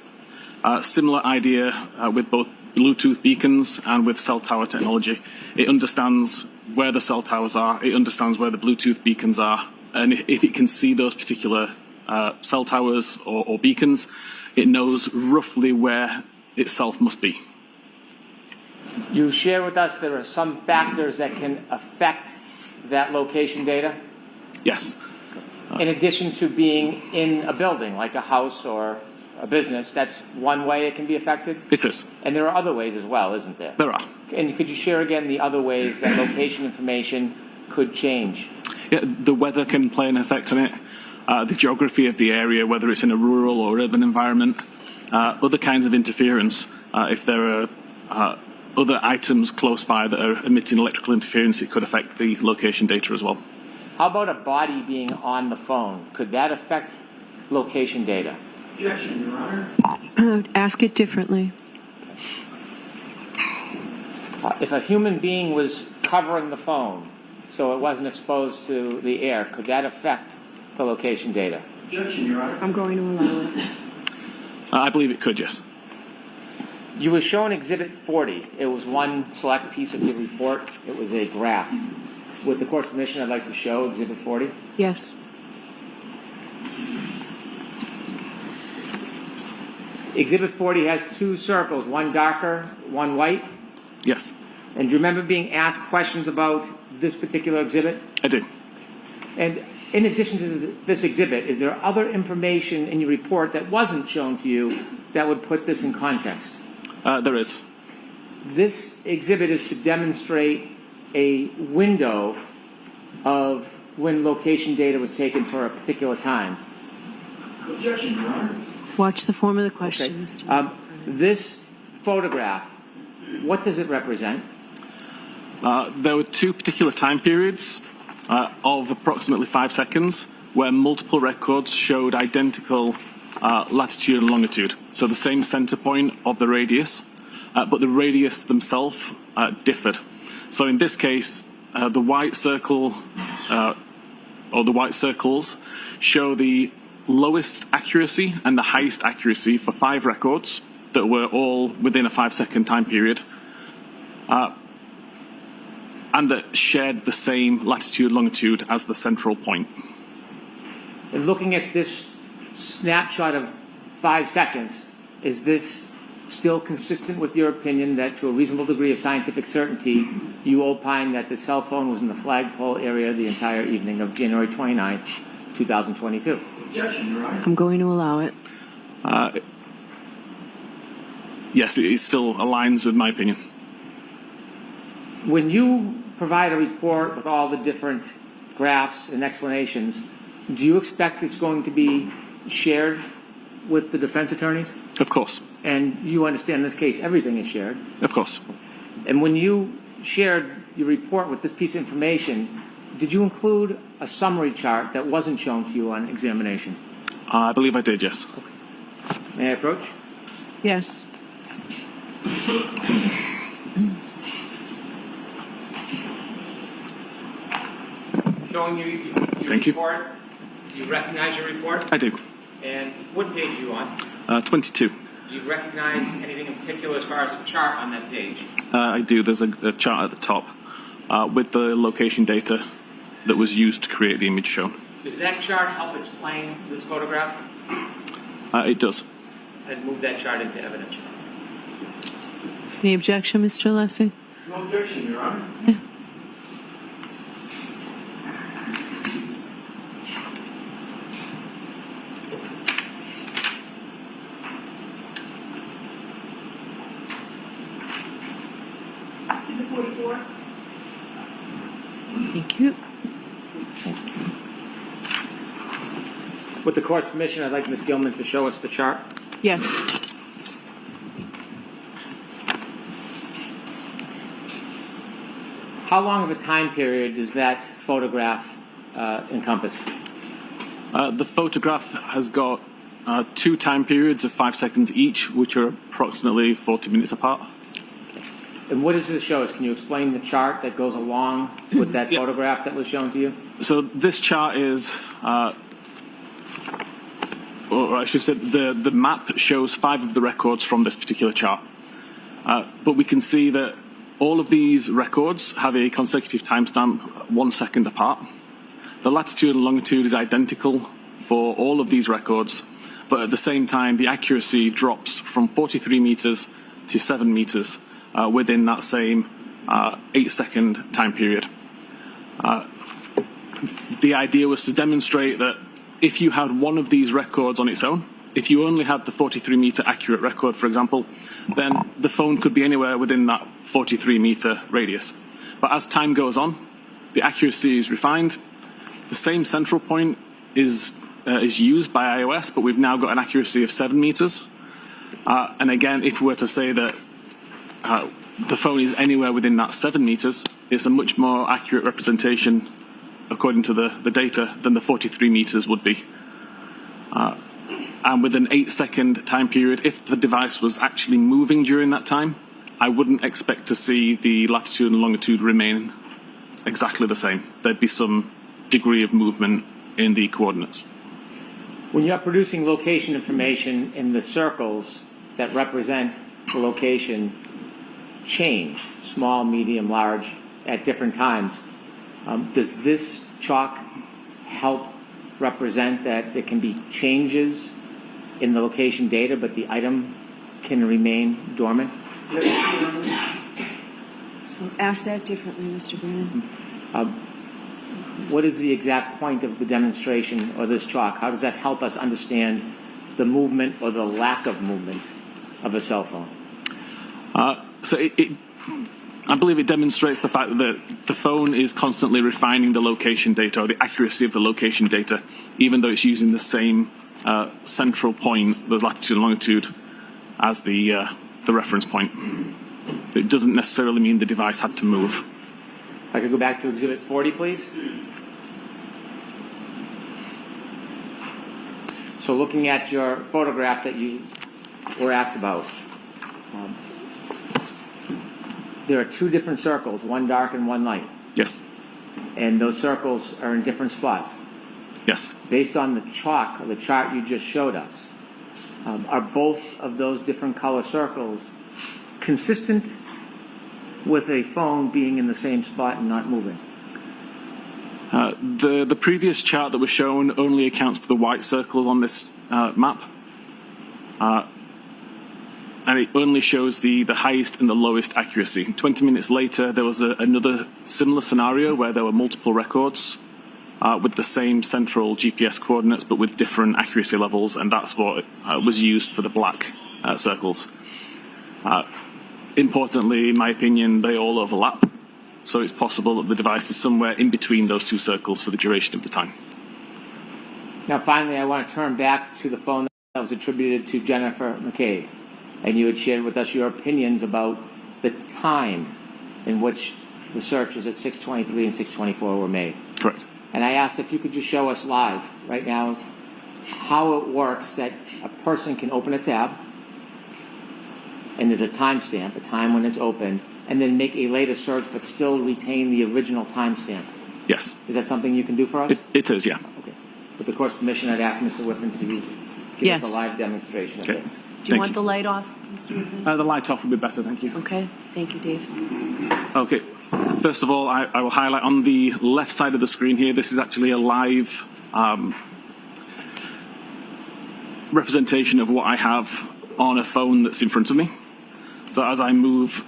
Similar idea with both Bluetooth beacons and with cell tower technology. It understands where the cell towers are, it understands where the Bluetooth beacons are, and if it can see those particular cell towers or beacons, it knows roughly where itself must be. You share with us there are some factors that can affect that location data, Yes. in addition to being in a building, like a house or a business. That's one way it can be affected. It is. And there are other ways as well, isn't there? There are. And could you share again the other ways that location information could change? Yeah, the weather can play an effect on it. The geography of the area, whether it's in a rural or urban environment, other kinds of interference. if there are other items close by that are emitting electrical interference, it could affect the location data as well. How about a body being on the phone? Could that affect location data? Objection, Your Honor. Ask it differently. If a human being was covering the phone so it wasn't exposed to the air, could that affect the location data? Objection, Your Honor. I'm going to allow it. I believe it could, yes. You were shown Exhibit 40. It was one select piece of your report. It was a graph. With the court's permission, I'd like to show Exhibit 40. Yes. Exhibit 40 has two circles, one darker, one white. Yes, And do you remember being asked questions about this particular exhibit? I do. And in addition to this exhibit, is there other information in your report that wasn't shown to you that would put this in context? There is. This exhibit is to demonstrate a window of when location data was taken for a particular time. Objection, Your Honor. Watch the form of the question. Mr. This photograph, what does it represent? There were two particular time periods of approximately 5 seconds where multiple records showed identical latitude and longitude. So the same center point of the radius, but the radius themselves differed. So in this case, the white circle or the white circles show the lowest accuracy and the highest accuracy for 5 records that were all within a 5-second time period. And that shared the same latitude longitude as the central point. And looking at this snapshot of 5 seconds, is this still consistent with your opinion that to a reasonable degree of scientific certainty, you opine that the cell phone was in the flagpole area the entire evening of January 29th, 2022? Objection, Your Honor. I'm going to allow it. Yes, it still aligns with my opinion. When you provide a report with all the different graphs and explanations, do you expect it's going to be shared with the defense attorneys? Of course. And you understand in this case everything is shared. Of course. And when you shared your report with this piece of information, did you include a summary chart that wasn't shown to you on examination? I believe I did, yes. May I approach? Yes. Showing you your Thank you. report. Do you recognize your report? I do. And what page are you on? 22. Do you recognize anything in particular as far as a chart on that page? I do. There's a chart at the top with the location data that was used to create the image shown. Does that chart help explain this photograph? It does. And move that chart into evidence. Any objection, Mr. Alessi? No objection, Your Honor. Exhibit 44. Thank you. With the court's permission, I'd like Ms. Gilman to show us the chart. Yes. How long of a time period does that photograph encompass? The photograph has got 2 time periods of 5 seconds each, which are approximately 40 minutes apart. And what does this show us? Can you explain the chart that goes along with that Yeah. photograph that was shown to you? So this chart is, or I should say, the map shows 5 of the records from this particular chart. But we can see that all of these records have a consecutive timestamp 1 second apart. The latitude and longitude is identical for all of these records, but at the same time, the accuracy drops from 43 meters to 7 meters within that same 8-second time period. The idea was to demonstrate that if you had one of these records on its own, if you only had the 43-meter accurate record, for example, then the phone could be anywhere within that 43-meter radius. But as time goes on, the accuracy is refined. The same central point is used by iOS, but we've now got an accuracy of 7 meters. And again, if we were to say that the phone is anywhere within that 7 meters, it's a much more accurate representation, according to the data, than the 43 meters would be. And with an 8-second time period, if the device was actually moving during that time, I wouldn't expect to see the latitude and longitude remain exactly the same. There'd be some degree of movement in the coordinates. When you're producing location information in the circles that represent the location change, small, medium, large, at different times, does this chalk help represent that there can be changes in the location data, but the item can remain dormant? So ask that differently, Mr. Brennan. What is the exact point of the demonstration or this chalk? How does that help us understand the movement or the lack of movement of a cell phone? I believe it demonstrates the fact that the phone is constantly refining the location data or the accuracy of the location data, even though it's using the same central point, the latitude and longitude, as the reference point. It doesn't necessarily mean the device had to move. If I could go back to Exhibit 40, please. So looking at your photograph that you were asked about, there are two different circles, one dark and one light. Yes. And those circles are in different spots. Yes. Based on the chalk, the chart you just showed us, are both of those different color circles consistent with a phone being in the same spot and not moving? The previous chart that was shown only accounts for the white circles on this map. And it only shows the highest and the lowest accuracy. 20 minutes later, there was another similar scenario where there were multiple records with the same central GPS coordinates, but with different accuracy levels, and that's what was used for the black circles. Importantly, in my opinion, they all overlap, so it's possible that the device is somewhere in between those two circles for the duration of the time. Now, finally, I want to turn back to the phone that was attributed to Jennifer McCabe. And you had shared with us your opinions about the time in which the searches at 623 and 624 were made. Correct. And I asked if you could just show us live right now how it works that a person can open a tab and there's a timestamp, a time when it's open, and then make a later search but still retain the original timestamp. Yes. Is that something you can do for us? It is, yeah. Okay. With the court's permission, I'd ask Mr. Whiffin to give Yes. us a live demonstration of Okay. this. Do you want the light off, Mr. Whiffin? The light off would be better, thank you. Okay, thank you, Dave. Okay. First of all, I will highlight on the left side of the screen here, this is actually a live representation of what I have on a phone that's in front of me. So as I move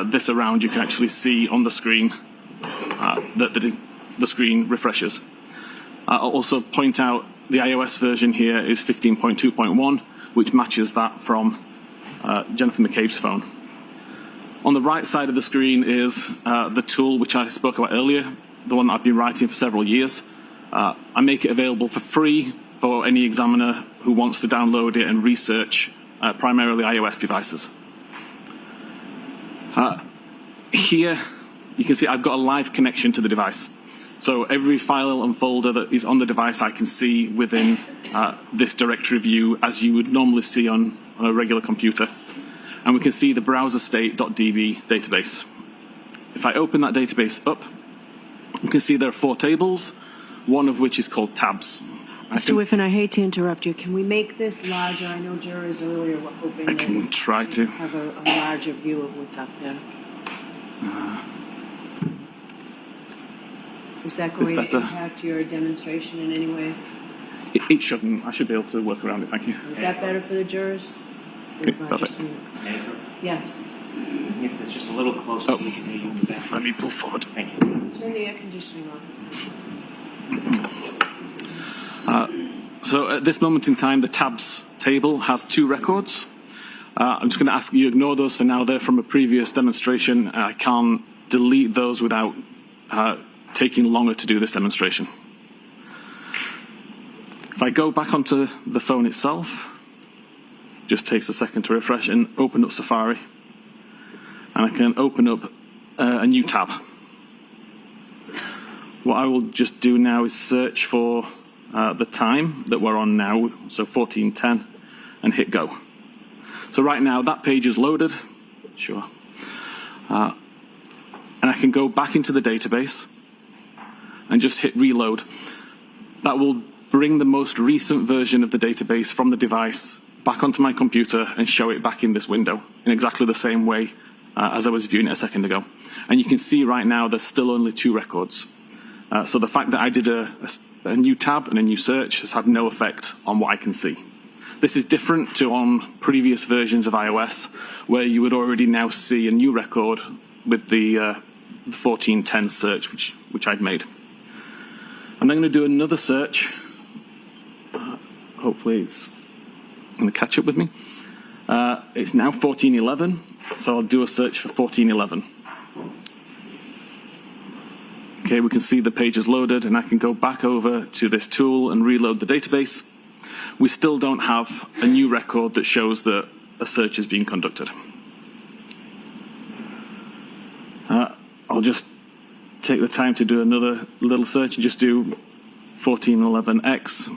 this around, you can actually see on the screen that the screen refreshes. I'll also point out the iOS version here is 15.2.1, which matches that from Jennifer McCabe's phone. On the right side of the screen is the tool which I spoke about earlier, the one that I've been writing for several years. I make it available for free for any examiner who wants to download it and research primarily iOS devices. Here, you can see I've got a live connection to the device. So every file and folder that is on the device I can see within this directory view as you would normally see on a regular computer. And we can see the browserstate.db database. If I open that database up, you can see there are 4 tables, one of which is called tabs. Mr. Whiffin, I hate to interrupt you. Can we make this larger? I know jurors earlier were hoping I can try to. have a larger view of what's up there. Is that going to better. impact your demonstration in any way? It shouldn't. I should be able to work around it, thank you. Is that better for the jurors? Okay, perfect. Yes. If it's just a little closer, Oh. we can maybe move that. Let me pull forward. Thank you. Turn the air conditioning off. So at this moment in time, the tabs table has 2 records. I'm just going to ask you to ignore those for now. They're from a previous demonstration. I can't delete those without taking longer to do this demonstration. If I go back onto the phone itself, just takes a second to refresh, and open up Safari. And I can open up a new tab. What I will just do now is search for the time that we're on now, so 14:10, and hit go. So right now that page is loaded. Sure. And I can go back into the database and just hit reload. That will bring the most recent version of the database from the device back onto my computer and show it back in this window in exactly the same way as I was viewing it a second ago. And you can see right now there's still only 2 records. So the fact that I did a new tab and a new search has had no effect on what I can see. This is different to on previous versions of iOS, where you would already now see a new record with the 1410 search, which I'd made. I'm then going to do another search. Hopefully it's going to catch up with me. It's now 1411, so I'll do a search for 1411. Okay, we can see the page is loaded, and I can go back over to this tool and reload the database. We still don't have a new record that shows that a search is being conducted. I'll just take the time to do another little search and just do 1411X.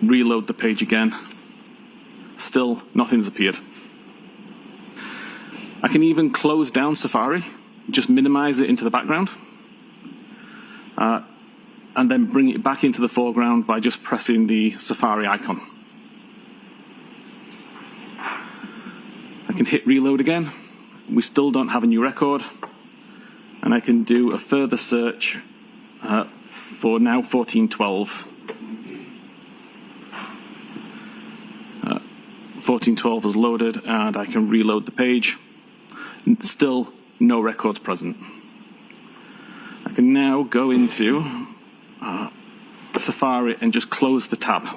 Reload the page again. Still, nothing's appeared. I can even close down Safari, just minimize it into the background, and then bring it back into the foreground by just pressing the Safari icon. I can hit reload again. We still don't have a new record, and I can do a further search for now 1412. 1412 is loaded, and I can reload the page. Still no records present. I can now go into Safari and just close the tab.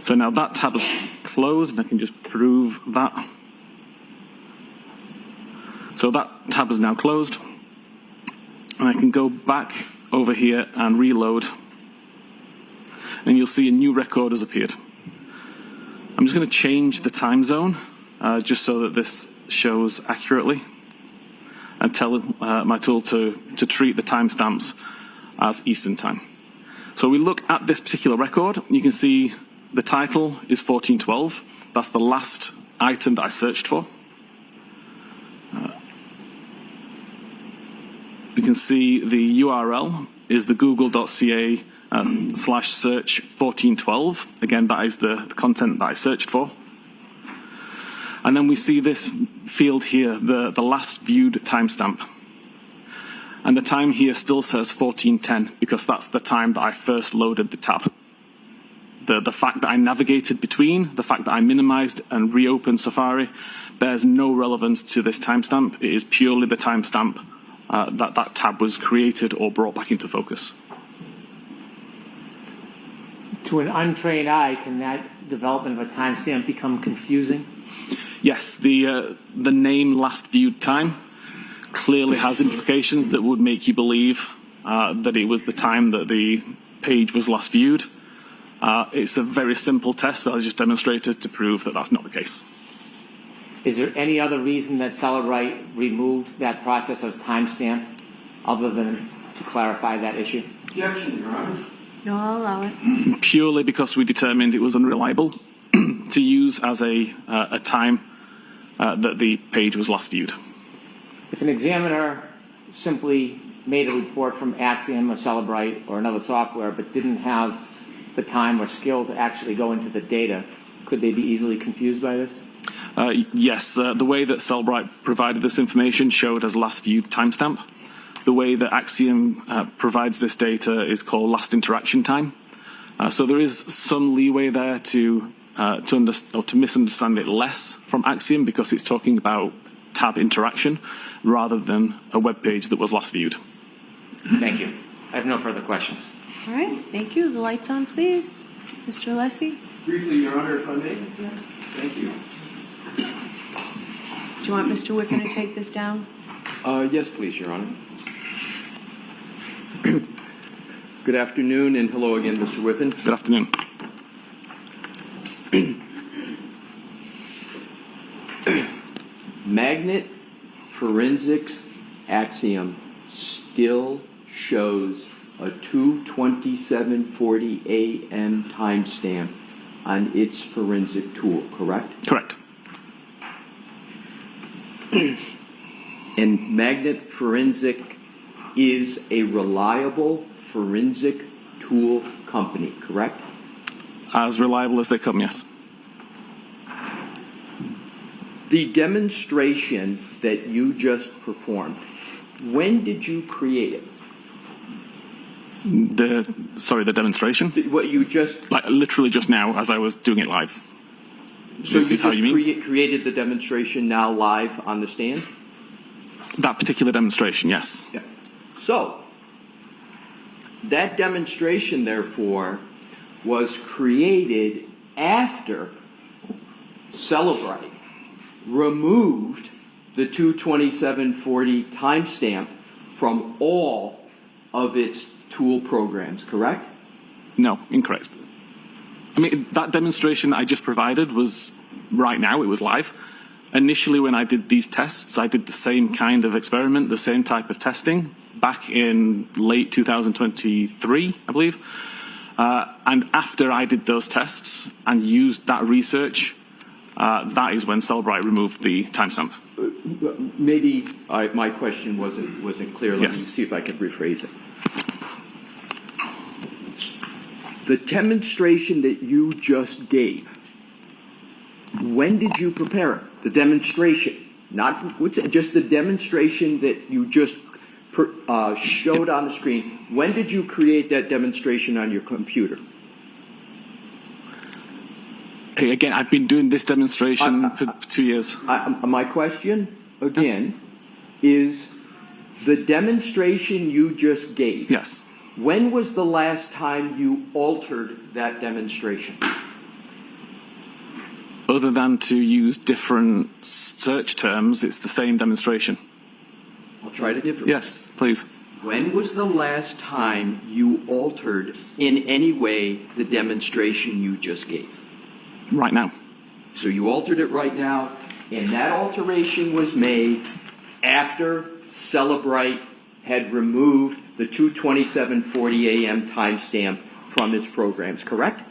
So now that tab is closed, and I can just prove that. So that tab is now closed, and I can go back over here and reload, and you'll see a new record has appeared. I'm just going to change the time zone just so that this shows accurately, and tell my tool to treat the timestamps as Eastern time. So we look at this particular record. You can see the title is 1412. That's the last item that I searched for. We can see the URL is the google.ca /search 1412. Again, that is the content that I searched for. And then we see this field here, the last viewed timestamp. And the time here still says 1410 because that's the time that I first loaded the tab. The fact that I navigated between, the fact that I minimized and reopened Safari bears no relevance to this timestamp. It is purely the timestamp that tab was created or brought back into focus. To an untrained eye, can that development of a timestamp become confusing? Yes, the name last viewed time clearly has implications that would make you believe that it was the time that the page was last viewed. It's a very simple test that I just demonstrated to prove that that's not the case. Is there any other reason that Cellebrite removed that process of timestamp other than to clarify that issue? Objection, Your Honor. No, I'll allow it. Purely because we determined it was unreliable to use as a time that the page was last viewed. If an examiner simply made a report from Axiom or Cellebrite or another software but didn't have the time or skill to actually go into the data, could they be easily confused by this? Yes, the way that Cellebrite provided this information showed as last viewed timestamp. The way that Axiom provides this data is called last interaction time. So there is some leeway there to misunderstand it less from Axiom because it's talking about tab interaction rather than a web page that was last viewed. Thank you. I have no further questions. All right, thank you. The lights on, please. Mr. Alessi? Briefly, Your Honor, if I may. Thank you. Do you want Mr. Whiffin to take this down? Yes, please, Your Honor. Good afternoon, and hello again, Mr. Whiffin. Good afternoon. Magnet forensics axiom still shows a 2:27:40 a.m. timestamp on its forensic tool, correct? Correct. And Magnet Forensic is a reliable forensic tool company, correct? As reliable as they come, yes. The demonstration that you just performed, when did you create it? The demonstration? What you just, Like literally just now as I was doing it live. so you Is how just you mean? created the demonstration now live on the stand? That particular demonstration, yes. Yeah. So, that demonstration, therefore, was created after Cellebrite removed the 2:27:40 timestamp from all of its tool programs, correct? No, incorrect. I mean, that demonstration that I just provided was right now, it was live. Initially, when I did these tests, I did the same kind of experiment, the same type of testing back in late 2023, I believe. And after I did those tests and used that research, that is when Cellebrite removed the timestamp. Maybe my question wasn't clear. Let me Yes. see if I can rephrase it. The demonstration that you just gave, when did you prepare it? The demonstration, just the demonstration that you just showed on the screen. When did you create that demonstration on your computer? Hey, again, I've been doing this demonstration for 2 years. My question, again, is the demonstration you just gave. Yes. When was the last time you altered that demonstration? Other than to use different search terms, it's the same demonstration. I'll try it differently. Yes, please. When was the last time you altered in any way the demonstration you just gave? Right now. So you altered it right now, and that alteration was made after Cellebrite had removed the 2:27:40 a.m. timestamp from its programs, correct?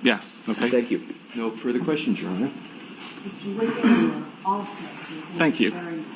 Yes, okay. Thank you. No further questions, Your Honor. Mr. Whiffin, you are all set, so Thank you. very much.